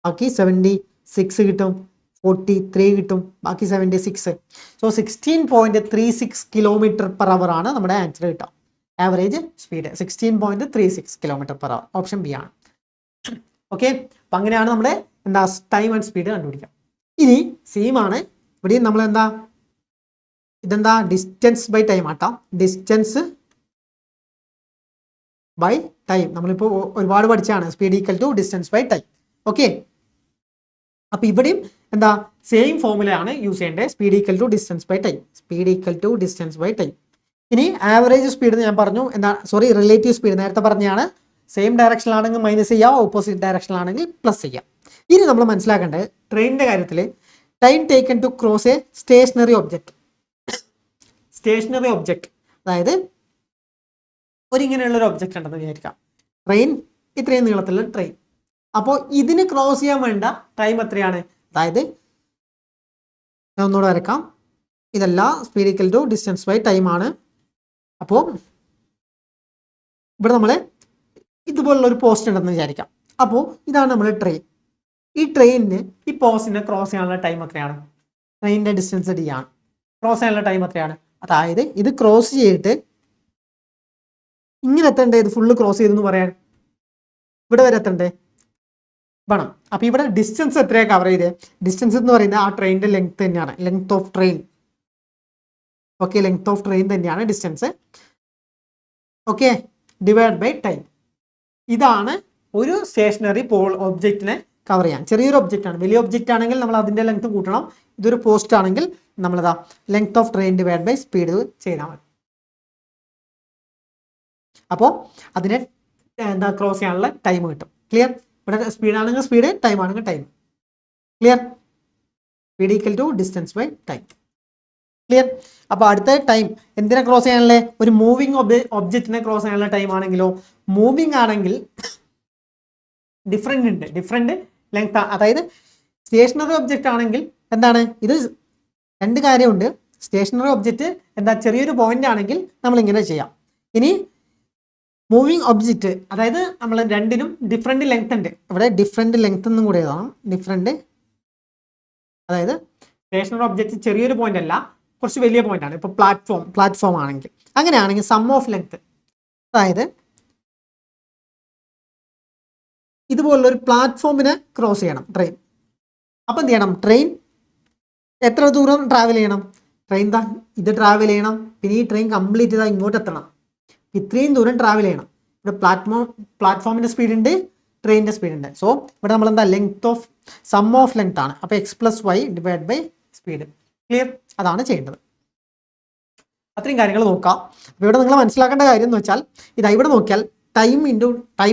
ബാക്കി 76 കിട്ടും, 43 കിട്ടും, ബാക്കി 76. സോ 16.36 km/h ആണ് നമ്മുടെ ആൻസർ കിട്ടുക. Average speed 16.36 km/h. Option B ആണ്. ഓക്കെ, അപ്പൊ അങ്ങനെയാണ് നമ്മുടെ എന്താ ടൈം ആൻഡ് സ്പീഡ് കണ്ടുപിടിക്കുക. ഇനി സെയിം ആണ് ഇവിടെയും നമ്മൾ എന്താ? ഇതെന്താ? ഡിസ്റ്റൻസ് ബൈ ടൈം ആട്ടാ. ഡിസ്റ്റൻസ് ബൈ ടൈം നമ്മളിപ്പോൾ ഒരുപാട് പഠിച്ചാണ്. Speed equal to distance by time. Okay, അപ്പൊ ഇവിടെയും എന്താ? സെയിം ഫോർമുലയാണ് യൂസ് ചെയ്യേണ്ടത്. Speed equal to distance by time. ഇനി ആവറേജ് സ്പീഡ് ഞാൻ പറഞ്ഞു, എന്താ? റിലേറ്റീവ് സ്പീഡ് നേരത്തെ പറഞ്ഞാണ്. സെയിം ഡയറക്ഷനിലാണെങ്കിൽ മൈനസ് ചെയ്യാം, ഓപ്പോസിറ്റ് ഡയറക്ഷനിലാണെങ്കിൽ പ്ലസ് ചെയ്യാം. ഇനി നമ്മൾ മനസ്സിലാക്കേണ്ടത് ട്രെയിനിന്റെ കാര്യത്തിൽ time taken to cross a stationary object. അതായത് ഇങ്ങനെയുള്ളൊരു ഒബ്ജക്റ്റ് ഉണ്ടെന്ന് വിചാരിക്കാം. ട്രെയിൻ ഇത്രയും നീളത്തിലുള്ള ട്രെയിൻ. അപ്പോൾ ഇതിന് ക്രോസ് ചെയ്യാൻ വേണ്ട ടൈം എത്രയാണ്? അതായത് ഞാൻ ഒന്നുകൂടെ വരക്കാം. ഇതല്ല, speed equal to distance by time ആണ്. അപ്പോൾ ഇവിടെ നമ്മൾ ഇതുപോലുള്ള ഒരു പോസ്റ്റ് ഉണ്ടെന്ന് വിചാരിക്കാം. അപ്പോൾ ഇതാണ് നമ്മുടെ ട്രെയിൻ. ഈ ട്രെയിനിന് ഈ പോസ്റ്റിനെ ക്രോസ് ചെയ്യാനുള്ള ടൈം എത്രയാണ്? ട്രെയിനിൻ്റെ ഡിസ്റ്റൻസ് d ആണ്. ക്രോസ് ചെയ്യാനുള്ള ടൈം എത്രയാണ്? അതായത് ഇത് ക്രോസ് ചെയ്തിട്ട് ഇങ്ങനെ എത്തണ്ടേ, ഇത് ഫുള്ള് ക്രോസ് ചെയ്തെന്ന് പറയാൻ ഇവിടെ വരെ എത്തണ്ടേ വേണം. അപ്പൊ ഇവിടെ ഡിസ്റ്റൻസ് എത്രയാണ് കവർ ചെയ്തത്? ഡിസ്റ്റൻസ് എന്ന് പറയുന്നത് ആ ട്രെയിനിന്റെ ലെങ്ത് തന്നെയാണ്, length of train. Okay, length of train തന്നെയാണ് distance. Okay, divide by time. ഇതാണ് ഒരു സ്റ്റേഷനറി ഒബ്ജക്റ്റിനെ കവർ ചെയ്യാൻ. ചെറിയൊരു ഒബ്ജക്റ്റ് ആണ്. വലിയ ഒബ്ജക്റ്റ് ആണെങ്കിൽ നമ്മൾ അതിന്റെ ലെങ്ത് കൂട്ടണം. ഇതൊരു പോസ്റ്റ് ആണെങ്കിൽ നമ്മളിതാ length of train divide by speed ചെയ്താൽ മതി. അപ്പോൾ അതിനെ എന്താ ക്രോസ് ചെയ്യാനുള്ള ടൈം കിട്ടും. ക്ലിയർ? ഇവിടെ സ്പീഡ് ആണെങ്കിൽ സ്പീഡ്, ടൈം ആണെങ്കിൽ time. Clear? Speed equal to distance by time. Clear? അപ്പോൾ അടുത്ത ടൈം എന്തിനാ ക്രോസ് ചെയ്യാനുള്ള? ഒരു മൂവിങ് ഒബ്ജക്റ്റിനെ ക്രോസ് ചെയ്യാനുള്ള ടൈം ആണെങ്കിലോ, മൂവിങ് ആണെങ്കിൽ ഡിഫറെൻ്റ് ഉണ്ട്, ഡിഫറെൻ്റ് ലെങ്ത്. അതായത് സ്റ്റേഷനറി ഒബ്ജക്റ്റ് ആണെങ്കിൽ എന്താണ്, ഇത് രണ്ട് കാര്യമുണ്ട്. സ്റ്റേഷനറി ഒബ്ജക്റ്റ് എന്താ ചെറിയൊരു പോയിന്റ് ആണെങ്കിൽ നമ്മൾ ഇങ്ങനെ ചെയ്യാം. ഇനി മൂവിങ് ഒബ്ജക്റ്റ് അതായത് നമ്മൾ രണ്ടിനും ഡിഫറെൻ്റ് ലെങ്ത് ഉണ്ട്. ഇവിടെ ഡിഫറെൻ്റ് ലെങ്ത് എന്നും കൂടെ എഴുതണം. ഡിഫറെൻ്റ്, അതായത് സ്റ്റേഷനറി ഒബ്ജക്റ്റ് ചെറിയൊരു പോയിന്റ് അല്ല, കുറച്ച് വലിയ പോയിന്റ് ആണ്. ഇപ്പോൾ പ്ലാറ്റ്ഫോം ആണെങ്കിൽ, അങ്ങനെയാണെങ്കിൽ സം ഓഫ് ലെങ്ത്, അതായത് ഇതുപോലുള്ള ഒരു പ്ലാറ്റ്ഫോമിനെ ക്രോസ് ചെയ്യണം ട്രെയിൻ. അപ്പം എന്ത് ചെയ്യണം? ട്രെയിൻ എത്ര ദൂരം ട്രാവൽ ചെയ്യണം? ട്രെയിൻ ഇത് ട്രാവൽ ചെയ്യണം. പിന്നെ ഈ ട്രെയിൻ കംപ്ലീറ്റ് ചെയ്താൽ ഇങ്ങോട്ട് എത്തണം. ഇത്രയും ദൂരം ട്രാവൽ ചെയ്യണം. ഇവിടെ പ്ലാറ്റ്ഫോമിന്റെ സ്പീഡ് ഉണ്ട്, ട്രെയിനിന്റെ സ്പീഡ് ഉണ്ട്. സോ ഇവിടെ നമ്മൾ എന്താ length of sum of length ആണ്. അപ്പോൾ x+y divide by speed. Clear? അതാണ് ചെയ്യേണ്ടത്. അത്രയും കാര്യങ്ങൾ നോക്കാം. അപ്പോൾ ഇവിടെ നിങ്ങൾ മനസ്സിലാക്കേണ്ട കാര്യം എന്ന് വെച്ചാൽ ഇതാ ഇവിടെ നോക്കിയാൽ ടൈം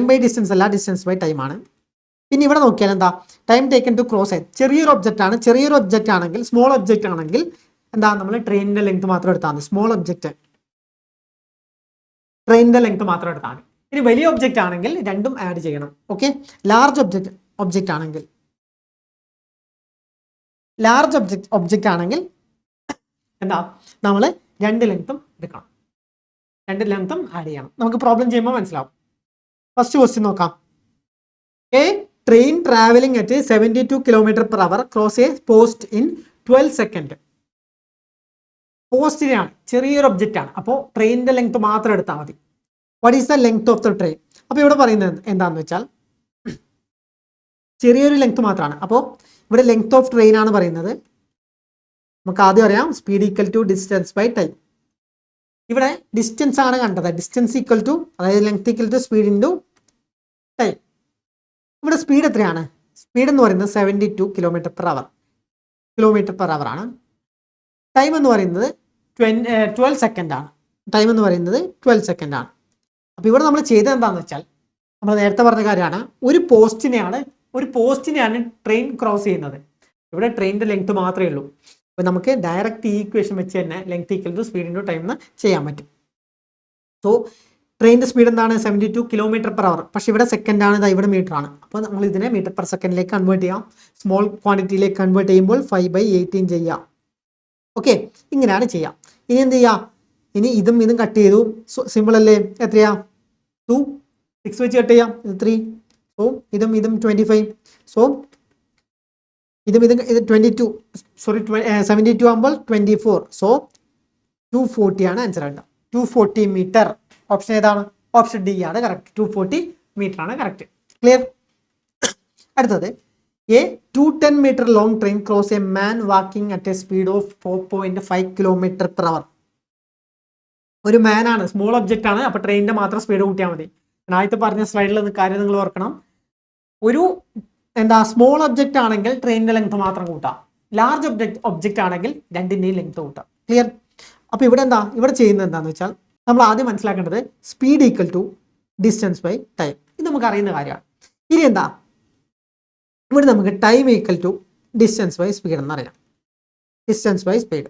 ബൈ ഡിസ്റ്റൻസ് അല്ല, ഡിസ്റ്റൻസ് ബൈ ടൈം ആണ്. പിന്നെ ഇവിടെ നോക്കിയാൽ എന്താ ടൈം ടേക്കൻ ടു ക്രോസ് ചെയ്ത് ചെറിയൊരു ഒബ്ജക്റ്റ് ആണ്. ചെറിയൊരു ഒബ്ജക്റ്റ് ആണെങ്കിൽ, സ്മോൾ ഒബ്ജക്റ്റ് ആണെങ്കിൽ എന്താ നമ്മൾ ട്രെയിനിന്റെ ലെങ്ത് മാത്രം എടുത്താൽ മതി. സ്മോൾ ഒബ്ജക്റ്റ് ട്രെയിനിന്റെ ലെങ്ത് മാത്രം എടുത്താൽ മതി. ഇനി വലിയ ഒബ്ജക്റ്റ് ആണെങ്കിൽ രണ്ടും ആഡ് ചെയ്യണം. ഓക്കെ, ലാർജ് ഒബ്ജക്റ്റ് ആണെങ്കിൽ എന്താ നമ്മൾ രണ്ട് ലെങ്ത്തും എടുക്കണം, രണ്ട് ലെങ്ത്തും ആഡ് ചെയ്യണം. നമുക്ക് പ്രോബ്ലം ചെയ്യുമ്പോൾ മനസ്സിലാവും. ഫസ്റ്റ് ക്വസ്റ്റ്യൻ നോക്കാം. A train travelling at 72 km/h cross a post in 12 second. പോസ്റ്റിനെയാണ്, ചെറിയൊരു ഒബ്ജക്റ്റ് ആണ്. അപ്പോൾ ട്രെയിനിന്റെ ലെങ്ത് മാത്രം എടുത്താൽ മതി. What is the length of the train? അപ്പോൾ ഇവിടെ പറയുന്നത് എന്താണെന്ന് വെച്ചാൽ ചെറിയൊരു ലെങ്ത് മാത്രമാണ്. അപ്പോൾ ഇവിടെ ലെങ്ത് ഓഫ് ട്രെയിൻ ആണ് പറയുന്നത്. നമുക്ക് ആദ്യം അറിയാം speed equal to distance by time. ഇവിടെ ഡിസ്റ്റൻസ് ആണ് കണ്ടത്. ഡിസ്റ്റൻസ് ഈക്വൽ ടു, അതായത് length equal to speed into time. ഇവിടെ സ്പീഡ് എത്രയാണ്? സ്പീഡ് എന്ന് പറയുന്നത് 72 km/h ആണ്. ടൈം എന്ന് പറയുന്നത് 12 സെക്കൻഡ് ആണ്. ടൈം എന്ന് പറയുന്നത് 12 സെക്കൻഡ് ആണ്. അപ്പോൾ ഇവിടെ നമ്മൾ ചെയ്തത് എന്താണെന്ന് വെച്ചാൽ നമ്മൾ നേരത്തെ പറഞ്ഞ കാര്യമാണ്, ഒരു പോസ്റ്റിനെയാണ് ട്രെയിൻ ക്രോസ് ചെയ്യുന്നത്. ഇവിടെ ട്രെയിനിന്റെ ലെങ്ത് മാത്രമേ ഉള്ളൂ. അപ്പോൾ നമുക്ക് ഡയറക്റ്റ് ഈ ഇക്വേഷൻ വെച്ച് തന്നെ length equal to speed into time എന്ന് ചെയ്യാൻ പറ്റും. സോ ട്രെയിനിന്റെ സ്പീഡ് എന്താണ്? 72 km/h. പക്ഷേ ഇവിടെ സെക്കൻഡ് ആണ്, ഇവിടെ മീറ്റർ ആണ്. അപ്പോൾ നമ്മൾ ഇതിനെ മീറ്റർ പെർ സെക്കൻഡിലേക്ക് കൺവേർട്ട് ചെയ്യാം. സ്മോൾ ക്വാണ്ടിറ്റിയിലേക്ക് കൺവേർട്ട് ചെയ്യുമ്പോൾ 5/18 ചെയ്യാം. ഓക്കെ, ഇങ്ങനെയാണ് ചെയ്യാം. ഇനി എന്ത് ചെയ്യാം? ഇനി ഇതും കട്ട് ചെയ്തു. സിമ്പിൾ അല്ലേ? എത്രയാ? 2, 6 വെച്ച് കട്ട് ചെയ്യാം. ഇത് 3. സോ ഇതും 25. സോ ഇത് 22, സോറി 72 ആകുമ്പോൾ 24. സോ 240 ആണ് ആൻസർ ആയിട്ട്. 240 മീറ്റർ. ഓപ്ഷൻ ഏതാണ്? ഓപ്ഷൻ ഡി ആണ് കറക്റ്റ്. 240 മീറ്റർ ആണ് കറക്റ്റ്. ക്ലിയർ? അടുത്തത് A 210 meter long train cross a man walking at a speed of 4.5 km/h. ഒരു മാൻ ആണ്, സ്മോൾ ഒബ്ജക്റ്റ് ആണ്. അപ്പോൾ ട്രെയിനിന്റെ മാത്രം സ്പീഡ് കൂട്ടിയാൽ മതി. ആദ്യത്തെ പറഞ്ഞ സ്ലൈഡിൽ കാര്യം നിങ്ങൾ ഓർക്കണം. ഒരു സ്മോൾ ഒബ്ജക്റ്റ് ആണെങ്കിൽ ട്രെയിനിന്റെ ലെങ്ത് മാത്രം കൂട്ടാം. ലാർജ് ഒബ്ജക്റ്റ് ആണെങ്കിൽ രണ്ടിന്റെയും ലെങ്ത് കൂട്ടാം. ക്ലിയർ? അപ്പോൾ ഇവിടെ ചെയ്യുന്നത് എന്താണെന്ന് വെച്ചാൽ നമ്മൾ ആദ്യം മനസ്സിലാക്കേണ്ടത് speed equal to distance by time. ഇത് നമുക്ക് അറിയുന്ന കാര്യമാണ്. ഇനി ഇവിടെ നമുക്ക് time equal to distance by speed എന്നറിയാം. Distance by speed.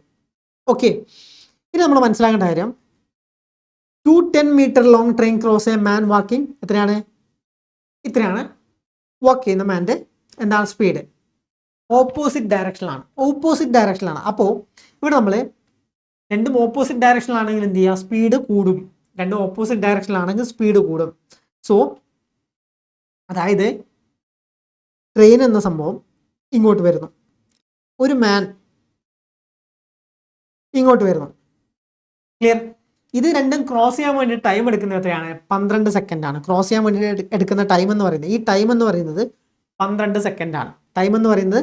ഓക്കെ, ഇനി നമ്മൾ മനസ്സിലാക്കേണ്ട കാര്യം 210 meter long train cross a man walking. ഇത്രയാണ് വാക്ക് ചെയ്യുന്ന മാൻ്റെ സ്പീഡ്. ഓപ്പോസിറ്റ് ഡയറക്ഷനിലാണ്. അപ്പോൾ ഇവിടെ നമ്മൾ രണ്ടും ഓപ്പോസിറ്റ് ഡയറക്ഷനിലാണെങ്കിൽ എന്ത് ചെയ്യുക? സ്പീഡ് കൂടും. രണ്ടും ഓപ്പോസിറ്റ് ഡയറക്ഷനിലാണെങ്കിൽ സ്പീഡ് കൂടും. സോ അതായത് ട്രെയിൻ എന്ന സംഭവം ഇങ്ങോട്ട് വരുന്നു. ഒരു മാൻ ഇങ്ങോട്ട് വരുന്നു. ക്ലിയർ? ഇത് രണ്ടും ക്രോസ് ചെയ്യാൻ വേണ്ടി ടൈം എടുക്കുന്നത് എത്രയാണ്? 12 സെക്കൻഡ് ആണ്. ക്രോസ് ചെയ്യാൻ വേണ്ടി എടുക്കുന്ന ടൈം എന്ന് പറയുന്നത്, ഈ ടൈം എന്ന് പറയുന്നത് 12 സെക്കൻഡ് ആണ്. ടൈം എന്ന് പറയുന്നത്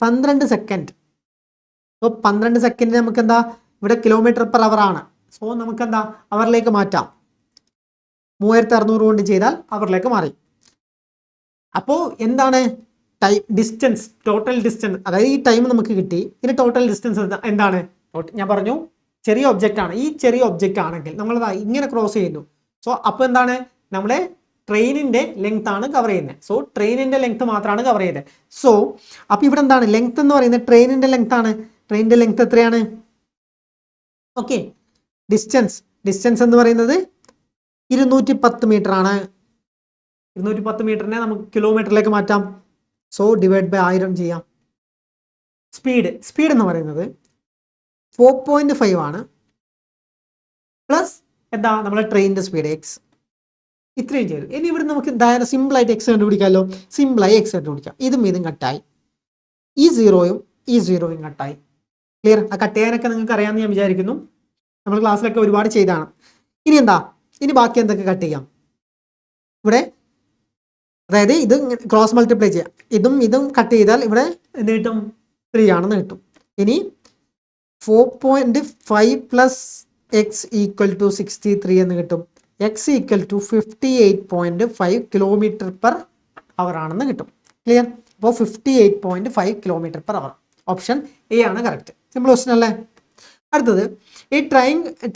12 സെക്കൻഡ്. സോ 12 സെക്കൻഡ് നമുക്ക് എന്താ, ഇവിടെ കിലോമീറ്റർ പെർ അവർ ആണ്. സോ നമുക്ക് എന്താ, അവറിലേക്ക് മാറ്റാം. 3600 കൊണ്ട് ചെയ്താൽ അവറിലേക്ക് മാറി. അപ്പോൾ എന്താണ് ടൈം, ഡിസ്റ്റൻസ്, ടോട്ടൽ ഡിസ്റ്റൻസ്, അതായത് ഈ ടൈം നമുക്ക് കിട്ടി. ഇനി ടോട്ടൽ ഡിസ്റ്റൻസ് എന്താണ്? ഞാൻ പറഞ്ഞു ചെറിയ ഒബ്ജക്റ്റ് ആണ്. ഈ ചെറിയ ഒബ്ജക്റ്റ് ആണെങ്കിൽ നമ്മൾ ഇങ്ങനെ ക്രോസ് ചെയ്യുന്നു. സോ അപ്പോൾ എന്താണ്, നമ്മളെ ട്രെയിനിന്റെ ലെങ്ത് ആണ് കവർ ചെയ്യുന്നത്. സോ ട്രെയിനിന്റെ ലെങ്ത് മാത്രമാണ് കവർ ചെയ്തത്. സോ അപ്പോൾ ഇവിടെ എന്താണ് ലെങ്ത് എന്ന് പറയുന്നത്? ട്രെയിനിന്റെ ലെങ്ത് ആണ്. ട്രെയിനിന്റെ ലെങ്ത് എത്രയാണ്? ഓക്കെ, ഡിസ്റ്റൻസ് എന്ന് പറയുന്നത് 210 മീറ്റർ ആണ്. 210 മീറ്ററിനെ നമുക്ക് കിലോമീറ്ററിലേക്ക് മാറ്റാം. സോ ഡിവൈഡ് ബൈ 1000 ചെയ്യാം. സ്പീഡ് എന്ന് പറയുന്നത് 4.5 ആണ്. പ്ലസ് എന്താ, നമ്മളെ ട്രെയിനിന്റെ സ്പീഡ് എക്സ്. ഇത്രയും ചെയ്തു. ഇനി ഇവിടെ നമുക്ക് സിമ്പിൾ ആയിട്ട് എക്സ് കണ്ടുപിടിക്കാമല്ലോ. സിമ്പിളായി എക്സ് കണ്ടുപിടിക്കാം. ഇതും കട്ടായി, ഈ സീറോയും കട്ടായി. ക്ലിയർ? ആ കട്ട് ചെയ്യാനൊക്കെ നിങ്ങൾക്ക് അറിയാമെന്ന് ഞാൻ വിചാരിക്കുന്നു. നമ്മൾ ക്ലാസ്സിലൊക്കെ ഒരുപാട് ചെയ്താണ്. ഇനി എന്താ, ഇനി ബാക്കി എന്തൊക്കെ കട്ട് ചെയ്യാം? ഇവിടെ അതായത് ഇത് ക്രോസ് മൾട്ടിപ്ലൈ ചെയ്യാം. ഇതും കട്ട് ചെയ്താൽ ഇവിടെ എന്ത് കിട്ടും? 3 ആണെന്ന് കിട്ടും. ഇനി 4.5 പ്ലസ് എക്സ് ഈക്വൽ ടു 63 എന്ന് കിട്ടും. X equal to 58.5 kilometre per hour ആണെന്ന് കിട്ടും. ക്ലിയർ? അപ്പോൾ 58.5 kilometre per hour. Option A ആണ് കറക്റ്റ്. സിമ്പിൾ ക്വസ്റ്റൻ അല്ലേ? അടുത്തത്, ഈ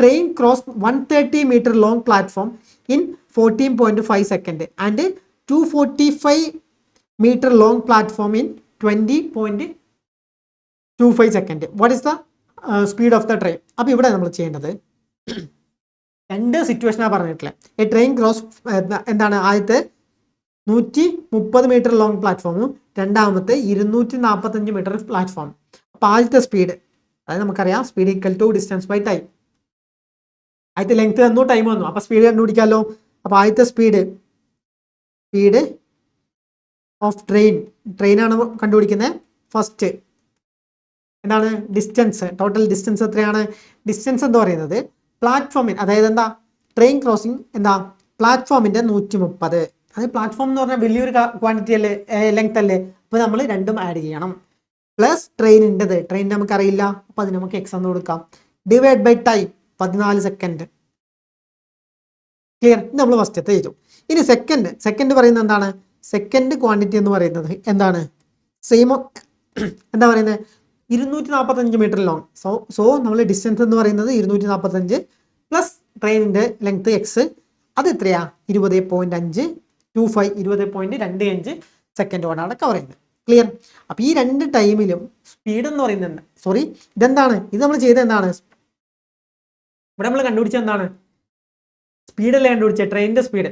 train cross 130 metre long platform in 14.5 second and 245 meter long platform in 20.25 second. What is the speed of the train? അപ്പോൾ ഇവിടെ നമ്മൾ ചെയ്യേണ്ടത് രണ്ട് സിറ്റുവേഷനാണ് പറഞ്ഞിട്ടില്ല. ഈ ട്രെയിൻ ക്രോസ് എന്താണ്, ആദ്യത്തെ 130 മീറ്റർ ലോങ് പ്ലാറ്റ്ഫോമും രണ്ടാമത്തെ 245 മീറ്റർ പ്ലാറ്റ്ഫോം. അപ്പോൾ ആദ്യത്തെ സ്പീഡ്, അതായത് നമുക്കറിയാം speed equal to distance by time. ആദ്യത്തെ ലെങ്ത് തന്നു, ടൈം വന്നു, അപ്പോൾ സ്പീഡ് കണ്ടുപിടിക്കാമല്ലോ. അപ്പോൾ ആദ്യത്തെ സ്പീഡ് ഓഫ് ട്രെയിനാണ് കണ്ടുപിടിക്കുന്നത്. ഫസ്റ്റ് എന്താണ്, ഡിസ്റ്റൻസ്, ടോട്ടൽ ഡിസ്റ്റൻസ് എത്രയാണ്? ഡിസ്റ്റൻസ് എന്ന് പറയുന്നത് പ്ലാറ്റ്ഫോമിന്, അതായത് എന്താ, ട്രെയിൻ ക്രോസിംഗ് എന്താ, പ്ലാറ്റ്ഫോമിന്റെ 130. അത് പ്ലാറ്റ്ഫോം എന്ന് പറഞ്ഞാൽ വലിയൊരു ക്വാണ്ടിറ്റി അല്ലേ, ലെങ്ത് അല്ലേ. അപ്പോൾ നമ്മൾ രണ്ടും ആഡ് ചെയ്യണം. പ്ലസ് ട്രെയിനിൻ്റെ നമുക്കറിയില്ല, അപ്പോൾ അതിന് നമുക്ക് എക്സ് എന്ന് കൊടുക്കാം. Divide by time 14 second. Clear? നമ്മൾ ഫസ്റ്റത്തെ ചെയ്തു. ഇനി സെക്കൻഡ് പറയുന്നത് എന്താണ്? സെക്കൻഡ് ക്വാണ്ടിറ്റി എന്ന് പറയുന്നത് എന്താണ്? സെയിം എന്താ പറയുന്നത്, 245 മീറ്റർ ലോങ്. സോ നമ്മൾ ഡിസ്റ്റൻസ് എന്ന് പറയുന്നത് 245 പ്ലസ് ട്രെയിനിന്റെ ലെങ്ത് എക്സ്. അത് എത്രയാ? 20.25 സെക്കൻഡ് കൊണ്ടാണ് കവർ ചെയ്യുന്നത്. ക്ലിയർ? അപ്പൊ ഈ രണ്ട് ടൈമിലും സ്പീഡ് എന്ന് പറയുന്നത്, സോറി ഇതെന്താണ്, ഇത് നമ്മൾ ചെയ്തത് എന്താണ്, ഇവിടെ നമ്മൾ കണ്ടുപിടിച്ചത് എന്താണ്? സ്പീഡല്ലേ കണ്ടുപിടിച്ചത്, ട്രെയിനിന്റെ സ്പീഡ്.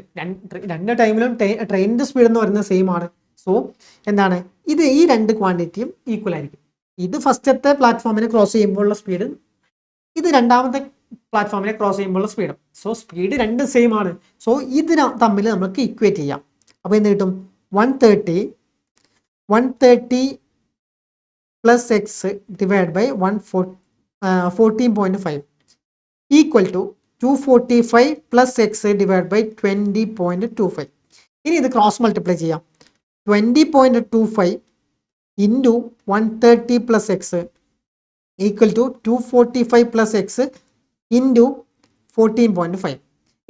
രണ്ട് ടൈമിലും ട്രെയിനിന്റെ സ്പീഡ് എന്ന് പറയുന്നത് സെയിം ആണ്. സോ എന്താണ്, ഈ രണ്ട് ക്വാണ്ടിറ്റിയും ഈക്വൽ ആയിരിക്കും. ഇത് ഫസ്റ്റത്തെ പ്ലാറ്റ്ഫോമിനെ ക്രോസ് ചെയ്യുമ്പോഴുള്ള സ്പീഡ്, ഇത് രണ്ടാമത്തെ പ്ലാറ്റ്ഫോമിനെ ക്രോസ് ചെയ്യുമ്പോഴുള്ള സ്പീഡും. സോ സ്പീഡ് രണ്ടും സെയിം ആണ്. സോ ഇതിന് തമ്മിൽ നമുക്ക് ഇക്വേറ്റ് ചെയ്യാം. അപ്പോൾ എന്ത് കിട്ടും? 130 plus X divide by 14.5 equal to 245 plus X divide by 20.25. ഇനി ഇത് ക്രോസ് മൾട്ടിപ്ലൈ ചെയ്യാം. 20.25 into 130 plus X equal to 245 plus X into 14.5.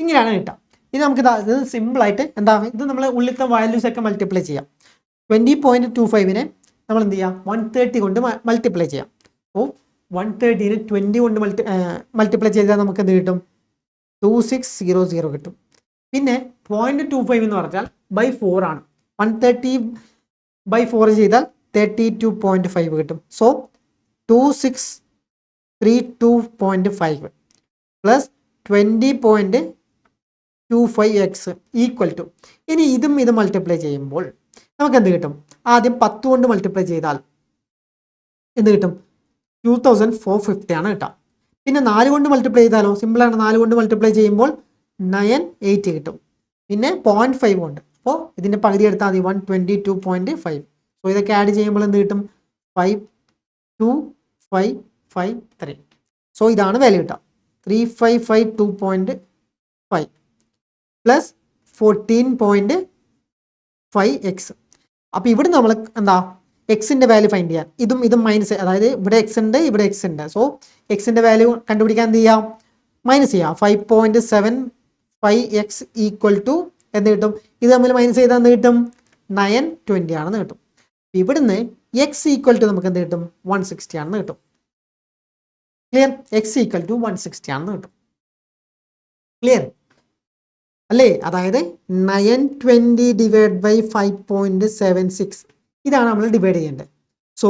ഇങ്ങനെയാണ് കിട്ടുക. ഇത് നമുക്ക് ഇത് സിമ്പിളായിട്ട് എന്താ, ഇത് നമ്മൾ ഉള്ളിലത്തെ വാല്യൂസ് ഒക്കെ മൾട്ടിപ്ലൈ ചെയ്യാം. 20.25നെ നമ്മൾ എന്ത് ചെയ്യാം, 130 കൊണ്ട് മൾട്ടിപ്ലൈ ചെയ്യാം. അപ്പോൾ 130നെ 20 കൊണ്ട് മൾട്ടിപ്ലൈ ചെയ്താൽ നമുക്ക് എന്ത് കിട്ടും? 2600 കിട്ടും. പിന്നെ 0.25 എന്ന് പറഞ്ഞാൽ ബൈ 4 ആണ്. 130 ബൈ 4 ചെയ്താൽ 32.5 കിട്ടും. So 2632.5 plus 20.25x equal to, ഇനി ഇത് മൾട്ടിപ്ലൈ ചെയ്യുമ്പോൾ നമുക്ക് എന്ത് കിട്ടും? ആദ്യം 10 കൊണ്ട് മൾട്ടിപ്ലൈ ചെയ്താൽ എന്ത് കിട്ടും? 2450 ആണ് കിട്ടുക. പിന്നെ 4 കൊണ്ട് മൾട്ടിപ്ലൈ ചെയ്താലോ, സിമ്പിളാണ്. 4 കൊണ്ട് മൾട്ടിപ്ലൈ ചെയ്യുമ്പോൾ 98 കിട്ടും. പിന്നെ 0.5 കൊണ്ട്, അപ്പോൾ ഇതിൻ്റെ പകുതി എടുത്താൽ മതി, 122.5. സോ ഇതൊക്കെ ആഡ് ചെയ്യുമ്പോൾ എന്ത് കിട്ടും? 5253. സോ ഇതാണ് വാല്യൂ കിട്ടുക 3552.5 പ്ലസ് 14.5x. അപ്പോൾ ഇവിടെ നമ്മൾ എന്താ എക്സിൻ്റെ വാല്യൂ ഫൈൻഡ് ചെയ്യാൻ ഇതും മൈനസ്, അതായത് ഇവിടെ എക്സ് ഉണ്ട് ഇവിടെ എക്സ് ഉണ്ട്. സോ എക്സിൻ്റെ വാല്യൂ കണ്ടുപിടിക്കാൻ എന്ത് ചെയ്യാം, മൈനസ് ചെയ്യാം. 5.75x ഈക്വൽ ടു എന്ത് കിട്ടും, ഇത് തമ്മിൽ മൈനസ് ചെയ്താൽ എന്ത് കിട്ടും, 920 ആണെന്ന് കിട്ടും. ഇവിടുന്ന് എക്സ് ഈക്വൽ ടു നമുക്ക് എന്ത് കിട്ടും, 160 ആണെന്ന് കിട്ടും. ക്ലിയർ, എക്സ് ഈക്വൽ ടു 160 ആണെന്ന് കിട്ടും. ക്ലിയർ അല്ലേ? അതായത് 920 ഡിവൈഡ് ബൈ 5.76 ഇതാണ് നമ്മൾ ഡിവൈഡ് ചെയ്യേണ്ടത്. സോ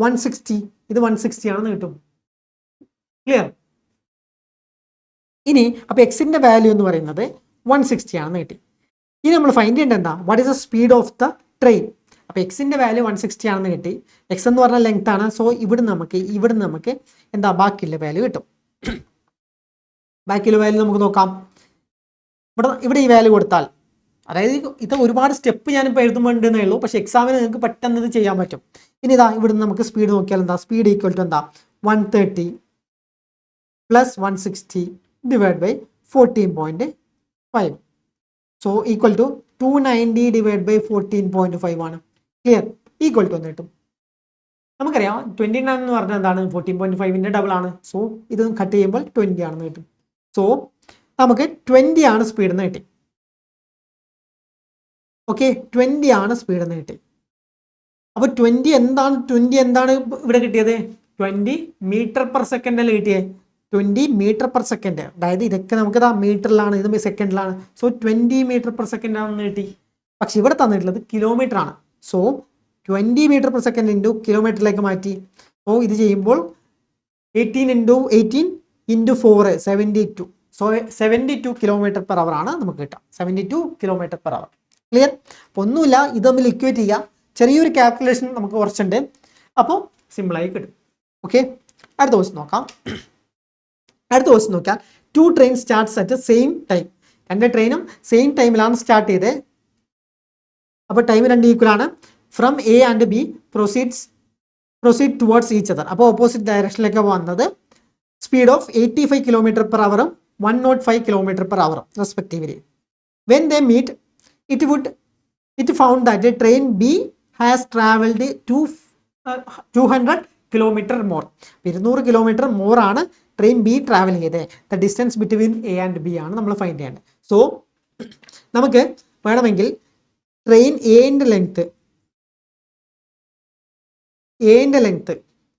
160, ഇത് 160 ആണെന്ന് കിട്ടും. ക്ലിയർ. ഇനി അപ്പോൾ എക്സിന്റെ വാല്യൂ എന്ന് പറയുന്നത് 160 ആണെന്ന് കിട്ടി. ഇനി നമ്മൾ ഫൈൻഡ് ചെയ്യേണ്ടത് എന്താ, what is the speed of the train. അപ്പോൾ എക്സിന്റെ വാല്യൂ 160 ആണെന്ന് കിട്ടി. എക്സ് എന്ന് പറഞ്ഞാൽ ലെങ്ത് ആണ്. സോ ഇവിടെ നമുക്ക് എന്താ ബാക്കിയുള്ള വാല്യൂ കിട്ടും. ബാക്കിയുള്ള വാല്യൂ നമുക്ക് നോക്കാം. ഇവിടെ ഈ വാല്യൂ കൊടുത്താൽ, അതായത് ഇത് ഒരുപാട് സ്റ്റെപ്പ് ഞാനിപ്പോൾ എഴുതുമ്പോണ്ടെന്നേ ഉള്ളൂ, പക്ഷേ എക്സാമിന് നിങ്ങൾക്ക് പെട്ടെന്ന് ഇത് ചെയ്യാൻ പറ്റും. ഇനി ഇതാ ഇവിടുന്ന് നമുക്ക് സ്പീഡ് നോക്കിയാൽ എന്താ, സ്പീഡ് ഈക്വൽ ടു എന്താ 130 plus 160 divide by 14.5. So equal to 290 divide by 14.5 ആണ്. ക്ലിയർ, ഈക്വൽ ടു എന്ന് കിട്ടും. നമുക്കറിയാം 29 എന്ന് പറഞ്ഞാൽ എന്താണ്, 14.5ന്റെ ഡബിൾ ആണ്. സോ ഇത് കട്ട് ചെയ്യുമ്പോൾ 20 ആണെന്ന് കിട്ടും. സോ നമുക്ക് 20 ആണ് സ്പീഡ് എന്ന് കിട്ടി. ഓക്കെ, 20 ആണ് സ്പീഡ് എന്ന് കിട്ടി. അപ്പോൾ 20 എന്താണ് ഇവിടെ കിട്ടിയത്, 20 മീറ്റർ പെർ സെക്കൻഡ് അല്ലേ കിട്ടിയത്. 20 മീറ്റർ പെർ സെക്കൻഡ്, അതായത് ഇതൊക്കെ നമുക്ക് മീറ്ററിലാണ്, ഇത് സെക്കൻഡിലാണ്. സോ 20 മീറ്റർ പെർ സെക്കൻഡ് ആണെന്ന് കിട്ടി. പക്ഷെ ഇവിടെ തന്നിട്ടുള്ളത് കിലോമീറ്റർ ആണ്. So 20 metre per second into കിലോമീറ്ററിലേക്ക് മാറ്റി. സോ ഇത് ചെയ്യുമ്പോൾ 18 into 4 72. So 72 kilometre per hour ആണ് നമുക്ക് കിട്ടുക. 72 കിലോമീറ്റർ പെർ അവർ. ക്ലിയർ. അപ്പോൾ ഒന്നുമില്ല, ഇത് തമ്മിൽ ഇക്വേറ്റ് ചെയ്യുക. ചെറിയൊരു കാൽക്കുലേഷൻ നമുക്ക് കുറച്ചുണ്ട്, അപ്പോൾ സിമ്പിളായി കിട്ടും. ഓക്കെ, അടുത്ത ക്വസ്റ്റ്യൻ നോക്കാം. അടുത്ത ക്വസ്റ്റ്യൻ നോക്കാം. 2 train starts at same time. 2 ട്രെയിനും സെയിം ടൈമിലാണ് സ്റ്റാർട്ട് ചെയ്തത്. അപ്പോൾ ടൈം 2 ഈക്വൽ ആണ്. From A and B proceed towards each other. അപ്പോൾ ഓപ്പോസിറ്റ് ഡയറക്ഷനിലേക്ക് വന്നത്. സ്പീഡ് ഓഫ് 85 കിലോമീറ്റർ പെർ അവറും 105 കിലോമീറ്റർ പെർ അവറും respectively. When they meet it found that the train B has traveled 200 kilometer more. 200 kilometre more ആണ് train B travel ചെയ്തത്. The distance between A and B ആണ് നമ്മൾ find ചെയ്യേണ്ടത്. So നമുക്ക് വേണമെങ്കിൽ train എന്റെ ലെങ്ത്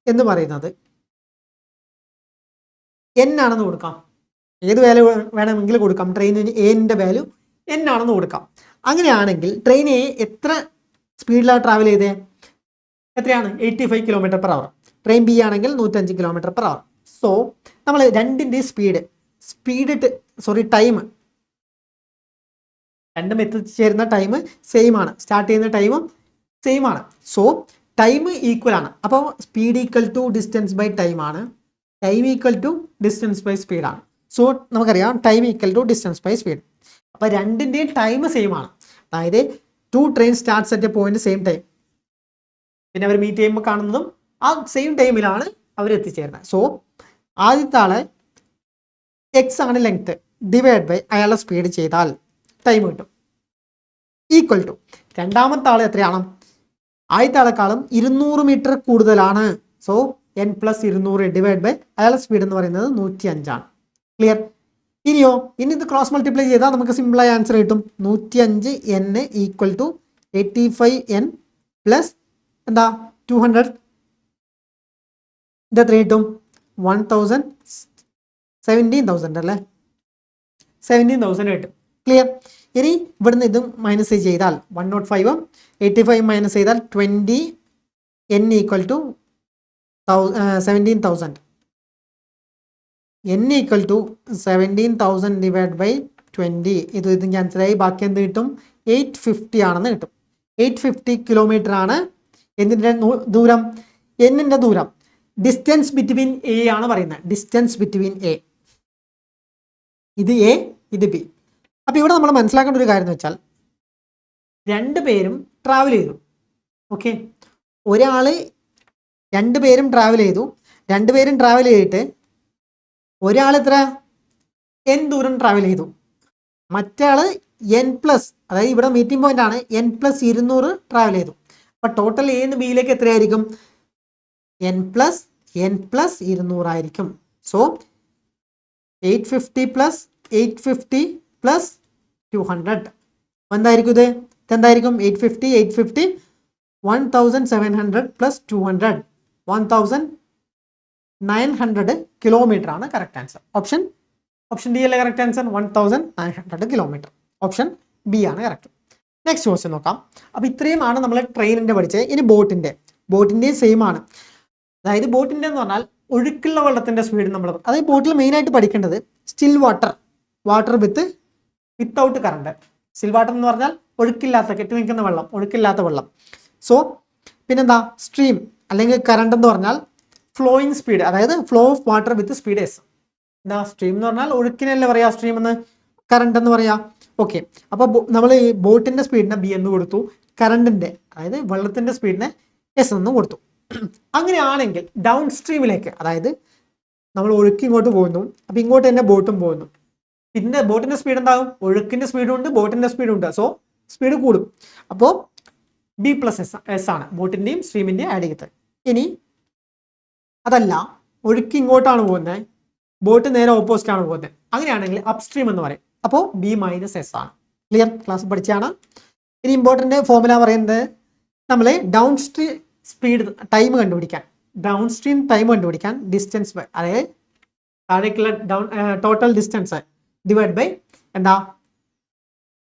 എന്ന് പറയുന്നത് n ആണെന്ന് കൊടുക്കാം. ഏത് വാല്യൂ വേണമെങ്കിൽ കൊടുക്കാം. ട്രെയിനിന് എന്റെ വാല്യൂ n ആണെന്ന് കൊടുക്കാം. അങ്ങനെയാണെങ്കിൽ ട്രെയിൻ എ എത്ര സ്പീഡിലാണ് ട്രാവൽ ചെയ്തത്, എത്രയാണ്, 85 കിലോമീറ്റർ പെർ അവർ. ട്രെയിൻ ബി ആണെങ്കിൽ 105 കിലോമീറ്റർ പെർ അവർ. സോ നമ്മൾ രണ്ടിൻ്റെ ടൈം രണ്ടും എത്തിച്ചേരുന്ന ടൈം സെയിം ആണ്, സ്റ്റാർട്ട് ചെയ്യുന്ന ടൈമും സെയിം ആണ്. സോ ടൈം ഈക്വൽ ആണ്. അപ്പോൾ speed equal to distance by time ആണ്. Time equal to distance by speed ആണ്. സോ നമുക്കറിയാം time equal to distance by speed. അപ്പോൾ രണ്ടിൻ്റെയും ടൈം സെയിം ആണ്. അതായത് 2 train starts at a point same time. പിന്നെ അവർ മീറ്റ് ചെയ്യുമ്പോൾ കാണുന്നതും ആ സെയിം ടൈമിലാണ് അവർ എത്തിച്ചേരുന്നത്. സോ ആദ്യത്തെ ആളെ എക്സ് ആണ് ലെങ്ത്, ഡിവൈഡ് ബൈ അയാളുടെ സ്പീഡ് ചെയ്താൽ ടൈം കിട്ടും. ഈക്വൽ ടു രണ്ടാമത്തെ ആൾ എത്രയാണ്, ആദ്യത്തെ ആളെക്കാളും 200 മീറ്റർ കൂടുതലാണ്. So n plus 200 divide by അയാളുടെ സ്പീഡ് എന്ന് പറയുന്നത് 105 ആണ്. ക്ലിയർ. ഇനി ഇത് ക്രോസ് മൾട്ടിപ്ലൈ ചെയ്താൽ നമുക്ക് സിമ്പിളായി ആൻസർ കിട്ടും. 105 n equal to 85 n plus എന്താ 200. ഇത് എത്ര കിട്ടും, 17,000 അല്ലേ, 17,000 കിട്ടും. ക്ലിയർ. ഇനി ഇവിടുന്ന് ഇതും മൈനസ് ചെയ്താൽ 105 85 മൈനസ് ചെയ്താൽ 20 n equal to 17,000. n equal to 17,000 divide by 20. ഇത് ക്യാൻസലായി. ബാക്കി എന്ത് കിട്ടും, 850 ആണെന്ന് കിട്ടും. 850 കിലോമീറ്റർ ആണ് എന്തിൻ്റെ ദൂരം, എന്നിൻ്റെ ദൂരം. ഡിസ്റ്റൻസ് ബിറ്റ്വീൻ എ ആണ് പറയുന്നത്. ഡിസ്റ്റൻസ് ബിറ്റ്വീൻ എ, ഇത് എ ഇത് ബി. അപ്പോൾ ഇവിടെ നമ്മൾ മനസ്സിലാക്കേണ്ട ഒരു കാര്യം എന്ന് വെച്ചാൽ രണ്ടുപേരും ട്രാവൽ ചെയ്തു. ഓക്കെ, രണ്ടുപേരും ട്രാവൽ ചെയ്തു. രണ്ടുപേരും ട്രാവൽ ചെയ്തിട്ട് ഒരാൾ എത്ര n ദൂരം ട്രാവൽ ചെയ്തു, മറ്റേ ആള് n പ്ലസ്, അതായത് ഇവിടെ മീറ്റിംഗ് പോയിന്റ് ആണ്, n പ്ലസ് 200 ട്രാവൽ ചെയ്തു. അപ്പൊ ടോട്ടൽ എ നിന്ന് ബിയിലേക്ക് എത്രയായിരിക്കും? n പ്ലസ് 200 ആയിരിക്കും. സോ 850 പ്ലസ് 850 പ്ലസ് 200 എന്തായിരിക്കും? ഇതെന്തായിരിക്കും? 850 1700 പ്ലസ് 200 1900 കിലോമീറ്റർ ആണ് കറക്റ്റ് ആൻസർ. ഓപ്ഷൻ ഡി അല്ലേ correct answer? 1900 kilometre. Option B ആണ് കറക്റ്റ്. നെക്സ്റ്റ് ക്വസ്റ്റ്യൻ നോക്കാം. അപ്പൊ ഇത്രയുമാണ് നമ്മൾ ട്രെയിനിന്റെ പഠിച്ചത്. ഇനി ബോട്ടിന്റെയും സെയിം ആണ്. അതായത് ബോട്ടിന്റെ എന്ന് പറഞ്ഞാൽ ഒഴുക്കുള്ള വെള്ളത്തിന്റെ സ്പീഡ് നമ്മൾ, അതായത് ബോട്ടിൽ മെയിൻ ആയിട്ട് പഠിക്കേണ്ടത് still water without current. Still water എന്ന് പറഞ്ഞാൽ ഒഴുക്കില്ലാത്ത, കെട്ടി നിൽക്കുന്ന വെള്ളം, ഒഴുക്കില്ലാത്ത വെള്ളം. സോ പിന്നെന്താ സ്ട്രീം അല്ലെങ്കിൽ കറണ്ട് എന്ന് പറഞ്ഞാൽ ഫ്ലോയിങ് സ്പീഡ്, അതായത് flow of water with speed S. എന്താ സ്ട്രീം എന്ന് പറഞ്ഞാൽ ഒഴുക്കിനല്ലേ പറയാ സ്ട്രീം എന്ന്, കറണ്ട് എന്ന് പറയാ. ഓക്കെ, അപ്പൊ നമ്മൾ ഈ ബോട്ടിന്റെ സ്പീഡിനെ ബി എന്ന് കൊടുത്തു, കറണ്ടിന്റെ അതായത് വെള്ളത്തിന്റെ സ്പീഡിനെ എസ് എന്ന് കൊടുത്തു. അങ്ങനെയാണെങ്കിൽ ഡൗൺ സ്ട്രീമിലേക്ക്, അതായത് നമ്മൾ ഒഴുക്ക് ഇങ്ങോട്ട് പോകുന്നു, അപ്പൊ ഇങ്ങോട്ട് തന്നെ ബോട്ടും പോകുന്നു. പിന്നെ ബോട്ടിന്റെ സ്പീഡ് എന്താകും? ഒഴുക്കിന്റെ സ്പീഡും ഉണ്ട്, ബോട്ടിന്റെ സ്പീഡും ഉണ്ട്. സോ സ്പീഡ് കൂടും. അപ്പോൾ ബി പ്ലസ് എസ് ആണ് ബോട്ടിന്റെയും സ്ട്രീമിന്റെയും ആഡ് ചെയ്തത്. ഇനി അതല്ല, ഒഴുക്ക് ഇങ്ങോട്ടാണ് പോകുന്നത്, ബോട്ട് നേരെ ഓപ്പോസിറ്റ് ആണ് പോകുന്നത്, അങ്ങനെയാണെങ്കിൽ അപ്സ്ട്രീം എന്ന് പറയും. അപ്പോൾ ബി മൈനസ് എസ് ആണ്. ക്ലിയർ? ക്ലാസ് പഠിച്ചാണ്. ഇനി ഇമ്പോർട്ടന്റ് ഫോർമുല പറയുന്നത്, നമ്മൾ ഡൗൺ സ്ട്രീം സ്പീഡ് ടൈം കണ്ടുപിടിക്കാൻ, ഡിസ്റ്റൻസ് ബൈ, അതായത് താഴേക്കുള്ള ടോട്ടൽ ഡിസ്റ്റൻസ് ഡിവൈഡ് ബൈ എന്താ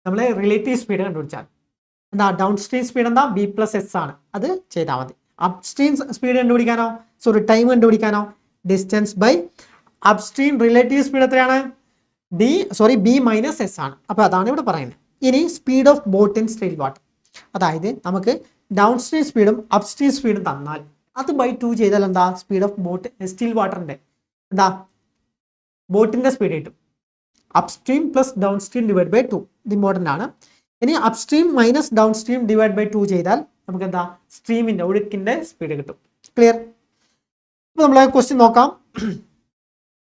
നമ്മൾ റിലേറ്റീവ് സ്പീഡ് കണ്ടുപിടിച്ചാൽ എന്താ ഡൗൺ സ്ട്രീം സ്പീഡ് എന്താ? ബി പ്ലസ് എസ് ആണ്. അത് ചെയ്താൽ മതി. അപ്സ്ട്രീം സ്പീഡ് കണ്ടുപിടിക്കാനോ, ടൈം കണ്ടുപിടിക്കാനോ, distance by upstream relative speed എത്രയാണ്? ബി മൈനസ് എസ് ആണ്. അപ്പൊ അതാണ് ഇവിടെ പറയുന്നത്. ഇനി speed of boat in still water, അതായത് നമുക്ക് ഡൗൺ സ്ട്രീം സ്പീഡും അപ്സ്ട്രീം സ്പീഡും തന്നാൽ അത് ബൈ 2 ചെയ്താൽ എന്താ സ്പീഡ് ഓഫ് ബോട്ട് സ്റ്റിൽ വാട്ടറിന്റെ എന്താ ബോട്ടിന്റെ സ്പീഡ് കിട്ടും. Upstream plus downstream divide by 2, ഇത് ഇമ്പോർട്ടന്റ് ആണ്. ഇനി upstream minus downstream divide by 2 ചെയ്താൽ നമുക്ക് എന്താ സ്ട്രീമിന്റെ ഒഴുക്കിന്റെ സ്പീഡ് കിട്ടും. ക്ലിയർ? ഇപ്പൊ നമ്മളെ ക്വസ്റ്റ്യൻ നോക്കാം.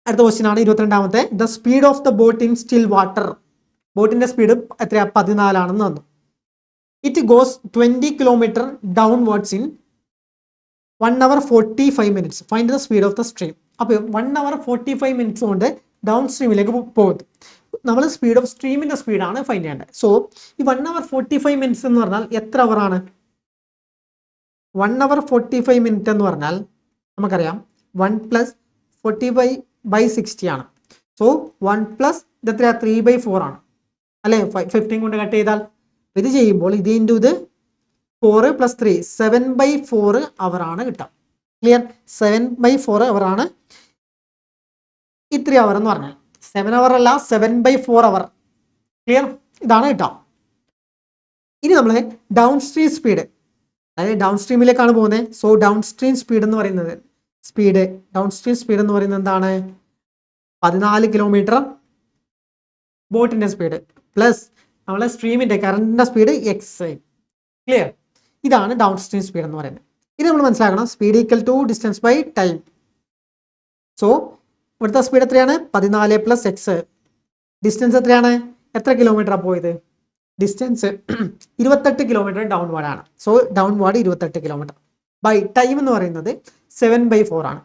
അടുത്ത ക്വസ്റ്റ്യൻ ആണ് 22ാമത്തെ. The speed of the boat in still water, ബോട്ടിന്റെ സ്പീഡ് എത്രയാ? 14 ആണെന്ന് തന്നു. It goes 20 kilometre downwards in 1 hour 45 minutes. Find the speed of the stream. അപ്പോൾ 1 hour 45 minutes കൊണ്ട് ഡൗൺ സ്ട്രീമിലേക്ക് പോകുന്നു. നമ്മൾ സ്പീഡ് ഓഫ് സ്ട്രീമിന്റെ സ്പീഡാണ് ഫൈൻഡ് ചെയ്യേണ്ടത്. സോ ഈ 1 hour 45 minutes എന്ന് പറഞ്ഞാൽ എത്ര അവർ ആണ്? 1 hour 45 minutes എന്ന് പറഞ്ഞാൽ നമുക്കറിയാം 1 + 45/60 ആണ്. സോ 1 + ഇത് എത്രയാ? 3/4 ആണ് അല്ലെ? 15 കൊണ്ട് കട്ട് ചെയ്താൽ ഇത് ചെയ്യുമ്പോൾ ഇത് ഇൻറ്റു ഇത് 4 + 3 7/4 അവർ ആണ് കിട്ടുക. ക്ലിയർ? 7/4 അവർ ആണ് ഈ 3 അവർ എന്ന് പറഞ്ഞാൽ. 7 അവർ അല്ല, 7/4 അവർ. ക്ലിയർ? ഇതാണ് കിട്ടുക. ഇനി നമ്മൾ ഡൗൺ സ്ട്രീം സ്പീഡ്, അതായത് ഡൗൺ സ്ട്രീമിലേക്കാണ് പോകുന്നത്. സോ ഡൗൺ സ്ട്രീം സ്പീഡ് എന്ന് പറയുന്നത് എന്താണ്? 14 കിലോമീറ്റർ ബോട്ടിന്റെ സ്പീഡ് പ്ലസ് നമ്മളെ സ്ട്രീമിന്റെ കറണ്ടിന്റെ സ്പീഡ് എക്സ്. ക്ലിയർ? ഇതാണ് ഡൗൺ സ്ട്രീം സ്പീഡ് എന്ന് പറയുന്നത്. ഇനി നമ്മൾ മനസ്സിലാക്കണം speed equal to distance by time. So ഇവിടുത്തെ സ്പീഡ് എത്രയാണ്? 14 + എക്സ്. ഡിസ്റ്റൻസ് എത്രയാണ്? എത്ര കിലോമീറ്ററാണ് പോയത്? ഡിസ്റ്റൻസ് 28 കിലോമീറ്റർ ഡൗൺവേർഡ് ആണ്. So downward 28 kilometre by time എന്ന് പറയുന്നത് 7/4 ആണ്.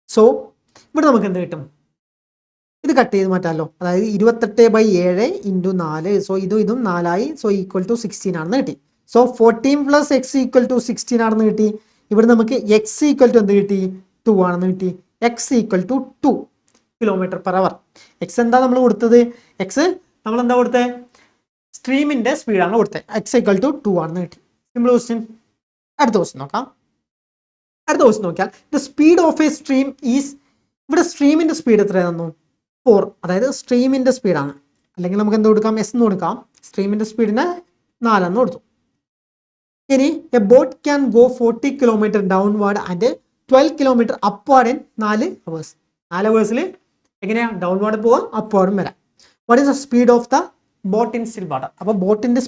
സോ ഇവിടെ നമുക്ക് എന്ത് കിട്ടും? ഇത് കട്ട് ചെയ്ത് മാറ്റാമല്ലോ. അതായത് 28/7 × 4. സോ ഇതും 4 സോ ഈക്വൽ ടു 16 ആണെന്ന് കിട്ടി. സോ 14 + x ഈക്വൽ ടു 16 ആണെന്ന് കിട്ടി. ഇവിടെ നമുക്ക് x ഈക്വൽ ടു എന്ത് കിട്ടി? 2 ആണെന്ന് കിട്ടി. x equal to 2 km/h. x എന്താ നമ്മൾ കൊടുത്തത്? x നമ്മൾ എന്താ കൊടുത്തത്? സ്ട്രീമിന്റെ സ്പീഡാണ് കൊടുത്തത്. x ഈക്വൽ ടു 2 ആണെന്ന് കിട്ടി. Simple question. അടുത്ത ക്വസ്റ്റ്യൻ നോക്കിയാൽ the speed of A stream is, ഇവിടെ സ്ട്രീമിന്റെ സ്പീഡ് എത്ര തന്നു? 4. അതായത് സ്ട്രീമിന്റെ സ്പീഡാണ്. അല്ലെങ്കിൽ നമുക്ക് എന്ത് കൊടുക്കാം? എസ് എന്ന് കൊടുക്കാം. സ്ട്രീമിന്റെ സ്പീഡിന് 4 എന്ന് കൊടുത്തു. ഇനി a boat can go 40 kilometre downward and 12 kilometre upward in 4 hours. 4 hours എങ്ങനെയാ ഡൗൺവേർഡ് പോവാം, അപ്വാർഡും വരാം. What is the speed of the boat in still water? അപ്പോൾ ബോട്ടിന്റെ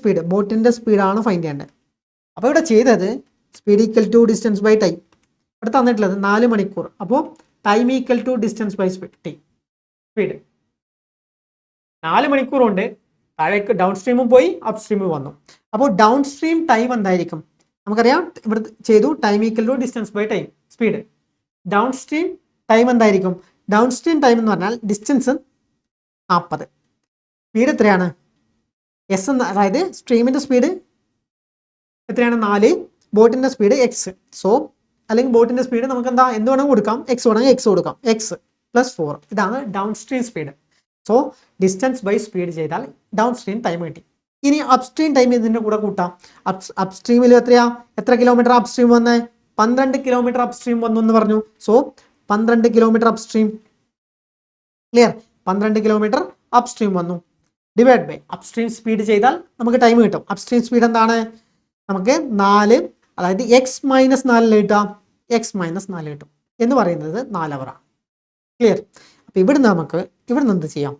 സ്പീഡാണ് ഫൈൻഡ് ചെയ്യേണ്ടത്. അപ്പോൾ ഇവിടെ ചെയ്തത് speed equal to distance by time. ഇവിടെ തന്നിട്ടുള്ളത് 4 മണിക്കൂർ. അപ്പോൾ time equal to distance by speed. 4 മണിക്കൂർ കൊണ്ട് താഴേക്ക് ഡൗൺ സ്ട്രീമും പോയി അപ്പ് സ്ട്രീമും വന്നു. അപ്പോൾ ഡൗൺ സ്ട്രീം ടൈം എന്തായിരിക്കും? നമുക്കറിയാം ഇവിടെ ചെയ്തു time equal to distance by time speed. Downstream time എന്തായിരിക്കും? ഡൗൺ സ്ട്രീം ടൈം എന്ന് പറഞ്ഞാൽ ഡിസ്റ്റൻസ് 40, സ്പീഡ് എത്രയാണ്? എസ് എന്ന്, അതായത് സ്ട്രീമിന്റെ സ്പീഡ് എത്രയാണ്? 4, ബോട്ടിന്റെ സ്പീഡ് എക്സ്. സോ അല്ലെങ്കിൽ ബോട്ടിന്റെ സ്പീഡ് നമുക്ക് എന്താ എന്ത് വേണമെങ്കിൽ കൊടുക്കാം, എക്സ് വേണമെങ്കിൽ എക്സ് കൊടുക്കാം, എക്സ് പ്ലസ് 4. ഇതാണ് down stream speed. So distance by speed ചെയ്താൽ ഡൗൺ സ്ട്രീം ടൈം കിട്ടി. ഇനി അപ് സ്ട്രീം ടൈം ഇതിന്റെ കൂടെ കൂട്ടാം. അപ് സ്ട്രീമിൽ എത്ര കിലോമീറ്റർ അപ് സ്ട്രീം വന്നേ? 12 കിലോമീറ്റർ അപ് സ്ട്രീം വന്നു എന്ന് പറഞ്ഞു. So 12 kilometre up stream. Clear? 12 kilometre up stream വന്നു. Divide by up stream speed ചെയ്താൽ നമുക്ക് ടൈം കിട്ടും. അപ് സ്ട്രീം സ്പീഡ് എന്താണ്? നമുക്ക് 4, അതായത് എക്സ് മൈനസ് 4 കിട്ടാം. എക്സ് മൈനസ് 4 കിട്ടും എന്ന് പറയുന്നത് 4 അവറാണ്. ക്ലിയർ? അപ്പൊ ഇവിടുന്ന് നമുക്ക് ഇവിടുന്ന് എന്ത് ചെയ്യാം?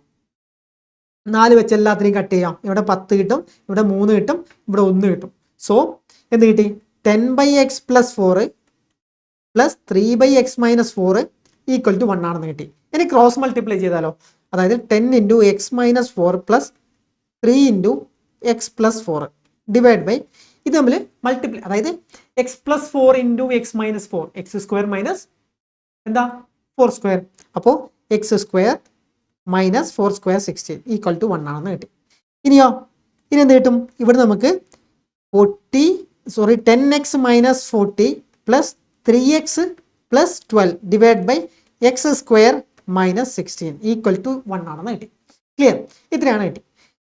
4 വെച്ച് എല്ലാത്തിനെയും കട്ട് ചെയ്യാം. ഇവിടെ 10 കിട്ടും, ഇവിടെ 3 കിട്ടും, ഇവിടെ 1 കിട്ടും. സോ എന്ത് കിട്ടി? 10/x + 4 + 3/x - 4 = 1 ആണെന്ന് കിട്ടി. ഇനി ക്രോസ് മൾട്ടിപ്ലൈ ചെയ്താലോ? അതായത് 10 × x - 4 + 3 × x + 4 ഡിവൈഡ് ബൈ ഇത് തമ്മിൽ മൾട്ടിപ്ലൈ, അതായത് x + 4 × x - 4 x² മൈനസ് എന്താ 4². അപ്പോൾ x² - 4² 16 = 1 ആണെന്ന് കിട്ടി. ഇനി എന്ത് കിട്ടും? ഇവിടെ നമുക്ക് 10x - 40 + 3x + 12 divide by x² - 16 = 1 ആണെന്ന് കിട്ടി. ക്ലിയർ? ഇത്രയാണ് കിട്ടി.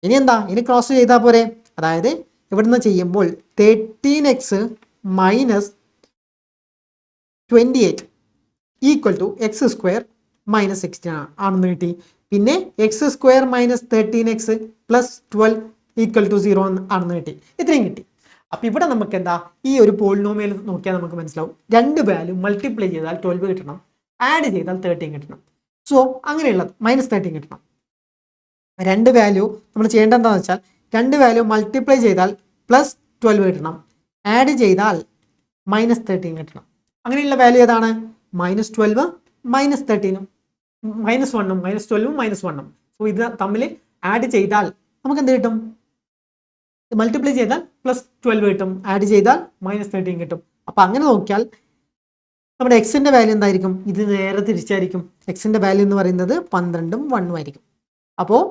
ഇനി എന്താ? ഇനി ക്രോസ് ചെയ്താൽ പോരെ? അതായത് ഇവിടുന്ന് ചെയ്യുമ്പോൾ 13x - 28 = x² - 16 ആണെന്ന് കിട്ടി. പിന്നെ x² - 13x + 12 = 0 ആണെന്ന് കിട്ടി. ഇത്രയും കിട്ടി. അപ്പൊ ഇവിടെ നമുക്ക് എന്താ, ഈ ഒരു പോളിനോമിയൽ നോക്കിയാൽ നമുക്ക് മനസ്സിലാവും, 2 വാല്യൂ മൾട്ടിപ്ലൈ ചെയ്താൽ 12 കിട്ടണം, ആഡ് ചെയ്താൽ 13 കിട്ടണം. സോ അങ്ങനെയുള്ളത് -13 കിട്ടണം. 2 വാല്യൂ നമ്മൾ ചെയ്യേണ്ടത് എന്താണെന്ന് വെച്ചാൽ 2 വാല്യൂ മൾട്ടിപ്ലൈ ചെയ്താൽ +12 കിട്ടണം, ആഡ് ചെയ്താൽ -13 കിട്ടണം. അങ്ങനെയുള്ള വാല്യൂ ഏതാണ്? -12 -13 -1 -12 -1. സോ ഇത് തമ്മിൽ ആഡ് ചെയ്താൽ നമുക്ക് എന്ത് കിട്ടും? മൾട്ടിപ്ലൈ ചെയ്താൽ +12 കിട്ടും, ആഡ് ചെയ്താൽ -13 കിട്ടും. അപ്പൊ അങ്ങനെ നോക്കിയാൽ നമ്മുടെ എക്സിന്റെ വാല്യൂ എന്തായിരിക്കും? ഇത് നേരെ തിരിച്ചായിരിക്കും. എക്സിന്റെ വാല്യൂ എന്ന് പറയുന്നത് 12ഉം 1ഉം ആയിരിക്കും. അപ്പോൾ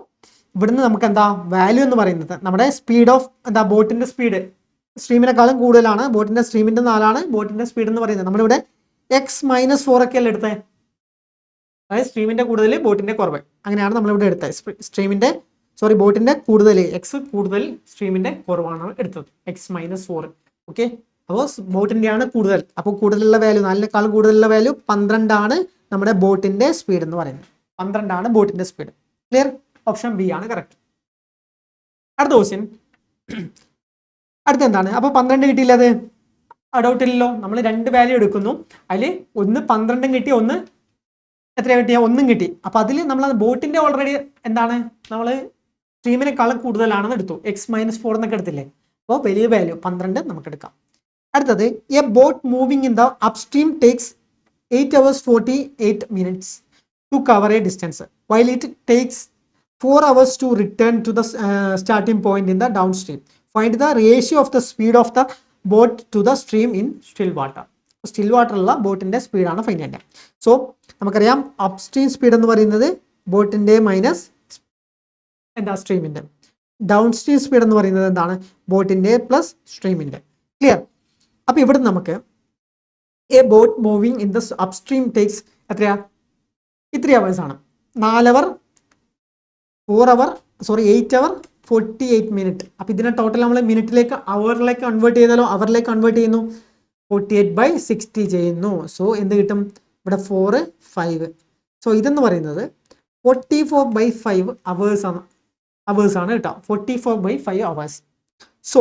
ഇവിടുന്ന് നമുക്ക് എന്താ വാല്യൂ എന്ന് പറയുന്നത് നമ്മുടെ സ്പീഡ് ഓഫ് എന്താ ബോട്ടിന്റെ സ്പീഡ് സ്ട്രീമിനെക്കാളും കൂടുതലാണ്. ബോട്ടിന്റെ സ്ട്രീമിന്റെ 4ആണ് ബോട്ടിന്റെ സ്പീഡ് എന്ന് പറയുന്നത്. നമ്മളിവിടെ x - 4 ഒക്കെ അല്ലേ എടുത്തത്? അതായത് സ്ട്രീമിന്റെ കൂടുതൽ ബോട്ടിന്റെ കുറവ്, അങ്ങനെയാണ് നമ്മളിവിടെ എടുത്തത്. ബോട്ടിന്റെ കൂടുതൽ എക്സ് കൂടുതൽ സ്ട്രീമിന്റെ കുറവാണ് എടുത്തത്, x - 4. ഓക്കെ, അപ്പോൾ ബോട്ടിന്റെ ആണ് കൂടുതൽ. അപ്പോൾ കൂടുതലുള്ള വാല്യൂ 4നേക്കാളും കൂടുതലുള്ള വാല്യൂ 12 ആണ് നമ്മുടെ ബോട്ടിന്റെ സ്പീഡ് എന്ന് പറയുന്നത്. 12 ആണ് ബോട്ടിന്റെ സ്പീഡ്. ക്ലിയർ? ഓപ്ഷൻ ബി ആണ് കറക്റ്റ്. അടുത്ത ക്വസ്റ്റ്യൻ, അടുത്ത എന്താണ്? അപ്പൊ 12 കിട്ടിയില്ലത് ഡൗട്ട് ഇല്ലല്ലോ. നമ്മൾ 2 വാല്യൂ എടുക്കുന്നു, അതിൽ ഒന്ന് 12 കിട്ടി, ഒന്ന് എത്ര കിട്ടിയ 1 കിട്ടി. അപ്പൊ അതിൽ നമ്മൾ ബോട്ടിന്റെ ഓൾറെഡി എന്താണ് നമ്മൾ സ്ട്രീമിനെക്കാളും കൂടുതലാണെന്ന് എടുത്തു, x - 4 എന്നൊക്കെ എടുത്തില്ലേ. അപ്പോൾ വലിയ വാല്യൂ 12 നമുക്ക് എടുക്കാം. അടുത്തത്, A boat moving in the upstream takes 8 hours 48 minutes to cover a distance while it takes 4 hours to return to the starting point in the downstream. Find the ratio of the speed of the boat to the stream in still water. Still വാട്ടറുള്ള ബോട്ടിന്റെ സ്പീഡാണ് find ചെയ്യേണ്ടത്. So നമുക്കറിയാം upstream speed എന്ന് പറയുന്നത് ബോട്ടിന്റെ minus എന്താ സ്ട്രീമിന്റെ. Down stream speed എന്ന് പറയുന്നത് എന്താണ്? ബോട്ടിന്റെ പ്ലസ് സ്ട്രീമിന്റെ. ക്ലിയർ? അപ്പൊ ഇവിടെ നമുക്ക് A boat moving in the upstream takes എത്രയാ? 3 hours ആണ്. 4 അവർ 8 hour 48 minute. അപ്പൊ ഇതിനെ ടോട്ടൽ നമ്മൾ മിനിറ്റിലേക്ക് അവറിലേക്ക് കൺവേർട്ട് ചെയ്താലോ? അവറിലേക്ക് കൺവേർട്ട് ചെയ്യുന്നു, 48/60 ചെയ്യുന്നു. സോ എന്ത് കിട്ടും? ഇവിടെ 4 5. സോ ഇതെന്ന് പറയുന്നത് 44/5 അവേഴ്സ് ആണ് കേട്ടോ. 44/5 hours. So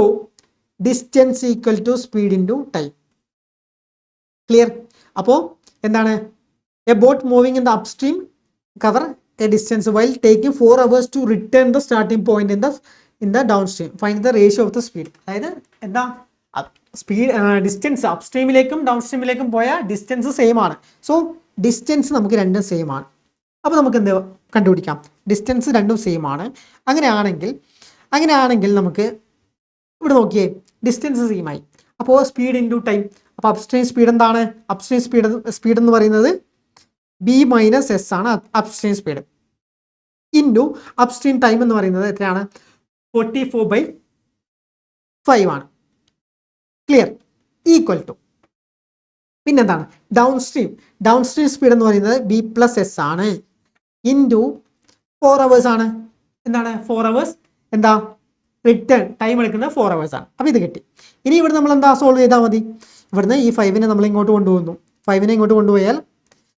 distance equal to speed into time. Clear? അപ്പോൾ എന്താണ്? A boat moving in the upstream cover a distance while taking 4 hours to return the starting point in the downstream. Find the ratio of the speed. അതായത് എന്താ speed distance അപ്സ്ട്രീമിലേക്കും down സ്ട്രീമിലേക്കും പോയ distance same ആണ്. So distance നമുക്ക് രണ്ടും same ആണ്. അപ്പോൾ നമുക്ക് എന്ത് കണ്ടുപിടിക്കാം? ഡിസ്റ്റൻസ് രണ്ടും സെയിം ആണ്. അങ്ങനെയാണെങ്കിൽ നമുക്ക് ഇവിടെ നോക്കിയേ, ഡിസ്റ്റൻസ് സെയിം ആയി. അപ്പോൾ സ്പീഡ് ഇൻറ്റു ടൈം. അപ്പോൾ അപ്സ്ട്രീം സ്പീഡ് എന്താണ്? അപ്സ്ട്രീം സ്പീഡ് എന്ന് പറയുന്നത് ബി മൈനസ് എസ് ആണ് upstream speed. Into upstream time എന്ന് പറയുന്നത് എത്രയാണ്? 44/5 ആണ്. ക്ലിയർ? ഈക്വൽ ടു പിന്നെന്താണ്? ഡൗൺ സ്ട്രീം സ്പീഡ് എന്ന് പറയുന്നത് ബി പ്ലസ് എസ് ആണ്. ഇൻറ്റു 4 hours ആണ്. എന്താണ് 4 hours? എന്താ റിട്ടേൺ ടൈം എടുക്കുന്നത് 4 hours ആണ്. അപ്പോൾ ഇത് കിട്ടി. ഇനി ഇവിടെ നമ്മൾ എന്താ സോൾവ് ചെയ്താൽ മതി. ഇവിടുന്ന് ഈ 5നെ നമ്മൾ ഇങ്ങോട്ട് കൊണ്ടുപോകുന്നു. 5നെ ഇങ്ങോട്ട് കൊണ്ടുപോയാൽ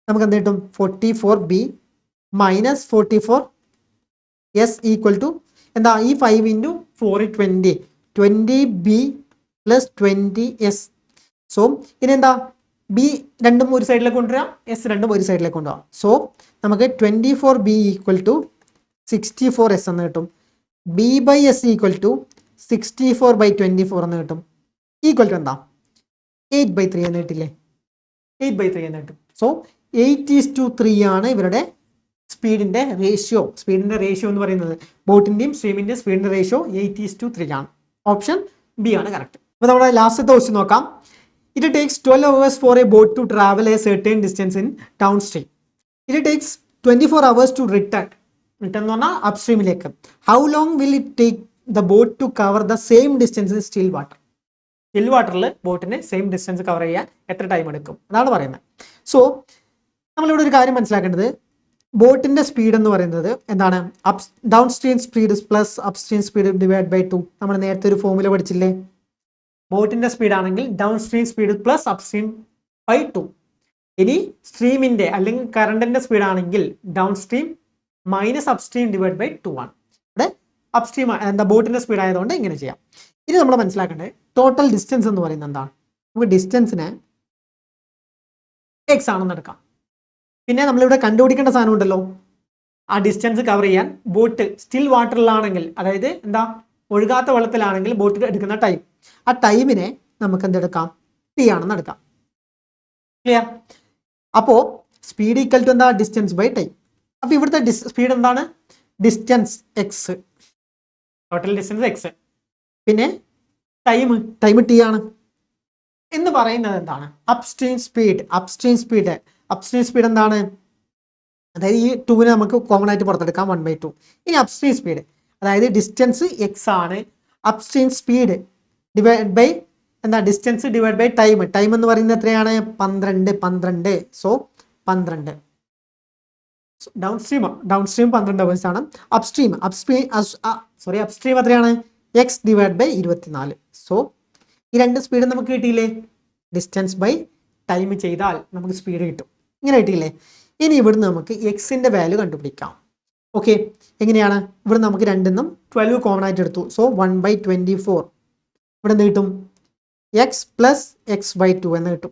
നമുക്ക് എന്ത് കിട്ടും? 44b minus 44s equal to എന്താ? ഈ 5 into 4 20b plus 20s. So ഇനി എന്താ? ബി രണ്ടും ഒരു സൈഡിലേക്ക് കൊണ്ടുവരാം, എസ് രണ്ടും ഒരു സൈഡിലേക്ക് കൊണ്ടുപോകാം. സോ നമുക്ക് 24b ഈക്വൽ ടു 64s എന്ന് കിട്ടും. B by s equal to 64/24 എന്ന് കിട്ടും. ഈക്വൽ ടു എന്താ? 8/3 എന്ന് കിട്ടില്ലേ? 8/3 എന്ന് കിട്ടും. സോ 8:3 ആണ് ഇവരുടെ സ്പീഡിന്റെ റേഷ്യോ. എന്ന് പറയുന്നത് ബോട്ടിന്റെയും സ്ട്രീമിന്റെയും സ്പീഡിന്റെ റേഷ്യോ 8:3 ആണ്. ഓപ്ഷൻ ബി ആണ് കറക്റ്റ്. അപ്പോൾ നമ്മുടെ ലാസ്റ്റത്തെ ക്വസ്റ്റ്യൻ നോക്കാം. It takes 12 hours for a boat to travel a certain distance in downstream. It takes 24 hours to return എന്ന് പറഞ്ഞാൽ അപ്സ്ട്രീമിലേക്ക്. How long will it take the boat to cover the same distance in still water? Still വാട്ടറിൽ ബോട്ടിന് same distance cover ചെയ്യാൻ എത്ര time എടുക്കും അതാണ് പറയുന്നത്. So നമ്മളിവിടെ ഒരു കാര്യം മനസ്സിലാക്കേണ്ടത്, ബോട്ടിന്റെ സ്പീഡ് എന്ന് പറയുന്നത് എന്താണ്? Down stream speed plus upstream speed divide by 2. നമ്മൾ നേരത്തെ ഒരു ഫോർമുല പഠിച്ചില്ലേ? ബോട്ടിന്റെ സ്പീഡ് ആണെങ്കിൽ down stream speed plus upstream by 2. ഇനി സ്ട്രീമിന്റെ അല്ലെങ്കിൽ കറണ്ടിന്റെ സ്പീഡ് ആണെങ്കിൽ downstream minus upstream divide by 2 ആണ്. ഇവിടെ അപ്സ്ട്രീം എന്താ ബോട്ടിന്റെ സ്പീഡ് ആയതുകൊണ്ട് ഇങ്ങനെ ചെയ്യാം. ഇനി നമ്മൾ മനസ്സിലാക്കേണ്ടത് ടോട്ടൽ ഡിസ്റ്റൻസ് എന്ന് പറയുന്നത് എന്താണ്? നമുക്ക് ഡിസ്റ്റൻസിനെ എക്സ് ആണെന്ന് എടുക്കാം. പിന്നെ നമ്മളിവിടെ കണ്ടുപിടിക്കേണ്ട സാധനം ഉണ്ടല്ലോ, ആ ഡിസ്റ്റൻസ് കവർ ചെയ്യാൻ ബോട്ട് സ്റ്റിൽ വാട്ടറിലാണെങ്കിൽ, അതായത് എന്താ ഒഴുകാത്ത വെള്ളത്തിലാണെങ്കിൽ ബോട്ടിൽ എടുക്കുന്ന ടൈം, ആ ടൈമിനെ നമുക്ക് എന്തെടുക്കാം? ടി ആണെന്ന് എടുക്കാം. ക്ലിയർ? അപ്പോൾ സ്പീഡ് ഈക്വൽ ടു എന്താ? Distance by time. അപ്പോൾ ഇവിടുത്തെ സ്പീഡ് എന്താണ്? Distance x, total distance x, പിന്നെ ടൈം ടി ആണ് എന്ന് പറയുന്നത് എന്താണ്? അപ്സ്ട്രീം സ്പീഡ് എന്താണ്? അതായത് ഈ 2നെ നമുക്ക് കോമൺ ആയിട്ട് പുറത്തെടുക്കാം 1/2. ഇനി അപ്സ്ട്രീം സ്പീഡ് അതായത് ഡിസ്റ്റൻസ് എക്സ് ആണ്. അപ്സ്ട്രീം സ്പീഡ് ഡിവൈഡ് ബൈ എന്താ? ഡിസ്റ്റൻസ് ഡിവൈഡ് ബൈ ടൈം എന്ന് പറയുന്നത് എത്രയാണ്? 12. സോ 12. ഡൗൺ സ്ട്രീം 12 hours ആണ്. അപ്സ്ട്രീം എത്രയാണ്? X divide by 24. സോ ഈ രണ്ട് സ്പീഡ് നമുക്ക് കിട്ടിയില്ലേ? ഡിസ്റ്റൻസ് ബൈ ടൈം ചെയ്താൽ നമുക്ക് സ്പീഡ് കിട്ടും. ഇങ്ങനെ കിട്ടിയില്ലേ? ഇനി ഇവിടുന്ന് നമുക്ക് എക്സിന്റെ വാല്യൂ കണ്ടുപിടിക്കാം. ഓക്കെ, എങ്ങനെയാണ്? ഇവിടെ നമുക്ക് രണ്ടെണ്ണം 12 കോമൺ ആയിട്ട് എടുത്തു. സോ 1/24 ഇവിടെ എന്ത് കിട്ടും? എക്സ് പ്ലസ് x/2 എന്ന് കിട്ടും.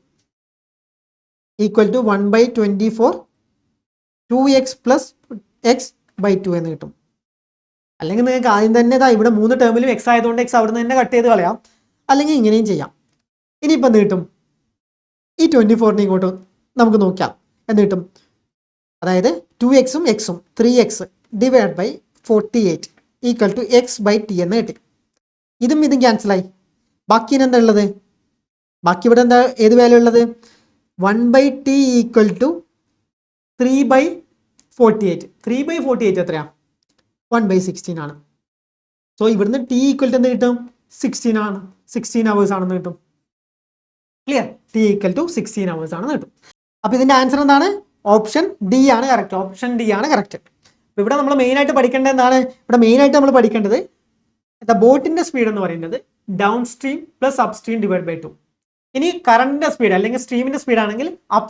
Equal to 1/24 2x plus x/2 എന്ന് കിട്ടും. അല്ലെങ്കിൽ നിങ്ങൾക്ക് ആദ്യം തന്നെ ഇവിടെ 3 ടേമിലും എക്സ് ആയതുകൊണ്ട് എക്സ് അവിടെ നിന്ന് തന്നെ കട്ട് ചെയ്ത് കളയാം, അല്ലെങ്കിൽ ഇങ്ങനെയും ചെയ്യാം. ഇനിയിപ്പോൾ എന്ത് കിട്ടും? ഈ 24നെ ഇങ്ങോട്ട് നമുക്ക് നോക്കാം. എന്ത് കിട്ടും? അതായത് 2xും എക്സും 3x divide by 48 equal to x/t എന്ന് കിട്ടി. ഇതും ക്യാൻസലായി. ബാക്കി എന്താ ഉള്ളത്? ബാക്കി ഇവിടെ എന്താ ഏത് വാല്യൂ ഉള്ളത്? 1/t equal to 3/48. 3/48 എത്രയാ? 1/16 ആണ്. സോ ഇവിടുന്ന് t ഈക്വൽ ടു എന്ത് കിട്ടും? 16 ആണ്. 16 hours ആണെന്ന് കിട്ടും. Clear? t equal to 16 hours ആണെന്ന് കിട്ടും. അപ്പോൾ ഇതിന്റെ ആൻസർ എന്താണ്? ഓപ്ഷൻ ഡി ആണ് കറക്റ്റ്. ഇവിടെ നമ്മൾ മെയിൻ ആയിട്ട് പഠിക്കേണ്ടത് എന്താണ്? ഇവിടെ മെയിൻ ആയിട്ട് നമ്മൾ പഠിക്കേണ്ടത് ബോട്ടിന്റെ സ്പീഡ് എന്ന് പറയുന്നത് downstream plus upstream divide by 2. ഇനി കറണ്ടിന്റെ സ്പീഡ് അല്ലെങ്കിൽ സ്ട്രീമിന്റെ സ്പീഡ് ആണെങ്കിൽ down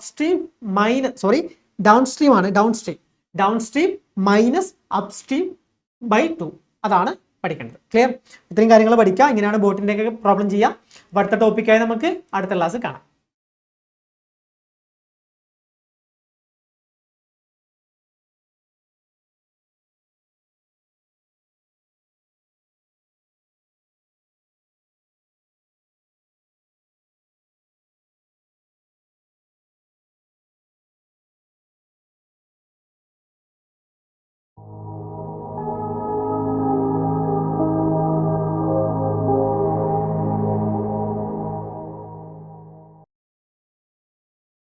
stream minus upstream by 2 അതാണ് പഠിക്കേണ്ടത്. ക്ലിയർ? ഇത്രയും കാര്യങ്ങൾ പഠിക്കുക. ഇങ്ങനെയാണ് ബോട്ടിന്റെ ഒക്കെ പ്രോബ്ലം ചെയ്യുക. അടുത്ത ടോപ്പിക്കായി നമുക്ക് അടുത്ത ക്ലാസ് കാണാം.